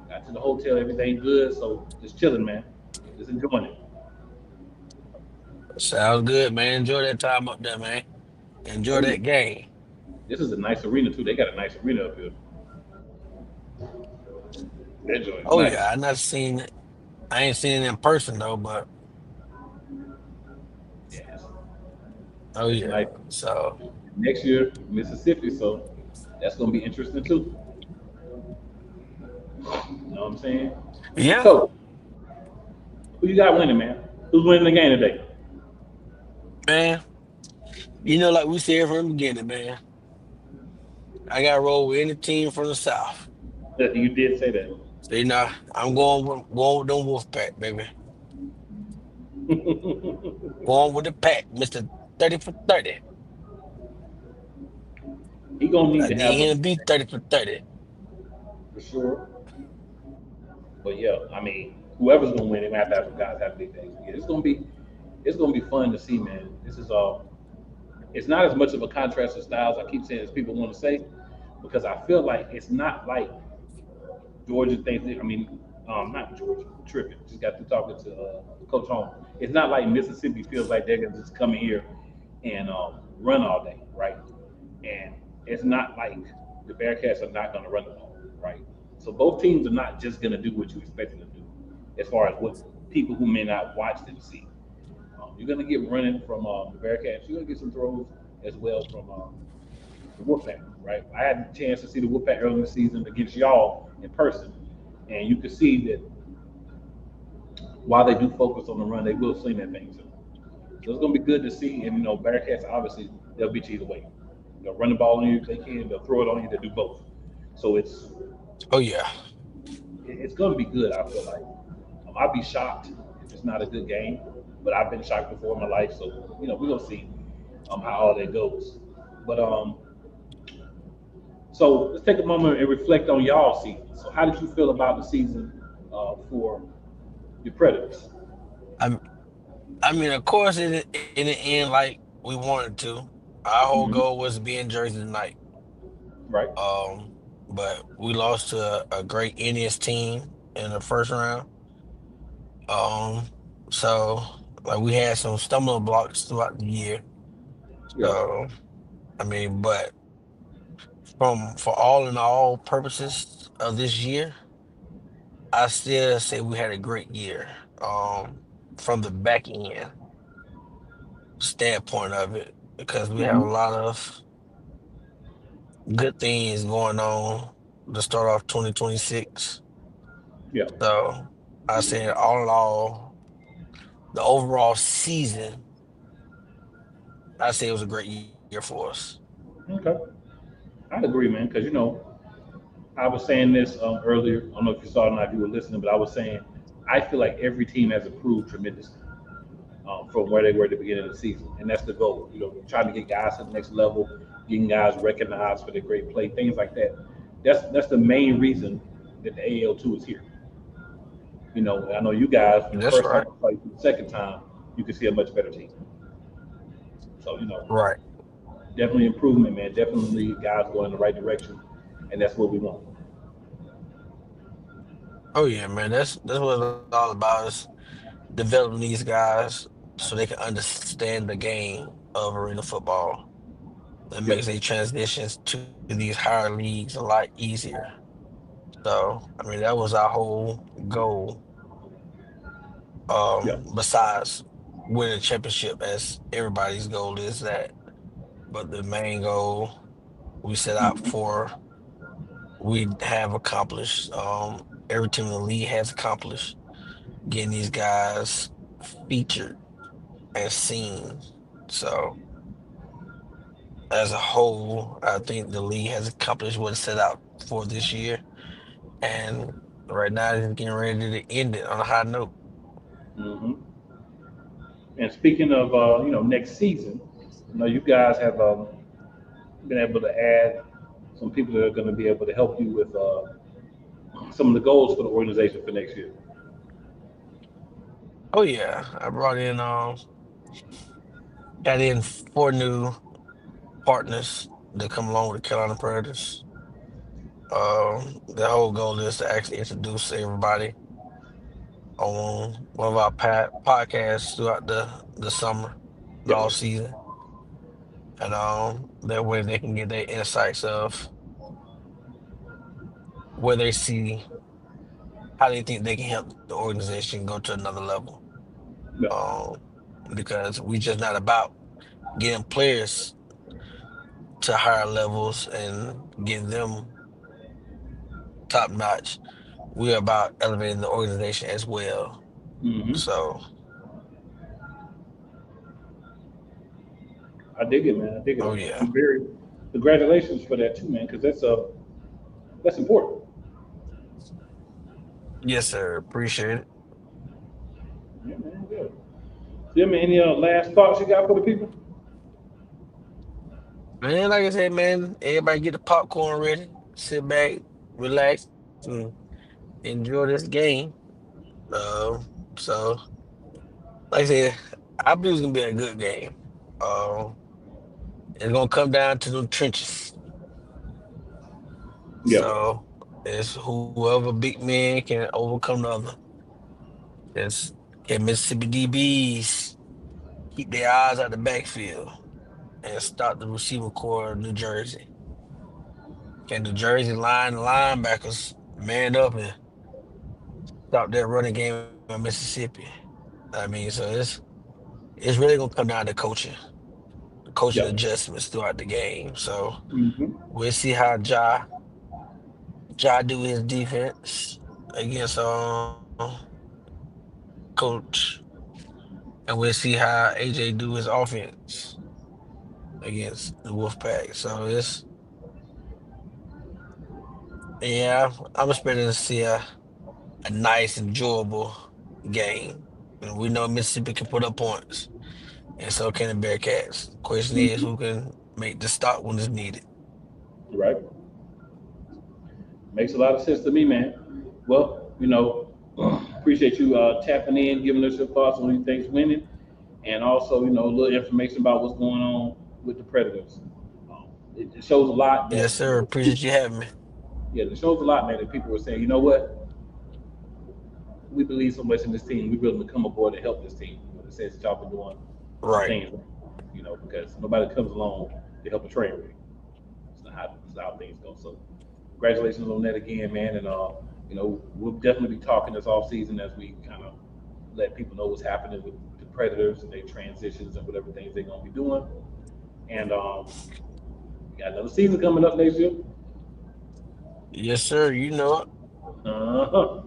Got to the hotel, everything good. So, just chilling, man. Just enjoying it. Sounds good, man. Enjoy that time up there, man. Enjoy that game. This is a nice arena, too. They got a nice arena up here. Oh, nice. Yeah, I not seen it. I ain't seen it in person, though, but. Yeah. Oh, yeah. Nice. So. Next year, Mississippi, so that's going to be interesting, too. You know what I'm saying? Yeah. So, who you got winning, man? Who's winning the game today? Man, you know, like we said from the beginning, man, I got to roll with any team from the South. You did say that. So, you know, I'm going with them Wolfpack, baby. Going with the pack, Mr. 30 for 30. He gonna need to have him to be 30 for 30. For sure. But yeah, I mean, whoever's gonna win, they might have to have some guys have big days. Yeah, it's gonna be fun to see, man. This is it's not as much of a contrast of styles I keep saying as people want to say, because I feel like it's not like Georgia thinks. I mean, not Georgia. Tripping. Just got through talking to Coach Holmes. It's not like Mississippi feels like they're gonna just come in here and run all day, right? And it's not like the Bearcats are not gonna run the ball, right? So both teams are not just gonna do what you expect them to do, as far as what people who may not watch them see. You're gonna get running from the Bearcats. You're gonna get some throws as well from the Wolfpack, right? I had the chance to see the Wolfpack early in the season against y'all in person, and you can see that while they do focus on the run, they will sling that thing. So it's gonna be good to see. And Bearcats obviously they'll beat you either way. They'll run the ball on you if they can. They'll throw it on you. They do both. So Oh yeah. it's gonna be good. I feel like I'd be shocked if it's not a good game, but I've been shocked before in my life. So we're gonna see how all that goes. But so let's take a moment and reflect on y'all season. So how did you feel about the season for your Predators? I I mean, of course, it didn't end like we wanted to. Our whole Mhm. goal was to be in Jersey tonight. Right. But we lost to a great Indians team in the first round. Um, so like we had some stumbling blocks throughout the year. Yeah. So I mean, but for all in all purposes of this year, I still say we had a great year. From the back end standpoint of it, because we have a Mhm. lot of good things going on to start off 2026. Yeah. So I said all in all, the overall season, I say it was a great year for us. Okay. I agree, man. Because I was saying this earlier. I don't know if you saw it or not, if you were listening, but I was saying I feel like every team has improved tremendously from where they were at the beginning of the season, and that's the goal. Trying to get guys to the next level, getting guys recognized for their great play, things like that. That's the main reason that the AAL2 is here. I know you guys from the That's first time right. to play to the second time, you can see a much better team. So Right. definitely improvement, man. Definitely guys going in the right direction, and that's what we want. Oh yeah, man. That's what it's all about is developing these guys so they can understand the game of arena football. It Yeah. makes their transitions to these higher leagues a lot easier. So I mean that was our whole goal. Yeah. Besides winning a championship, as everybody's goal is that. But the main goal we set out Mhm. for, we have accomplished. Every team in the league has accomplished getting these guys featured and seen. So as a whole, I think the league has accomplished what it set out for this year. And right now it's getting ready to end it on a high note. Mhm. And speaking of next season, you guys have been able to add some people that are going to be able to help you with some of the goals for the organization for next year. Oh yeah, I brought in got in 4 new partners that come along with the Carolina Predators. The whole goal is to actually introduce everybody on one of our podcasts throughout the summer and Yep. all season, and that way they can get their insights of where they see how they think they can help the organization go to another level. Yeah. Um, because we just not about getting players to higher levels and getting them top notch. We're about elevating the organization as well. Hmm. So, I dig it, man. I dig it. oh I'm yeah. very congratulations for that too, man, because that's important. Yes, sir. Appreciate it. Yeah, man. Good. Yeah, man. Any last thoughts you got for the people? Man, like I said, man, everybody get the popcorn ready, sit back, relax, and enjoy this game. So, like I said, I believe it's gonna be a good game. It's gonna come down to the trenches. Yeah. So it's whoever big man can overcome the other. It's can Mississippi DBs keep their eyes out the backfield and stop the receiver core of New Jersey. Can New Jersey linebackers man up and stop that running game in Mississippi? I mean, so it's really gonna come down to coaching Yep. adjustments throughout the game. So Mm-hmm. we'll see how Ja do his defense against coach, and we'll see how AJ do his offense against the Wolfpack. So yeah, I'm expecting to see a nice, enjoyable game. And we know Mississippi can put up points, and so can the Bearcats. Question is, Mm-hmm. who can make the stop when it's needed? Right. Makes a lot of sense to me, man. Well, appreciate you tapping in, giving us your thoughts on who you think's winning, and also, a little information about what's going on with the Predators. It shows a lot Yes, that, sir. Appreciate you having me. yeah, it shows a lot, man, that people were saying, you know what, we believe so much in this team, we really come aboard to help this team. It says that y'all been doing some Right. things, because nobody comes along to help a train wreck. It's not how things go. So, congratulations on that again, man. And we'll definitely be talking this off season as we kind of let people know what's happening with the Predators and their transitions and whatever things they're gonna be doing. And we got another season coming up next year. Yes, sir. You know it. Uh-huh.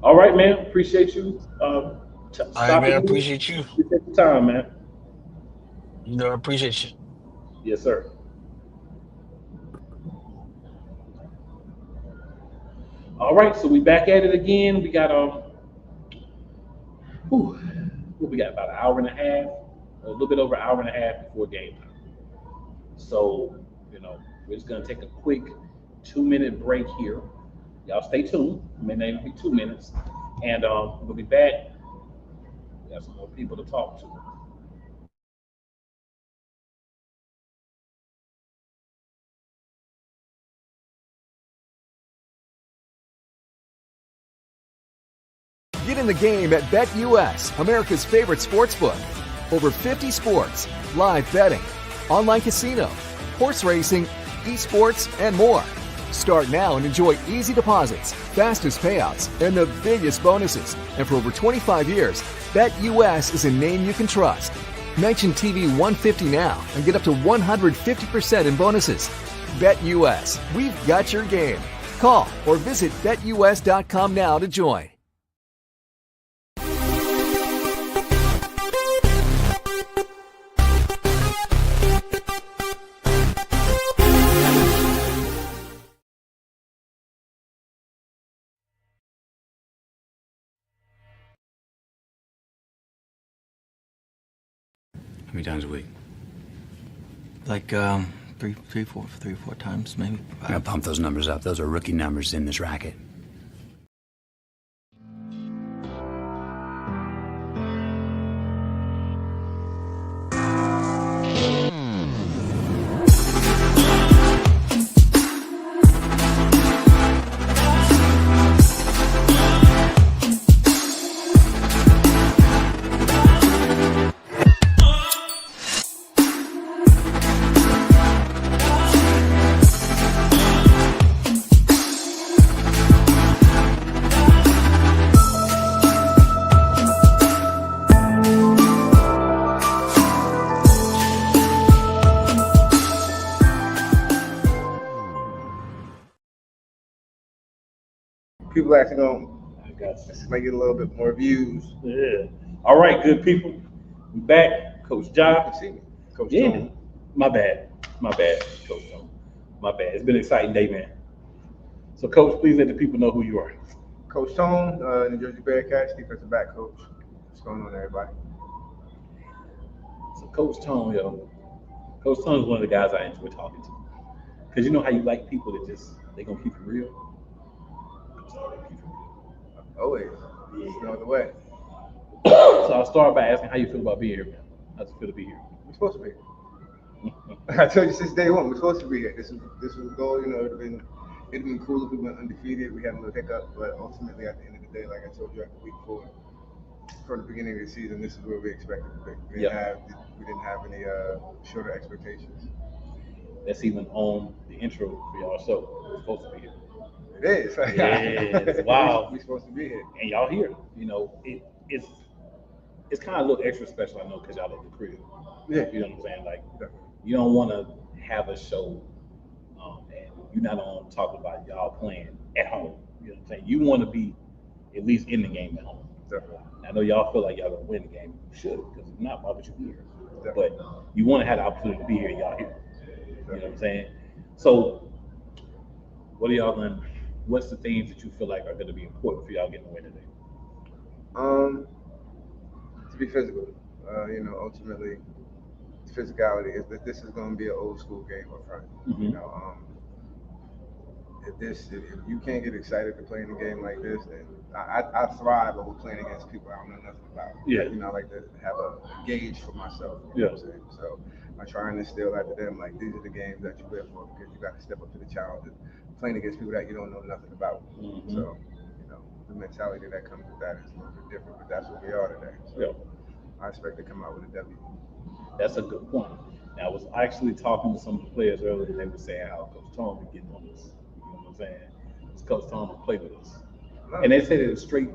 All right, man. Appreciate you All right, man. I stopping me. appreciate you. Appreciate your time, man. I appreciate you. Yes, sir. All right, so we back at it again. We got what we got, about an hour and a half, or a little bit over an hour and a half before game time. So, we're just gonna take a quick 2-minute break here. Y'all stay tuned. It may not even be 2 minutes, and we'll be back. We got some more people to talk to. Get in the game at BetUS, America's favorite sportsbook. Over 50 sports, live betting, online casino, horse racing, esports, and more. Start now and enjoy easy deposits, fastest payouts, and the biggest bonuses. And for over 25 years, BetUS is a name you can trust. Mention TV 150 now and get up to 150% in bonuses. BetUS, we've got your game. Call or visit betus.com now to join. How many times a week? Like three, four times maybe. I gotta pump those numbers up. Those are rookie numbers in this racket. People actually gonna make it a little bit more views. Yeah. All right, good people. We back. Coach Ja. Coach Yeah. Tone. My bad, Coach Tone. My bad. It's been an exciting day, man. So, Coach, please let the people know who you are. Coach Tone, New Jersey Bearcats defensive back coach. What's going on, everybody? So, Coach Tone, Coach Tone is one of the guys I enjoy talking to. Because you know how you like people that they gonna keep it real? Always. No other way. So I'll start by asking how you feel about being here, man. How's it feel to be here? We're supposed to be here. I told you since day one, we're supposed to be here. This was the goal. You know, it'd have been cool if we went undefeated. We had a little hiccup, but ultimately, at the end of the day, like I told you after week 4, from the beginning of the season, this is where we expected to be. We didn't have any shorter expectations. That's even on the intro for y'all show. We're supposed to be here. It is. Yeah, wow. We're supposed to be here. And y'all here. You know, it's kind of a little extra special, I know, because y'all at the crib. Yeah. You know what I'm saying? Like, you don't want to have a show and you're not on talking about y'all playing at home. You know what I'm saying? You want to be at least in the game at home. Definitely. I know y'all feel like y'all gonna win the game. You should, because if not, why would you be here? But you want to have the opportunity to be here, y'all here. You know what I'm saying? So, what are y'all going? What's the things that you feel like are going to be important for y'all getting the win today? To be physical. You know, ultimately, physicality is that this is going to be an old school game up front. Mm-hmm. You know, if you can't get excited to play in a game like this, then I thrive over playing against people I don't know nothing about. Yeah. You know, I like to have a gauge for myself. You know what I'm saying? So I try and instill that to them, like, these are the games that you live for, because you got to step up to the challenge of playing against people that you don't know nothing about. Mm-hmm. So, you know, the mentality that comes with that is a little bit different, but that's what we are today. So I expect to come out with a W. That's a good point. Now, I was actually talking to some of the players earlier, and they were saying how Coach Tom would get on us. You know what I'm saying? Because Coach Tom would play with us. And they said it was straight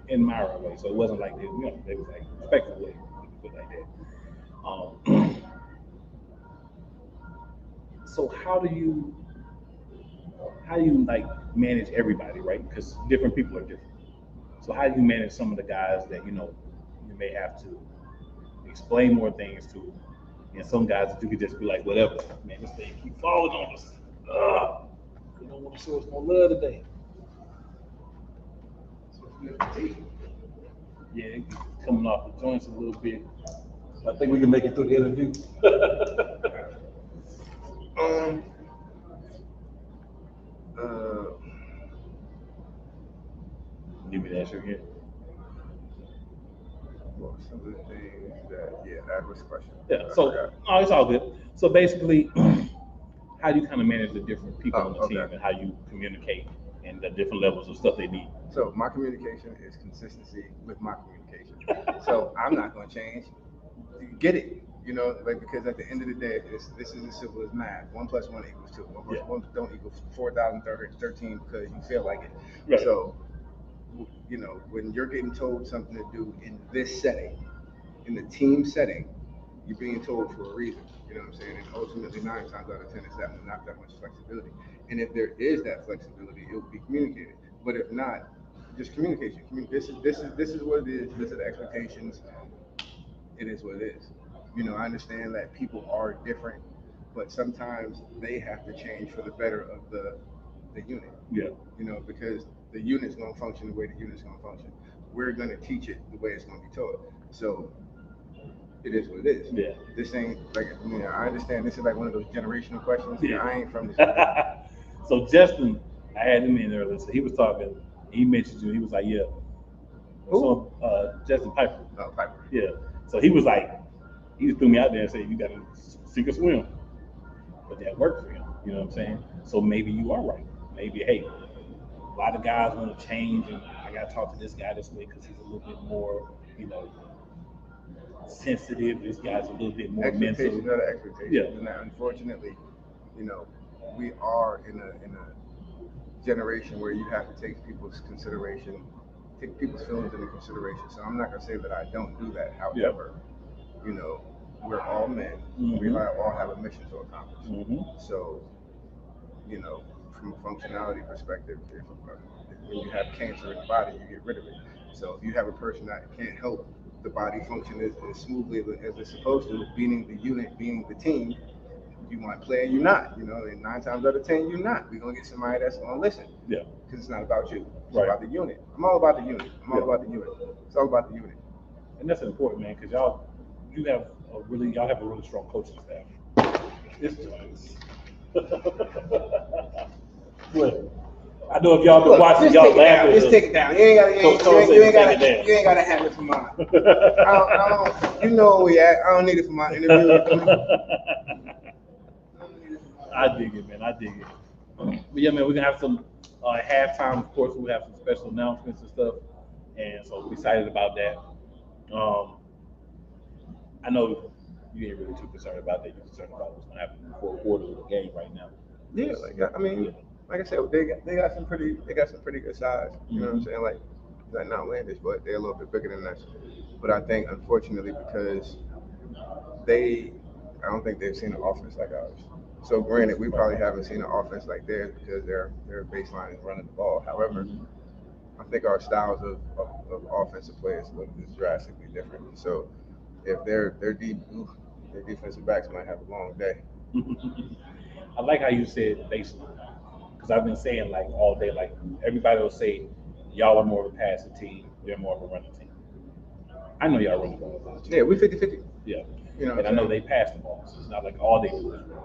in Myra way, so it wasn't like they was like respectful way, put it like that. So how do you like manage everybody, right? Because different people are different. So how do you manage some of the guys that you may have to explain more things to, and some guys that you could just be like, whatever, man, this thing keep falling on us. You don't want to show us no love today. Yeah, coming off the joints a little bit. I think we can make it through the interview. Give me that shit again. Well, some of the things that was a question. Yeah, so it's all good. So basically, how do you kind of manage the different people on the team and how you communicate and the different levels of stuff they need? So my communication is consistency with my communication. So I'm not going to change. You get it, you know, like, because at the end of the day, this is as simple as math. 1 + 1 = 2. 1 + 1 don't equal 4,013 because you feel like it. Right. So, you know, when you're getting told something to do in this setting, in the team setting, you're being told for a reason. You know what I'm saying? And ultimately, 9 times out of 10, it's not that much flexibility. And if there is that flexibility, it will be communicated. But if not, just communication. This is what it is. This are the expectations. It is what it is. You know, I understand that people are different, but sometimes they have to change for the better of the unit. Yeah. You know, because the unit's going to function the way the unit's going to function. We're going to teach it the way it's going to be taught. So it is what it is. Yeah. This ain't like, you know, I understand this is like one of those generational questions. Yeah. I ain't from this. So Justin, I had him in earlier, so he was talking, he mentioned you, he was like, yeah. Who? So, Justin Piper. Oh, Piper. Yeah. So he was like, he just threw me out there and said, you got to sink or swim. But that worked for him, you know what I'm saying? So maybe you are right. Maybe, hey, a lot of guys want to change, and I got to talk to this guy this way because he's a little bit more, you know, sensitive. This guy's a little bit more mental. Expectations are the expectations. Yeah. And unfortunately, you know, we are in a generation where you have to take people's feelings into consideration. So I'm not going to say that I don't do that. However, you know, we're all men. Mm-hmm. We all have a mission to accomplish. Mm-hmm. So, you know, from a functionality perspective, when you have cancer in the body, you get rid of it. So if you have a person that can't help the body function as smoothly as it's supposed to, being the unit, being the team, you want to play or you're not. You know, and 9 times out of 10, you're not. We're going to get somebody that's going to listen. Yeah. Because it's not about you. It's about the unit. I'm all about the unit. It's all about the unit. And that's important, man, because y'all have a really strong coaching staff. It's joints. But I know if y'all been watching, y'all laughing. Just take it down. You ain't gotta have it for mine. You know where we at. I don't need it for my interview. I dig it, man. I dig it. But yeah, man, we're gonna have some halftime. Of course, we'll have some special announcements and stuff, and so we're excited about that. I know you ain't really too concerned about that. You're concerned about what's gonna happen in the fourth quarter of the game right now. Yeah, like I said, they got some pretty good size. You know what I'm saying? Like not outlandish, but they're a little bit bigger than us. But I think, unfortunately, because I don't think they've seen an offense like ours. So granted, we probably haven't seen an offense like theirs because their baseline is running the ball. However, I think our styles of offensive players is drastically different. So if their defensive backs might have a long day. I like how you said baseline, because I've been saying like all day, like everybody will say y'all are more of a passing team, they're more of a running team. I know y'all run the ball. Yeah, we 50-50. Yeah. You know, and I know they pass the ball, so it's not like all they do is run.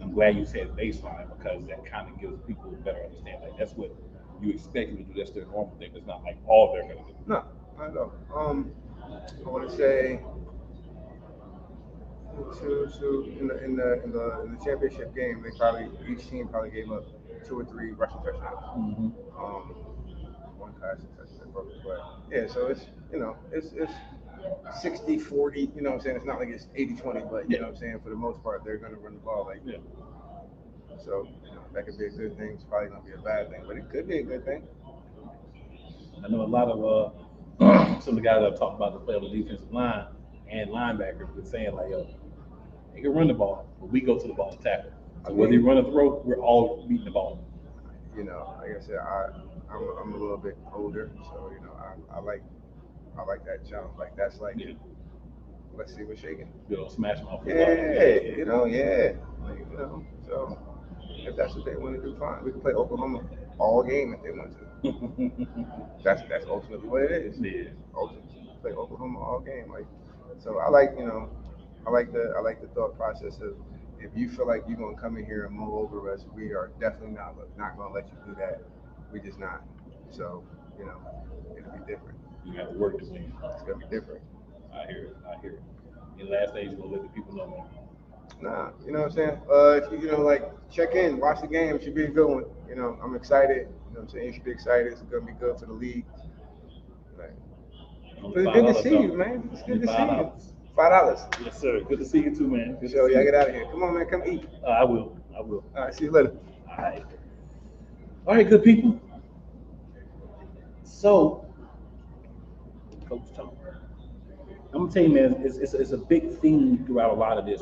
I'm glad you said baseline, because that kind of gives people a better understanding. Like that's what you expect them to do. That's their normal thing. It's not like all they're gonna do. No, I know. I want to say in the championship game, each team probably gave up 2 or 3 rushing touchdowns. One passing touchdown broke the play. Yeah, so it's 60-40. You know what I'm saying? It's not like it's 80-20, but you know what I'm saying. For the most part, they're going to run the ball like that. So that could be a good thing. It's probably going to be a bad thing, but it could be a good thing. I know a lot of some of the guys I've talked about that play on the defensive line and linebackers been saying like, yo, they can run the ball, but we go to the ball and tackle. So whether you run or throw, we're all beating the ball. You know, like I said, I'm a little bit older, so I like that jump. Like that's like, let's see what's shaking. You know, smash them off the wall. So if that's what they want to do, fine. We can play Oklahoma all game if they want to. That's ultimately what it is. Yeah. Ultimately, play Oklahoma all game. Like, so I like the thought process of, if you feel like you're gonna come in here and mull over us, we are definitely not gonna let you do that. We just not. So it'll be different. You have to work to win. It's gonna be different. I hear it. In the last days, you're gonna let the people know, man. Nah, you know what I'm saying? If you like check in, watch the game. It should be a good one. I'm excited. You know what I'm saying? You should be excited. It's gonna be good for the league. But it's good to see you, man. It's good to see you. $5. Yes, sir. Good to see you too, man. Good show. Y'all get out of here. Come on, man. Come eat. I will. All right. See you later. All right, good people. So, Coach Tom, I'm gonna tell you, man, it's a big theme throughout a lot of this.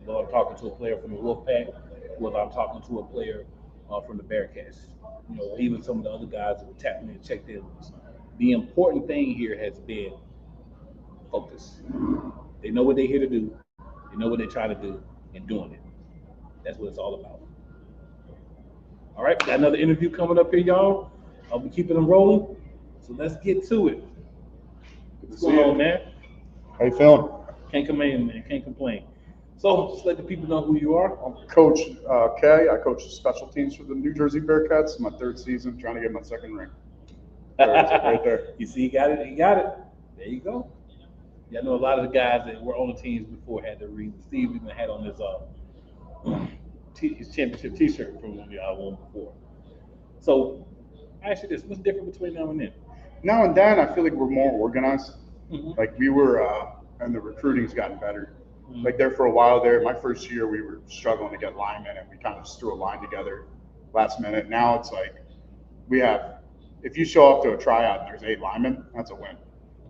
Whether I'm talking to a player from the Wolfpack, whether I'm talking to a player from the Bearcats, even some of the other guys that were tapping in, checked in. The important thing here has been focus. They know what they're here to do. They know what they're trying to do, and doing it. That's what it's all about. All right, got another interview coming up here, y'all. I'll be keeping them rolling. So let's get to it. What's going on, man? How you feeling? Can't complain, man. Can't complain. So just let the people know who you are. I'm Coach K. I coach special teams for the New Jersey Bearcats. My 3rd season, trying to get my 2nd ring. Right there. You see, he got it. There you go. Yeah, I know a lot of the guys that were on the teams before had the ring. Steve even had on his championship T-shirt from when y'all won before. So, I ask you this: what's different between now and then? Now and then, I feel like we're more organized. Like we were, and the recruiting's gotten better. Like there for a while there, my first year, we were struggling to get linemen, and we kind of just threw a line together last minute. Now it's like if you show up to a tryout and there's 8 linemen, that's a win.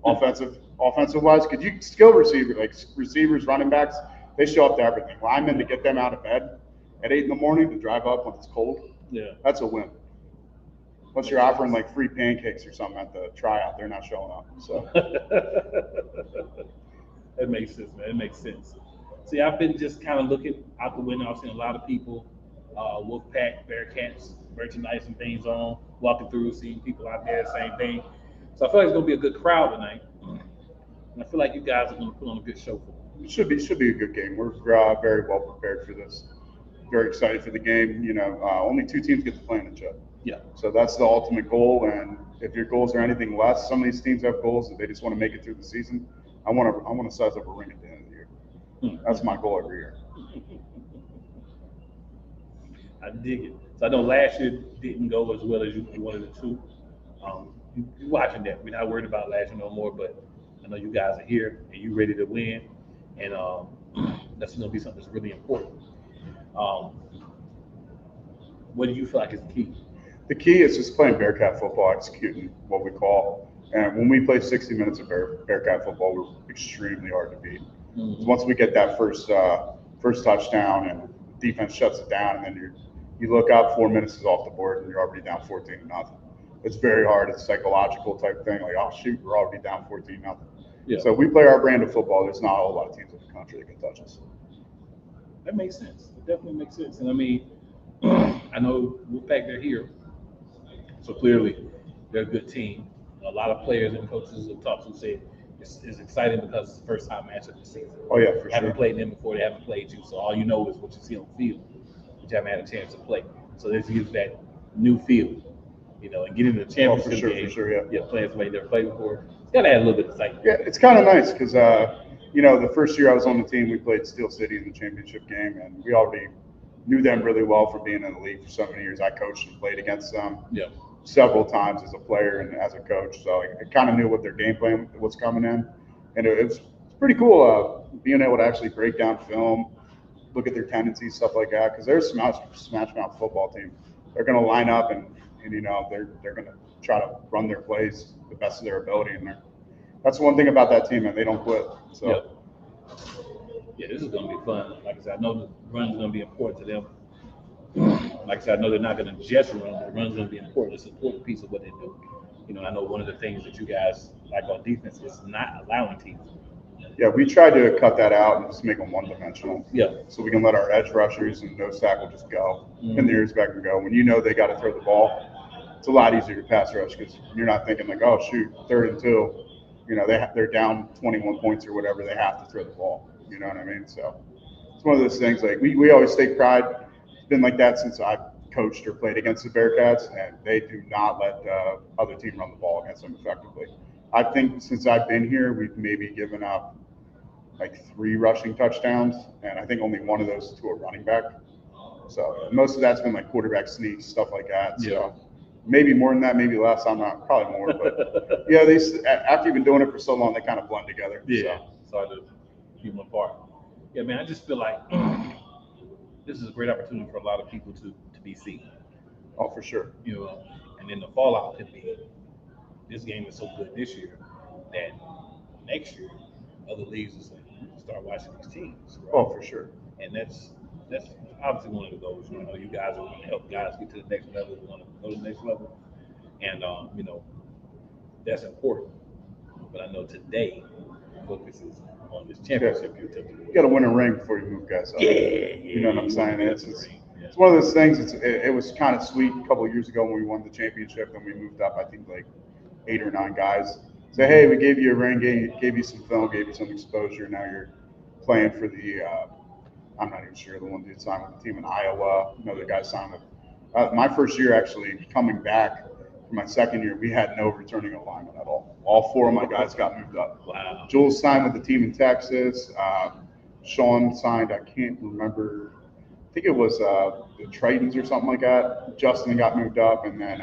Offensive wise, could you skill receivers, running backs, they show up to everything. Linemen, to get them out of bed at 8 in the morning to drive up when it's cold, that's a win. Unless you're offering like free pancakes or something at the tryout, they're not showing up. So that makes sense, man. It makes sense. See, I've been just kind of looking out the window. I've seen a lot of people, Wolfpack, Bearcats, merchandise and things on, walking through, seeing people out there, same thing. So I feel like it's gonna be a good crowd tonight. And I feel like you guys are gonna put on a good show for them. It should be a good game. We're very well prepared for this. very excited for the game. You know, only 2 teams get to play in a chip. Yeah. So that's the ultimate goal. And if your goals are anything less, some of these teams have goals that they just want to make it through the season. I want to size up a ring at the end of the year. That's my goal every year. I dig it. So I know last year didn't go as well as you wanted it to. You watching that. We're not worried about last year no more, but I know you guys are here and you ready to win. And that's going to be something that's really important. What do you feel like is the key? The key is just playing Bearcat football, executing what we call. And when we play 60 minutes of Bearcat football, we're extremely hard to beat. Mm-hmm. Once we get that first touchdown and defense shuts it down, and then you look up, 4 minutes is off the board, and you're already down 14-0. It's very hard. It's a psychological type thing. Like, oh shoot, we're already down 14-0. Yeah. So we play our brand of football. There's not a whole lot of teams in the country that can touch us. That makes sense. It definitely makes sense. And I mean, I know Wolfpack, they're here, so clearly they're a good team. A lot of players and coaches have talked to say it's exciting because it's the first time matchup this season. Oh yeah, for haven't sure. played them before. They haven't played you, so all you know is what you see on the field, but you haven't had a chance to play. So this gives that new feel, you know, and getting to the championship game. For sure, yeah. Playing somebody never played before. It's got to add a little bit of excitement. Yeah, it's kind of nice because, you know, the first year I was on the team, we played Steel City in the championship game, and we already knew them really well for being in the league for so many years. I coached and played against them several times as a player and as a coach, so I kind of knew what their game plan was coming in, and it's pretty cool being able to actually break down film, look at their tendencies, stuff like that, because they're a smash mouth football team. They're going to line up and you know they're going to try to run their plays the best of their ability, and that's one thing about that team, and they don't quit. So. Yeah, this is going to be fun. Like I said, I know the run's going to be important to them. Like I said, I know they're not going to just run, but the run's going to be important. It's an important piece of what they do. You know, I know one of the things that you guys like on defense is not allowing teams. Yeah, we tried to cut that out and just make them one-dimensional. Yeah. So we can let our edge rushers and nose tackle just go in the ears back and go. When you know they got to throw the ball, it's a lot easier to pass rush because you're not thinking like, oh shoot, 3rd and 2. You know, they're down 21 points or whatever. They have to throw the ball. You know what I mean? So it's one of those things. Like we always take pride. It's been like that since I've coached or played against the Bearcats, and they do not let the other team run the ball against them effectively. I think since I've been here, we've maybe given up like 3 rushing touchdowns, and I think only one of those is to a running back. So most of that's been like quarterback sneaks, stuff like that. So maybe more than that, maybe less. I'm not, probably more. But yeah, after you've been doing it for so long, they kind of blend together. Yeah, so I just keep them apart. Yeah, man, I just feel like this is a great opportunity for a lot of people to be seen. Oh, for sure. You know, and then the fallout could be this game is so good this year that next year other leagues will say, start watching these teams. Right? Oh, for sure. And that's obviously one of the goals. You know, you guys are going to help guys get to the next level. We want to go to the next level, and you know, that's important. But I know today focus is on this championship. You got to win a ring before you move guys up. Yeah, you know what I'm saying? It's one of those things. It was kind of sweet a couple of years ago when we won the championship and we moved up. I think like 8 or 9 guys. Say, hey, we gave you a ring, gave you some film, gave you some exposure. Now you're playing for the. I'm not even sure the one dude signed with the team in Iowa. Another guy signed with. My first year actually coming back. For my second year, we had no returning alignment at all. All 4 of my guys got moved up. Wow. Jules signed with the team in Texas. Sean signed, I can't remember. I think it was the Tritons or something like that. Justin got moved up, and then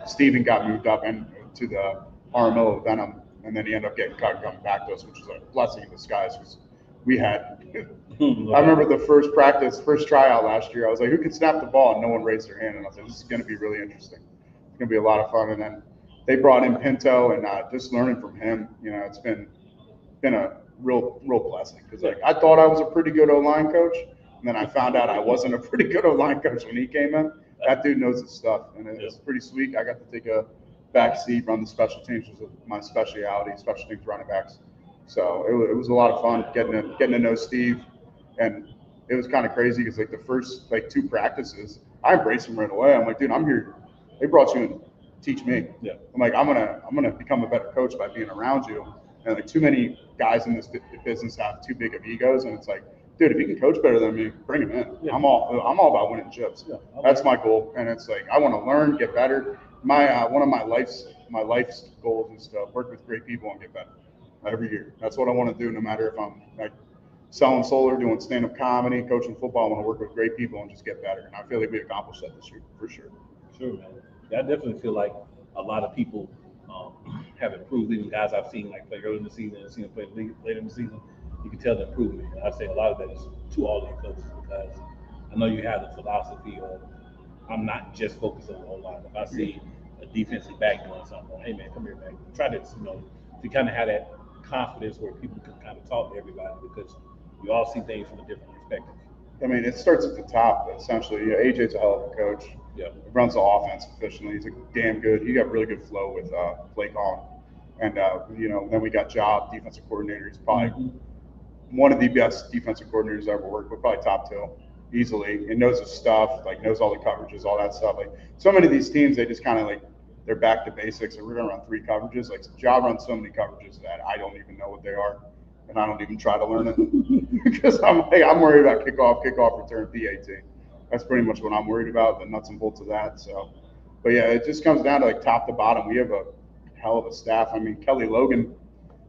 Steven got moved up and to the RMO of Venom, and then he ended up getting cut and coming back to us, which was a blessing in disguise because we had. I remember the first tryout last year. I was like, who can snap the ball? And no one raised their hand, and I was like, this is going to be really interesting. It's going to be a lot of fun. And then they brought in Pinto, and just learning from him, you know, it's been a real blessing because like I thought I was a pretty good O-line coach, and then I found out I wasn't a pretty good O-line coach when he came in. That dude knows his stuff, and it's pretty sweet. I got to take a back seat, run the special teams, which was my specialty, special teams running backs. So it was a lot of fun getting to know Steve, and it was kind of crazy because like the first 2 practices, I embraced him right away. I'm like, dude, I'm here. They brought you in to teach me. Yeah. I'm like, I'm gonna become a better coach by being around you. And like too many guys in this business have too big of egos, and it's like dude, if he can coach better than me, bring him in. Yeah. I'm all about winning chips. Yeah, That's my goal, and it's like I want to learn, get better. My one of my life's goals is to work with great people and get better every year. That's what I want to do, no matter if I'm like selling solar, doing stand-up comedy, coaching football. I want to work with great people and just get better. And I feel like we accomplished that this year for sure. Sure, man. Yeah, I definitely feel like a lot of people have improved. Even guys I've seen like play early in the season and seen them play later in the season, you can tell the improvement. And I'd say a lot of that is to all these coaches because I know you have the philosophy of I'm not just focused on the O-line. If I see a defensive back doing something, hey man, come here, man. Try this. To kind of have that confidence where people can kind of talk to everybody because you all see things from a different perspective. I mean, it starts at the top, essentially. AJ's a hell of a coach. Yeah. He runs the offense efficiently. He's a damn good. He got really good flow with play calling. And, then we got Job, defensive coordinator. He's probably one of the best defensive coordinators I ever worked with, probably top two, easily. And knows his stuff, knows all the coverages, all that stuff. So many of these teams, they just kind of they're back to basics. We're going to run 3 coverages. Job runs so many coverages that I don't even know what they are. And I don't even try to learn it because I'm worried about kickoff, return, PAT. That's pretty much what I'm worried about, the nuts and bolts of that. So, but yeah, it just comes down to top to bottom. We have a hell of a staff. I mean, Kelly Logan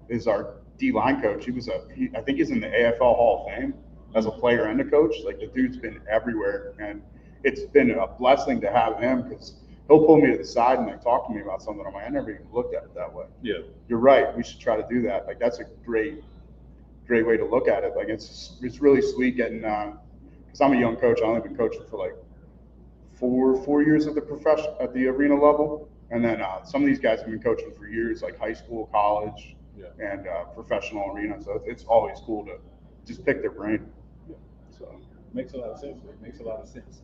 is our D-line coach. I think he's in the AFL Hall of Fame as a player and a coach. The dude's been everywhere, and it's been a blessing to have him because he'll pull me to the side and talk to me about something. I'm like, I never even looked at it that way. Yeah, you're right. We should try to do that. That's a great way to look at it. It's really sweet getting because I'm a young coach. I've only been coaching for 4 years at the arena level, and then some of these guys have been coaching for years, high school, college, and professional arena. So it's always cool to just pick their brain. Yeah. So makes a lot of sense. It makes a lot of sense.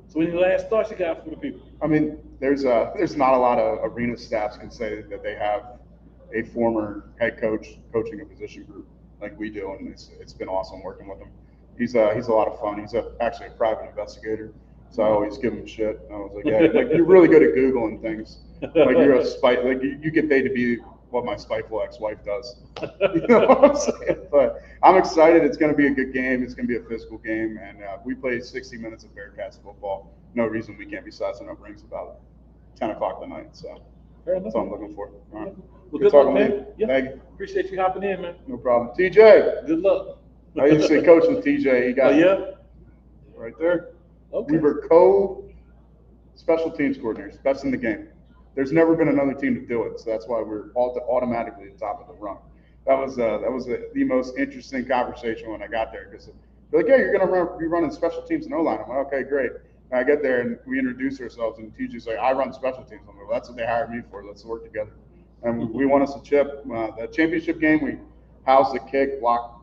So any last thoughts you got for the people? I mean, there's not a lot of arena staffs can say that they have a former head coach coaching a position group like we do, and it's been awesome working with him. He's a lot of fun. He's actually a private investigator, so I always give him shit. And I was like, yeah, you're really good at Googling things. You're a spite. You get paid to be what my spiteful ex-wife does. You know what I'm saying? But I'm excited. It's going to be a good game. It's going to be a physical game, and we play 60 minutes of Bearcats football. No reason we can't be sizing up rings about 10 o'clock tonight. So that's what I'm looking for. All right. Well, good luck, man. Yeah. Thank you. Appreciate you hopping in, man. No problem. TJ. Good luck. I used to coach with TJ. He got right there. Okay. We were special teams coordinators, best in the game. There's never been another team to do it, so that's why we're automatically at the top of the run. That was the most interesting conversation when I got there because they're like, yeah, you're gonna be running special teams and O-line. I'm like, okay, great. And I get there and we introduce ourselves, and TJ's like, I run special teams. I'm like, well, that's what they hired me for. Let's work together. And we won us a chip. That championship game, we housed the kick, blocked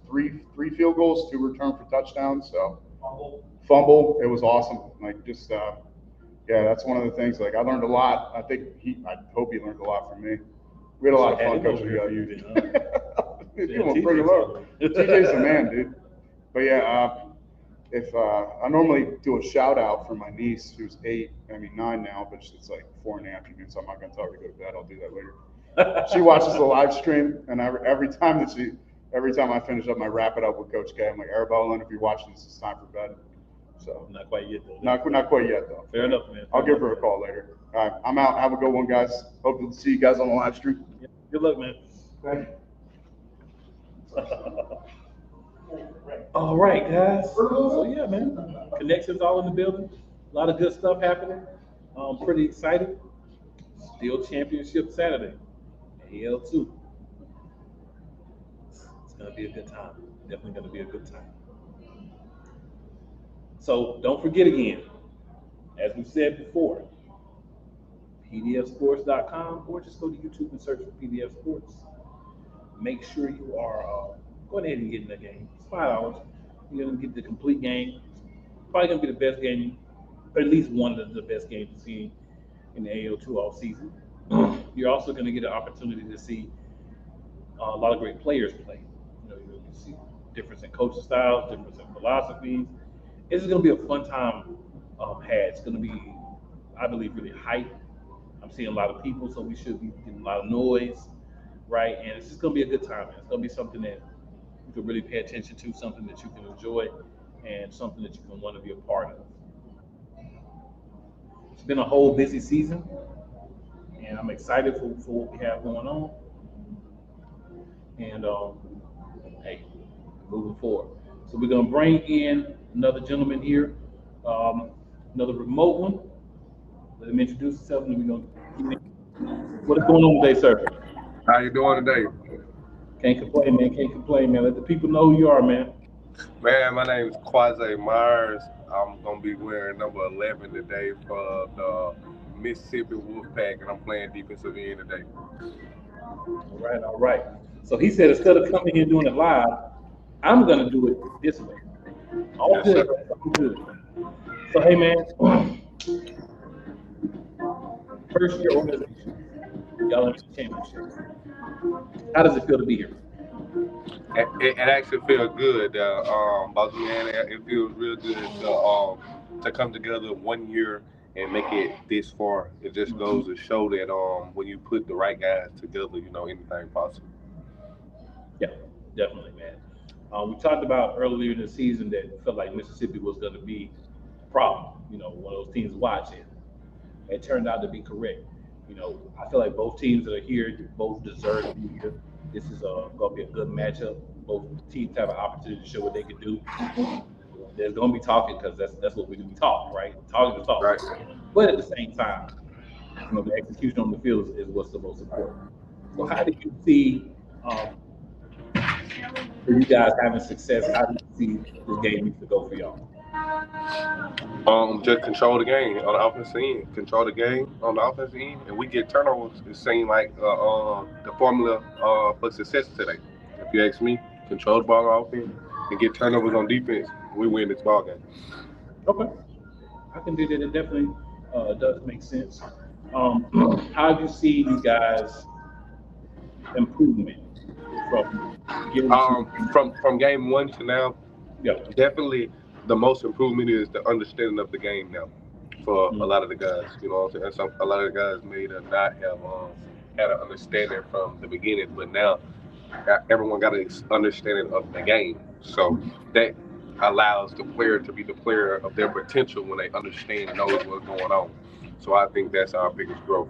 three field goals, 2 returned for touchdowns. So fumble. It was awesome. That's one of the things. I learned a lot. I hope he learned a lot from me. We had a lot of fun coaching together. You won't bring him up. TJ's the man, dude. But if I normally do a shout out for my niece who's 9 now, but it's 4 in the afternoon, so I'm not gonna tell her to go to bed. I'll do that later. She watches the live stream, and every time I finish up, I wrap it up with Coach K. I'm like, Arabella, if you're watching this, it's time for bed. So not quite yet, though. Not quite yet, though. Fair enough, man. I'll give her a call later. All right, I'm out. Have a good one, guys. Hope to see you guys on the live stream. Yeah. Good luck, man. Thank you. All right, guys. So yeah, man. Connections all in the building. A lot of good stuff happening. Pretty excited. Still championship Saturday. AAL2. It's gonna be a good time. Definitely gonna be a good time. So don't forget again, as we said before, pdfsports.com, or just go to YouTube and search for PDF Sports. Make sure you are going ahead and get in the game. It's $5. You're going to get the complete game. Probably going to be the best game, or at least one of the best games to see in the AAL2 all season. You're also going to get an opportunity to see a lot of great players play. You can see difference in coaching styles, difference in philosophies. It's going to be a fun time had. It's going to be, I believe, really hype. I'm seeing a lot of people, so we should be getting a lot of noise, right? And it's just going to be a good time. It's going to be something that you can really pay attention to, something that you can enjoy, and something that you can want to be a part of. It's been a whole busy season, and I'm excited for what we have going on. And hey, moving forward. So we're gonna bring in another gentleman here, another remote one. Let him introduce himself, and we're gonna. What's going on today, sir? How you doing today? Can't complain, man. Can't complain, man. Let the people know who you are, man. Man, my name is Quasi Myers. I'm gonna be wearing number 11 today for the Mississippi Wolfpack, and I'm playing defensive end today. All right. So he said instead of coming here doing it live, I'm gonna do it this way. All Yes, good, sir. all good. So hey, man. First year organization, y'all in the championship. How does it feel to be here? It actually feels good, boss man. It feels real good to come together 1 year and make it this far. It just goes to show that when you put the right guys together, anything possible. Yeah, definitely, man. We talked about earlier in the season that it felt like Mississippi was going to be a problem. One of those teams watching. It turned out to be correct. I feel like both teams that are here both deserve to be here. This is going to be a good matchup. Both teams have an opportunity to show what they can do. There's going to be talking because that's what we're going to be talking, right? Talking to talk. Right. But at the same time, the execution on the field is what's the most important. So how do you see for you guys having success? How do you see this game needs to go for y'all? Just control the game on the offensive end. Control the game on the offensive end, and we get turnovers. It seems like the formula for success today. If you ask me, control the ball on offense and get turnovers on defense. We win this ball game. Okay, I can do that. It definitely does make sense. How do you see you guys improvement from game one to now? Yeah, definitely. The most improvement is the understanding of the game now for a lot of the guys. You know what I'm saying? A lot of the guys may not have had an understanding from the beginning, but now everyone got an understanding of the game. So that allows the player to be the player of their potential when they understand and know what's going on. So I think that's our biggest growth.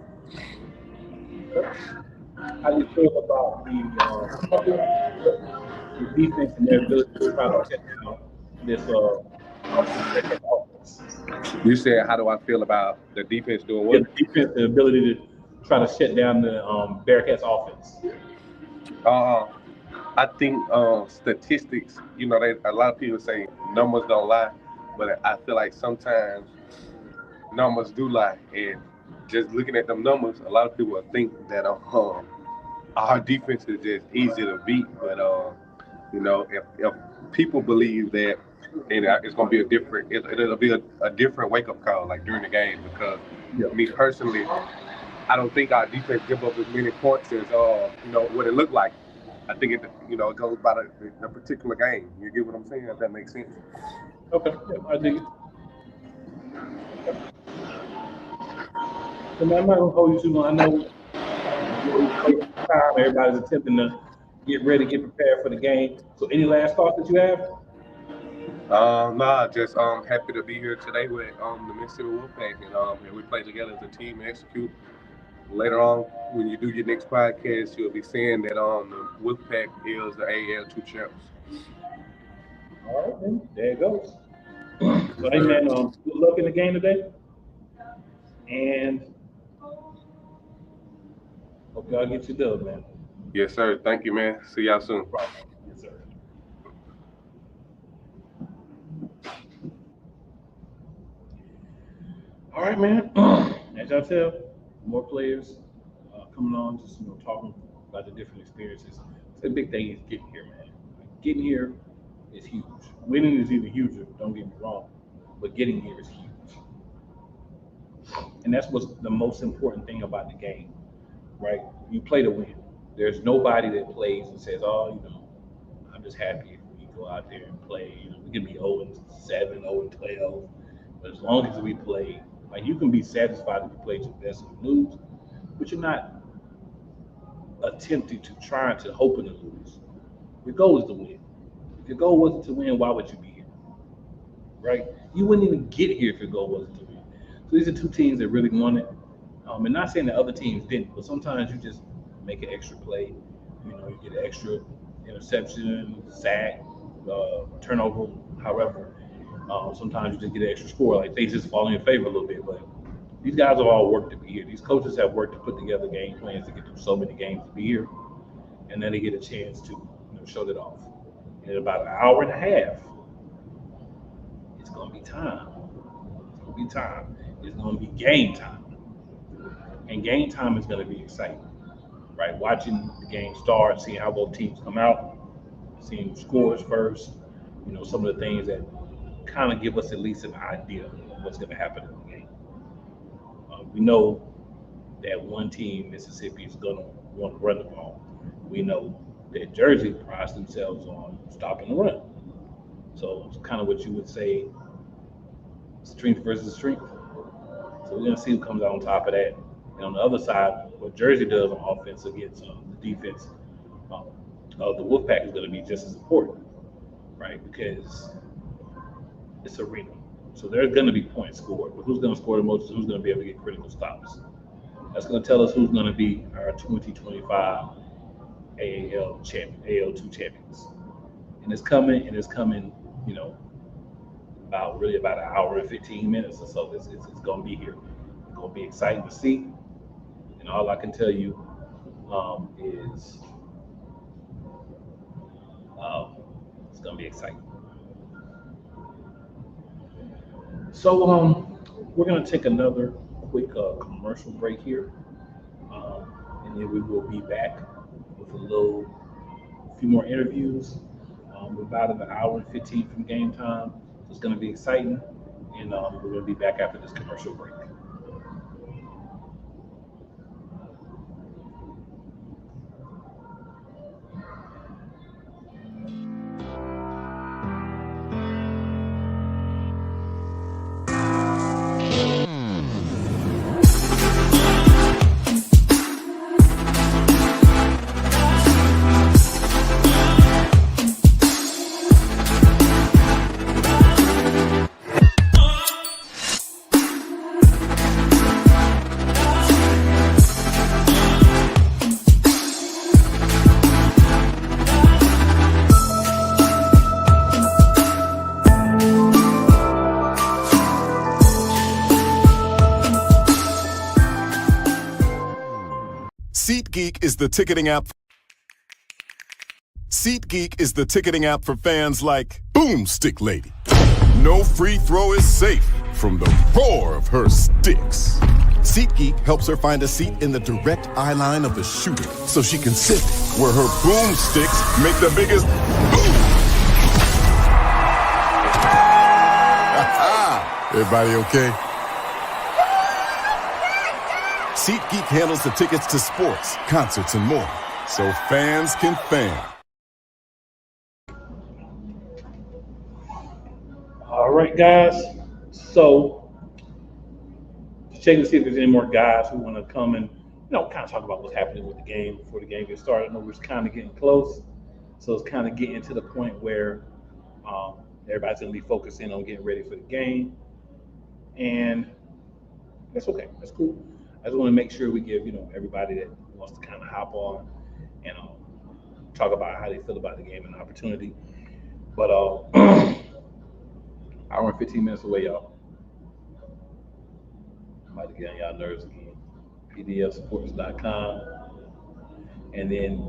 How do you feel about the defense and their ability to try to shut down this offense? You said, how do I feel about the defense doing what? Yeah, the defense, the ability to try to shut down the Bearcats offense. I think statistics, a lot of people say numbers don't lie, but I feel like sometimes numbers do lie. And just looking at them numbers, a lot of people think that our defense is just easy to beat. But if people believe that, and it's gonna be it'll be a different wake up call like during the game, because me personally, I don't think our defense give up as many points as what it looked like. I think it goes by the particular game. You get what I'm saying? If that makes sense. Okay, yeah, I dig it. So man, I'm not gonna hold you too long. I know time everybody's attempting to get ready, get prepared for the game. So any last thoughts that you have? Nah, just happy to be here today with the Mississippi Wolfpack, and we play together as a team and execute. Later on, when you do your next podcast, you'll be saying that the Wolfpack is the AAL2 champs. All right, then. There it goes. So, hey, man, good luck in the game today. And hope y'all get your dub, man. Yes, sir. Thank you, man. See y'all soon. Yes, sir. All right, man. As y'all tell, more players coming on, just talking about the different experiences. The big thing is getting here, man. Getting here is huge. Winning is even huger. Don't get me wrong, but getting here is huge, and that's what's the most important thing about the game, right? You play to win. There's nobody that plays and says, "Oh, I'm just happy if we go out there and play." We can be 0-7, 0-12, but as long as we play. Like, you can be satisfied if you played your best and lose, but you're not attempting to try to hoping to lose. Your goal is to win. If your goal wasn't to win, why would you be here? Right? You wouldn't even get here if your goal wasn't to win. So these are two teams that really want it. And not saying that other teams didn't, but sometimes you just make an extra play. You know, you get an extra interception, sack, turnover, however. Sometimes you just get an extra score. Like things just fall in your favor a little bit. But these guys have all worked to be here. These coaches have worked to put together game plans to get through so many games to be here. And then they get a chance to show that off. In about an hour and a half, it's going to be time. It's going to be time. It's going to be game time. And game time is going to be exciting, right? Watching the game start, seeing how both teams come out, seeing scores first, some of the things that kind of give us at least an idea of what's going to happen in the game. We know that one team, Mississippi, is going to want to run the ball. We know that Jersey prides themselves on stopping the run. So it's kind of what you would say, strength versus strength. So we're going to see who comes out on top of that. And on the other side, what Jersey does on offense against the defense of the Wolfpack is going to be just as important, right? Because it's arena. So there's going to be points scored. But who's going to score the most and who's going to be able to get critical stops? That's going to tell us who's going to be our 2025 AAL2 champions. And it's coming, about an hour and 15 minutes or so. It's going to be here. It's going to be exciting to see. And all I can tell you is it's going to be exciting. So we're going to take another quick commercial break here. And then we will be back with a few more interviews. About an hour and 15 from game time. So it's going to be exciting. And we're going to be back after this commercial break. SeatGeek is the ticketing app. SeatGeek is the ticketing app for fans like Boomstick Lady. No free throw is safe from the roar of her sticks. SeatGeek helps her find a seat in the direct eye line of the shooter so she can sit where her boomsticks make the biggest boom. Everybody okay? SeatGeek handles the tickets to sports, concerts, and more, so fans can fan. All right, guys. So, checking to see if there's any more guys who want to come and, kind of talk about what's happening with the game before the game gets started. I know we're kind of getting close, so it's kind of getting to the point where everybody's going to be focusing on getting ready for the game, and that's okay. That's cool. I just want to make sure we give, everybody that wants to kind of hop on and talk about how they feel about the game and the opportunity. But hour and 15 minutes away, y'all. I'm about to get on y'all nerves again. PDFsports.com, and then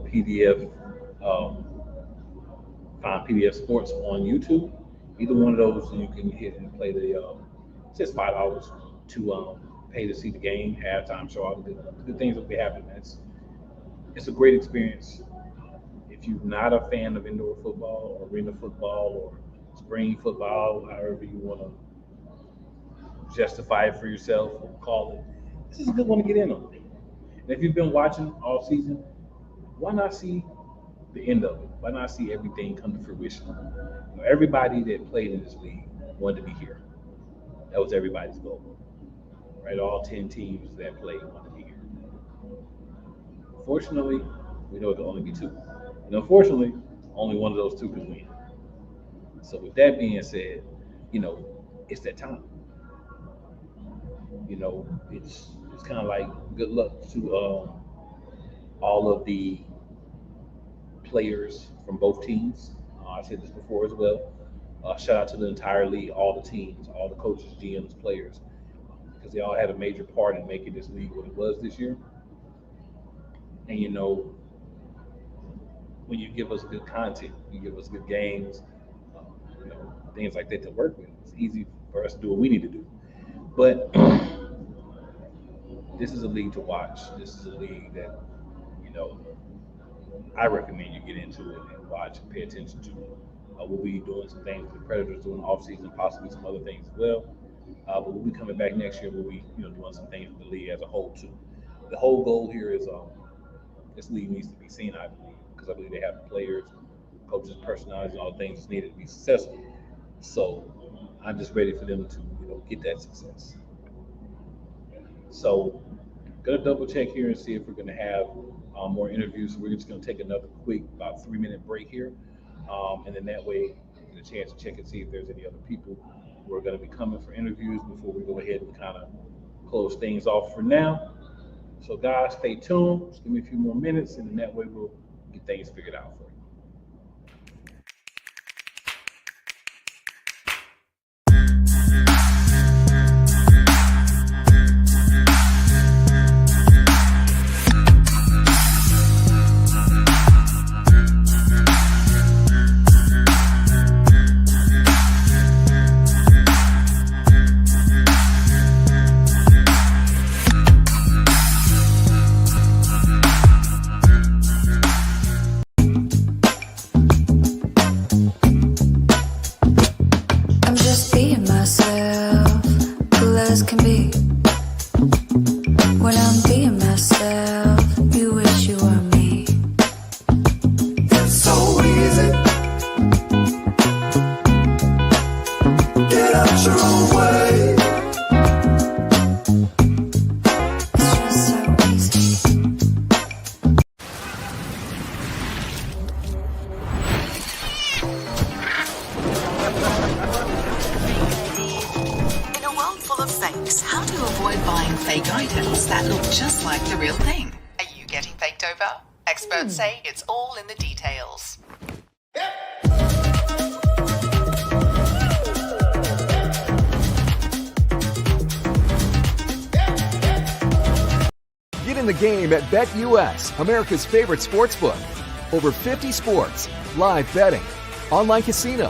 find PDF Sports on YouTube. Either one of those, and you can hit and play the. It's just $5 to pay to see the game, halftime show, all the good things that will be happening. It's a great experience. If you're not a fan of indoor football or arena football or spring football, however you want to justify it for yourself or call it, this is a good one to get in on. And if you've been watching all season, why not see the end of it? Why not see everything come to fruition? Everybody that played in this league wanted to be here. That was everybody's goal. Right, all 10 teams that played want to be here. Fortunately, we know it can only be 2. And unfortunately, only one of those 2 can win. So with that being said, it's that time. It's kind of like good luck to all of the players from both teams. I said this before as well. Shout out to the entire league, all the teams, all the coaches, GMs, players, because they all had a major part in making this league what it was this year. And when you give us good content, you give us good games, things like that to work with, it's easy for us to do what we need to do. But this is a league to watch. This is a league that, I recommend you get into it and watch and pay attention to. We'll be doing some things with the Predators during the offseason, possibly some other things as well. But we'll be coming back next year. We'll be, doing some things with the league as a whole too. The whole goal here is this league needs to be seen, I believe, because I believe they have the players, coaches, personalities, and all the things that's needed to be successful. So I'm just ready for them to, get that success. So gonna double check here and see if we're gonna have more interviews. So we're just gonna take another quick, about 3-minute break here. And then that way we get a chance to check and see if there's any other people who are gonna be coming for interviews before we go ahead and kind of close things off for now. So guys, stay tuned. Just give me a few more minutes, and then that way we'll get things figured out for you. Say it's all in the details. Get in the game at BetUS, America's favorite sportsbook. Over 50 sports, live betting, online casino,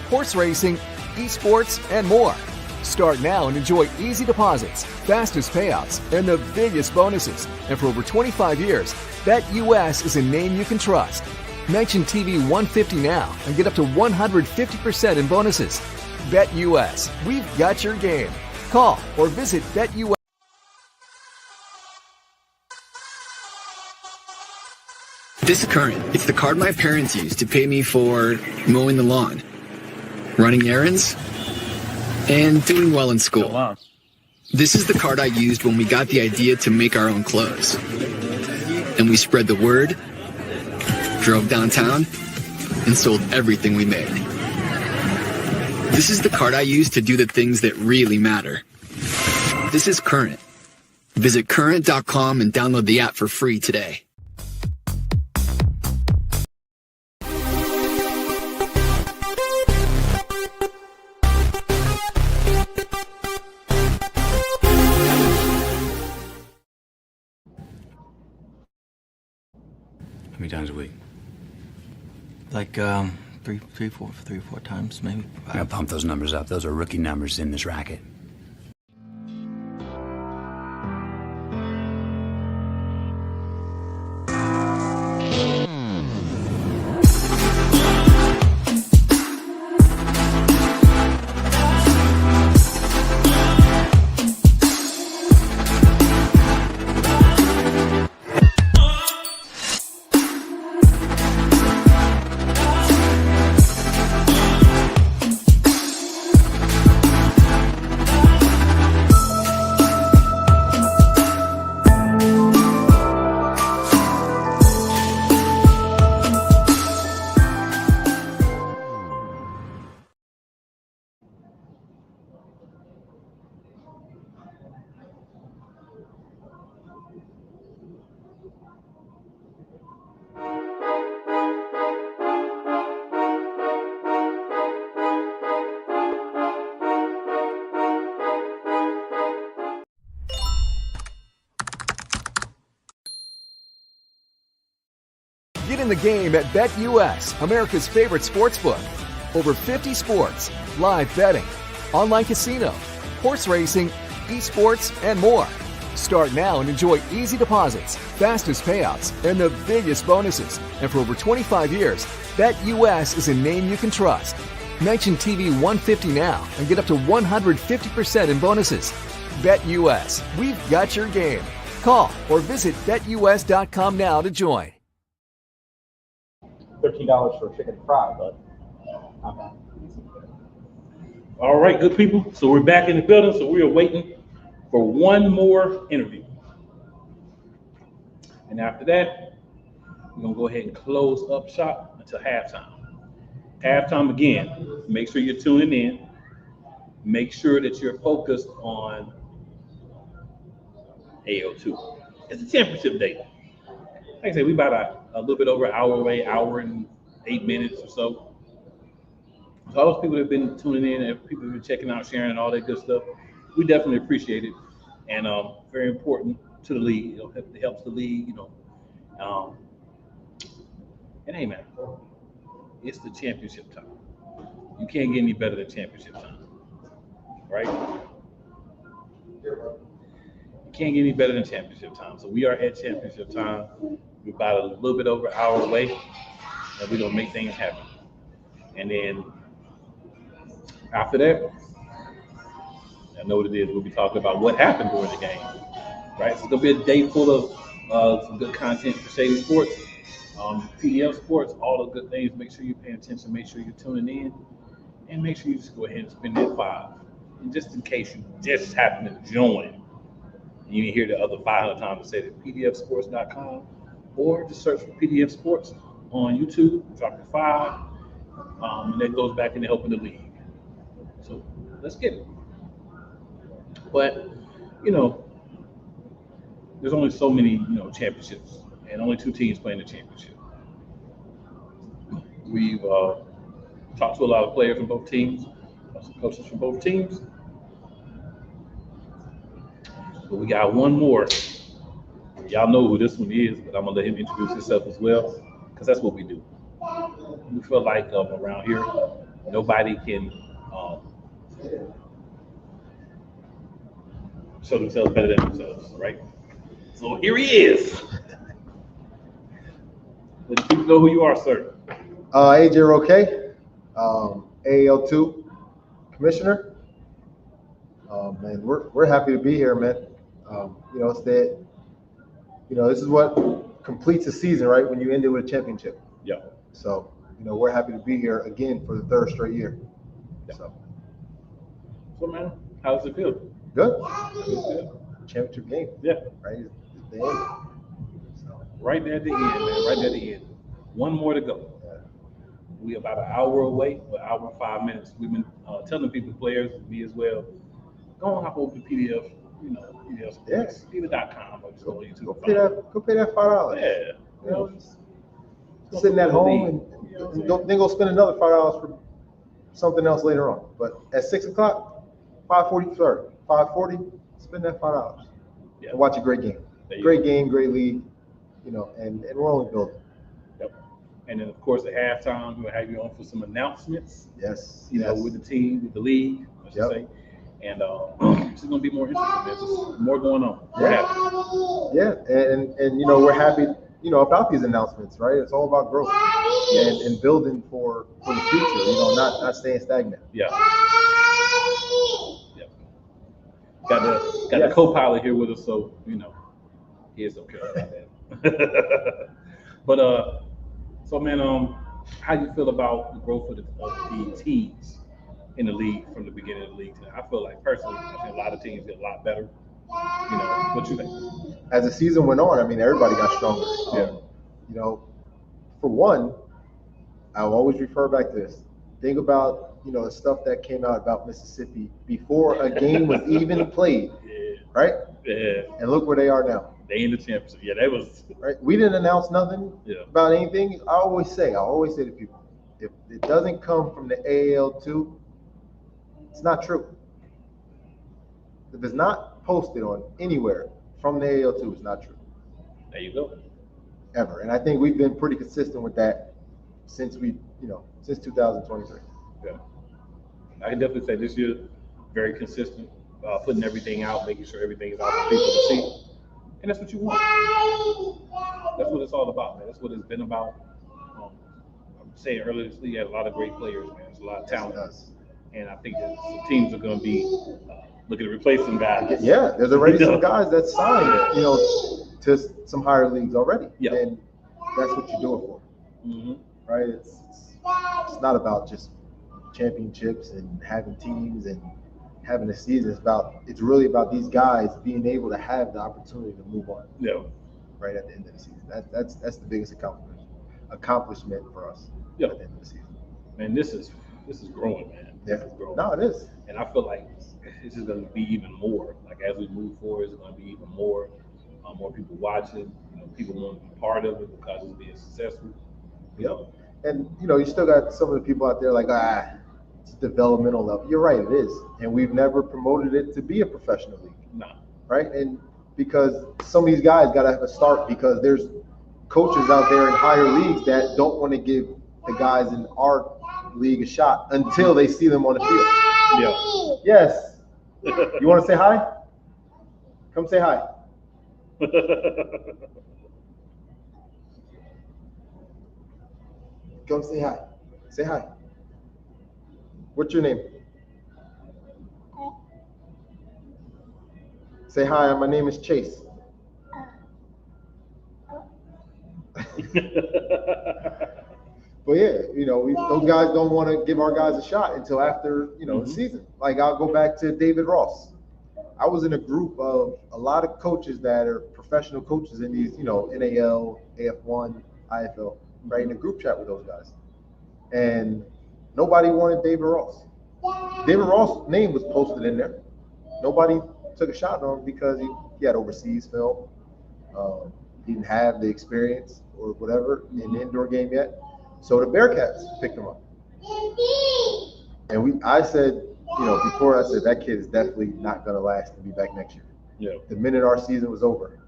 horse racing, esports, and more. Start now and enjoy easy deposits, fastest payouts, and the biggest bonuses. And for over 25 years, BetUS is a name you can trust. Mention TV 150 now and get up to 150% in bonuses. BetUS, we've got your game. Call or visit BetUS. This is Current. It's the card my parents used to pay me for mowing the lawn, running errands, and doing well in school. This is the card I used when we got the idea to make our own clothes. And we spread the word, drove downtown, and sold everything we made. This is the card I use to do the things that really matter. This is Current. Visit current.com and download the app for free today. How many times a week? Like three, four times maybe. I gotta pump those numbers up. Those are rookie numbers in this racket. Get in the game at BetUS, America's favorite sportsbook. Over 50 sports, live betting, online casino, horse racing, esports, and more. Start now and enjoy easy deposits, fastest payouts, and the biggest bonuses. And for over 25 years, BetUS is a name you can trust. Mention TV 150 now and get up to 150% in bonuses. BetUS, we've got your game. Call or visit betus.com now to join. $13 for a chicken fry, but not bad. All right, good people. So we're back in the building. So we are waiting for one more interview. And after that, we're going to go ahead and close up shop until halftime. Halftime again, make sure you're tuning in. Make sure that you're focused on AAL2. It's a championship day. Like I said, we about a little bit over an hour away, hour and 8 minutes or so. So all those people that have been tuning in and people who have been checking out, sharing, and all that good stuff, we definitely appreciate it. And very important to the league. It helps the league, and hey, man, it's the championship time. You can't get any better than championship time, right? You can't get any better than championship time. So we are at championship time. We're about a little bit over an hour away, and we're gonna make things happen. And then after that, I know what it is. We'll be talking about what happened during the game, right? So it's gonna be a day full of some good content for Shady Sports, PDF Sports, all the good things. Make sure you're paying attention. Make sure you're tuning in, and make sure you just go ahead and spend that $5. And just in case you just happen to join, and you hear the other 500 times to say that pdfsports.com, or just search for PDF Sports on YouTube. Drop your $5, and that goes back into helping the league. So let's get it. But, there's only so many, championships, and only 2 teams playing the championship. We've talked to a lot of players from both teams, some coaches from both teams. But we got one more. Y'all know who this one is, but I'm going to let him introduce himself as well, because that's what we do. We feel like around here, nobody can show themselves better than themselves, right? So here he is. Let people know who you are, sir. AJ Roque, AAL2 commissioner. Man, we're happy to be here, man. It's that, this is what completes a season, right? When you end it with a championship. Yeah. So, we're happy to be here again for the 3rd straight year. Yeah. So, man, how does it feel? Good. Good. Championship game. Yeah. Right. It's the end. So. Right there at the end, man. Right there at the end. One more to go. Yeah. We about an hour away, an hour and 5 minutes. We've been telling people, players, me as well, go on hop over to PDF, PDF Sports, either.com or just go on YouTube. Go pay that $5. Yeah. Sitting at home and then go spend another $5 for something else later on. But at 6 o'clock, 5:40, spend that $5. Yeah. And watch a great game. Great game, great league, and we're only building. Yep. And then, of course, at halftime, we'll have you on for some announcements. Yes. With the team, with the league, I should say. And it's going to be more interesting. There's just more going on. Yeah, and we're happy, about these announcements, right? It's all about growth and building for the future, not staying stagnant. Yeah. Got the co-pilot here with us, so he is okay about that. But so man, how you feel about the growth of the teams in the league from the beginning of the league? I feel like personally, I think a lot of teams get a lot better. What you think? As the season went on, everybody got stronger. For one, I'll always refer back to this. Think about the stuff that came out about Mississippi before a game was even played, right? Yeah. And look where they are now. They in the championship. Yeah, that was right. We didn't announce nothing about anything. I always say to people, if it doesn't come from the AAL2, it's not true. If it's not posted on anywhere from the AAL2, it's not true. There you go. ever. And I think we've been pretty consistent with that since 2023. Yeah. I can definitely say this year, very consistent, putting everything out, making sure everything is out for people to see. And that's what you want. That's what it's all about, man. That's what it's been about. I'm saying earlier this league had a lot of great players, man. There's a lot of talent. And I think that some teams are going to be looking to replace some guys. Yeah, there's already some guys that signed, to some higher leagues already. Yeah. And that's what you do it for. Mm-hmm. Right? It's not about just championships and having teams and having a season. It's really about these guys being able to have the opportunity to move on. Yeah. Right at the end of the season. That's the biggest accomplishment for us. Yeah. At the end of the season. Man, this is growing, man. Yeah. This is growing. No, it is. And I feel like it's just going to be even more. Like as we move forward, it's going to be even more. More people watching. People want to be part of it because it's being successful. And you still got some of the people out there like, it's developmental level. You're right, it is. And we've never promoted it to be a professional league. No. Right? And because some of these guys got to have a start because there's coaches out there in higher leagues that don't want to give the guys in our league a shot until they see them on the field. Yeah. Yes. You want to say hi? Come say hi. Come say hi. Say hi. What's your name? Say hi, my name is Chase. But yeah, those guys don't want to give our guys a shot until after, the season. Like I'll go back to David Ross. I was in a group of a lot of coaches that are professional coaches in these, NAL, AF1, IFL, right, in a group chat with those guys. And nobody wanted David Ross. David Ross' name was posted in there. Nobody took a shot on him because he had overseas film. He didn't have the experience or whatever in the indoor game yet. So the Bearcats picked him up. And I said, before I said that kid is definitely not going to last and be back next year. Yeah. The minute our season was over,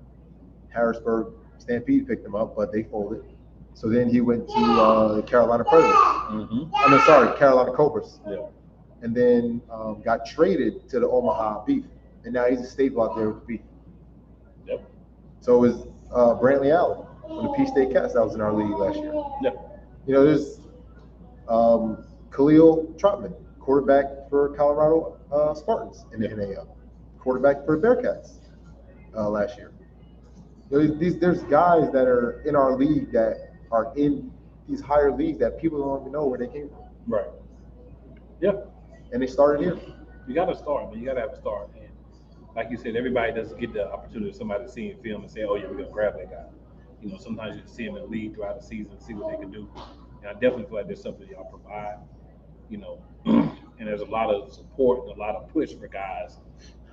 Harrisburg Stampede picked him up, but they folded. So then he went to the Carolina Predators. Mm-hmm. Carolina Cobras. Yeah. And then got traded to the Omaha Beef. And now he's a staple out there with the Beef. Yep. So it was Brantley Allen from the P-State Cats that was in our league last year. Yep. There's Khalil Trotman, quarterback for Colorado Spartans in the NAL, quarterback for the Bearcats last year. There's guys that are in our league that are in these higher leagues that people don't even know where they came from. Right. Yeah. And they started here. You got to start, man. You got to have a start. And like you said, everybody doesn't get the opportunity of somebody seeing film and say, oh, yeah, we're going to grab that guy. Sometimes you can see them in the league throughout the season and see what they can do. And I definitely feel like there's something y'all provide, and there's a lot of support and a lot of push for guys.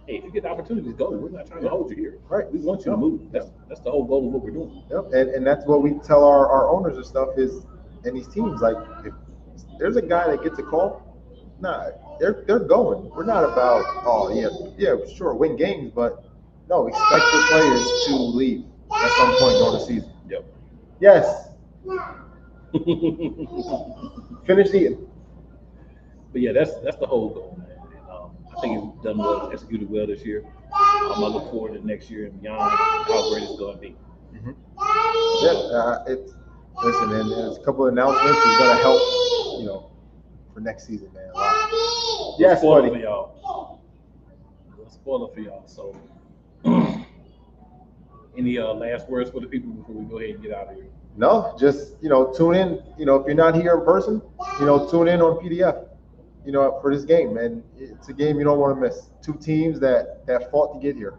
Hey, if you get the opportunity to go, we're not trying to hold you here. Right. We want you to move. That's the whole goal of what we're doing. Yep. And that's what we tell our owners and stuff is, and these teams, like, if there's a guy that gets a call, they're going. We're not about, sure, win games, but no, expect your players to leave at some point during the season. Yep. Yes. Finish eating. But yeah, that's the whole goal, man. And I think it's done well, executed well this year. I look forward to next year and beyond how great it's going to be. Mm-hmm. Listen, man, there's a couple of announcements that's going to help, for next season, man. Yes, spoiler for y'all. Spoiler for y'all. So, any last words for the people before we go ahead and get out of here? No, just, tune in. If you're not here in person, tune in on PDF, for this game, man. It's a game you don't want to miss. Two teams that fought to get here,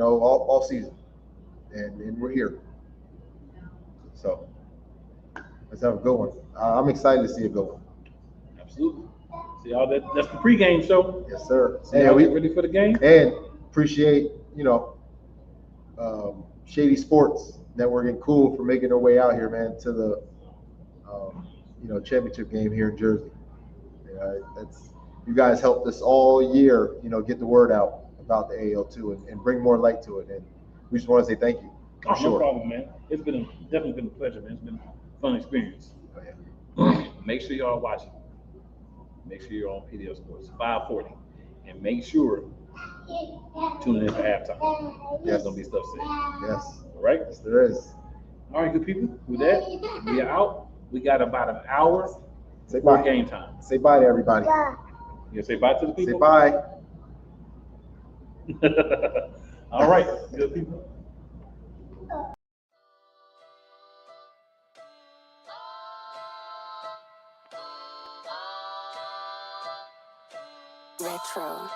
all season. And we're here. So let's have a good one. I'm excited to see a good one. Absolutely. See y'all. That's the pregame show. Yes, sir. And we ready for the game. And appreciate Shady Sports Network and Cool for making their way out here, man, to the championship game here in Jersey. You guys helped us all year, get the word out about the AAL2 and bring more light to it. And we just want to say thank you. Oh, sure. no problem, man. It's definitely been a pleasure, man. It's been a fun experience. Oh, yeah. Make sure y'all watching. Make sure you're on PDL Sports 540, and make sure tune in for halftime. There's gonna be stuff said. Yes. All right. Yes, there is. All right, good people. With that, we are out. We got about an hour Say before bye. game time. Say bye to everybody. You say bye to the people. Say bye. All right, good people. Retro.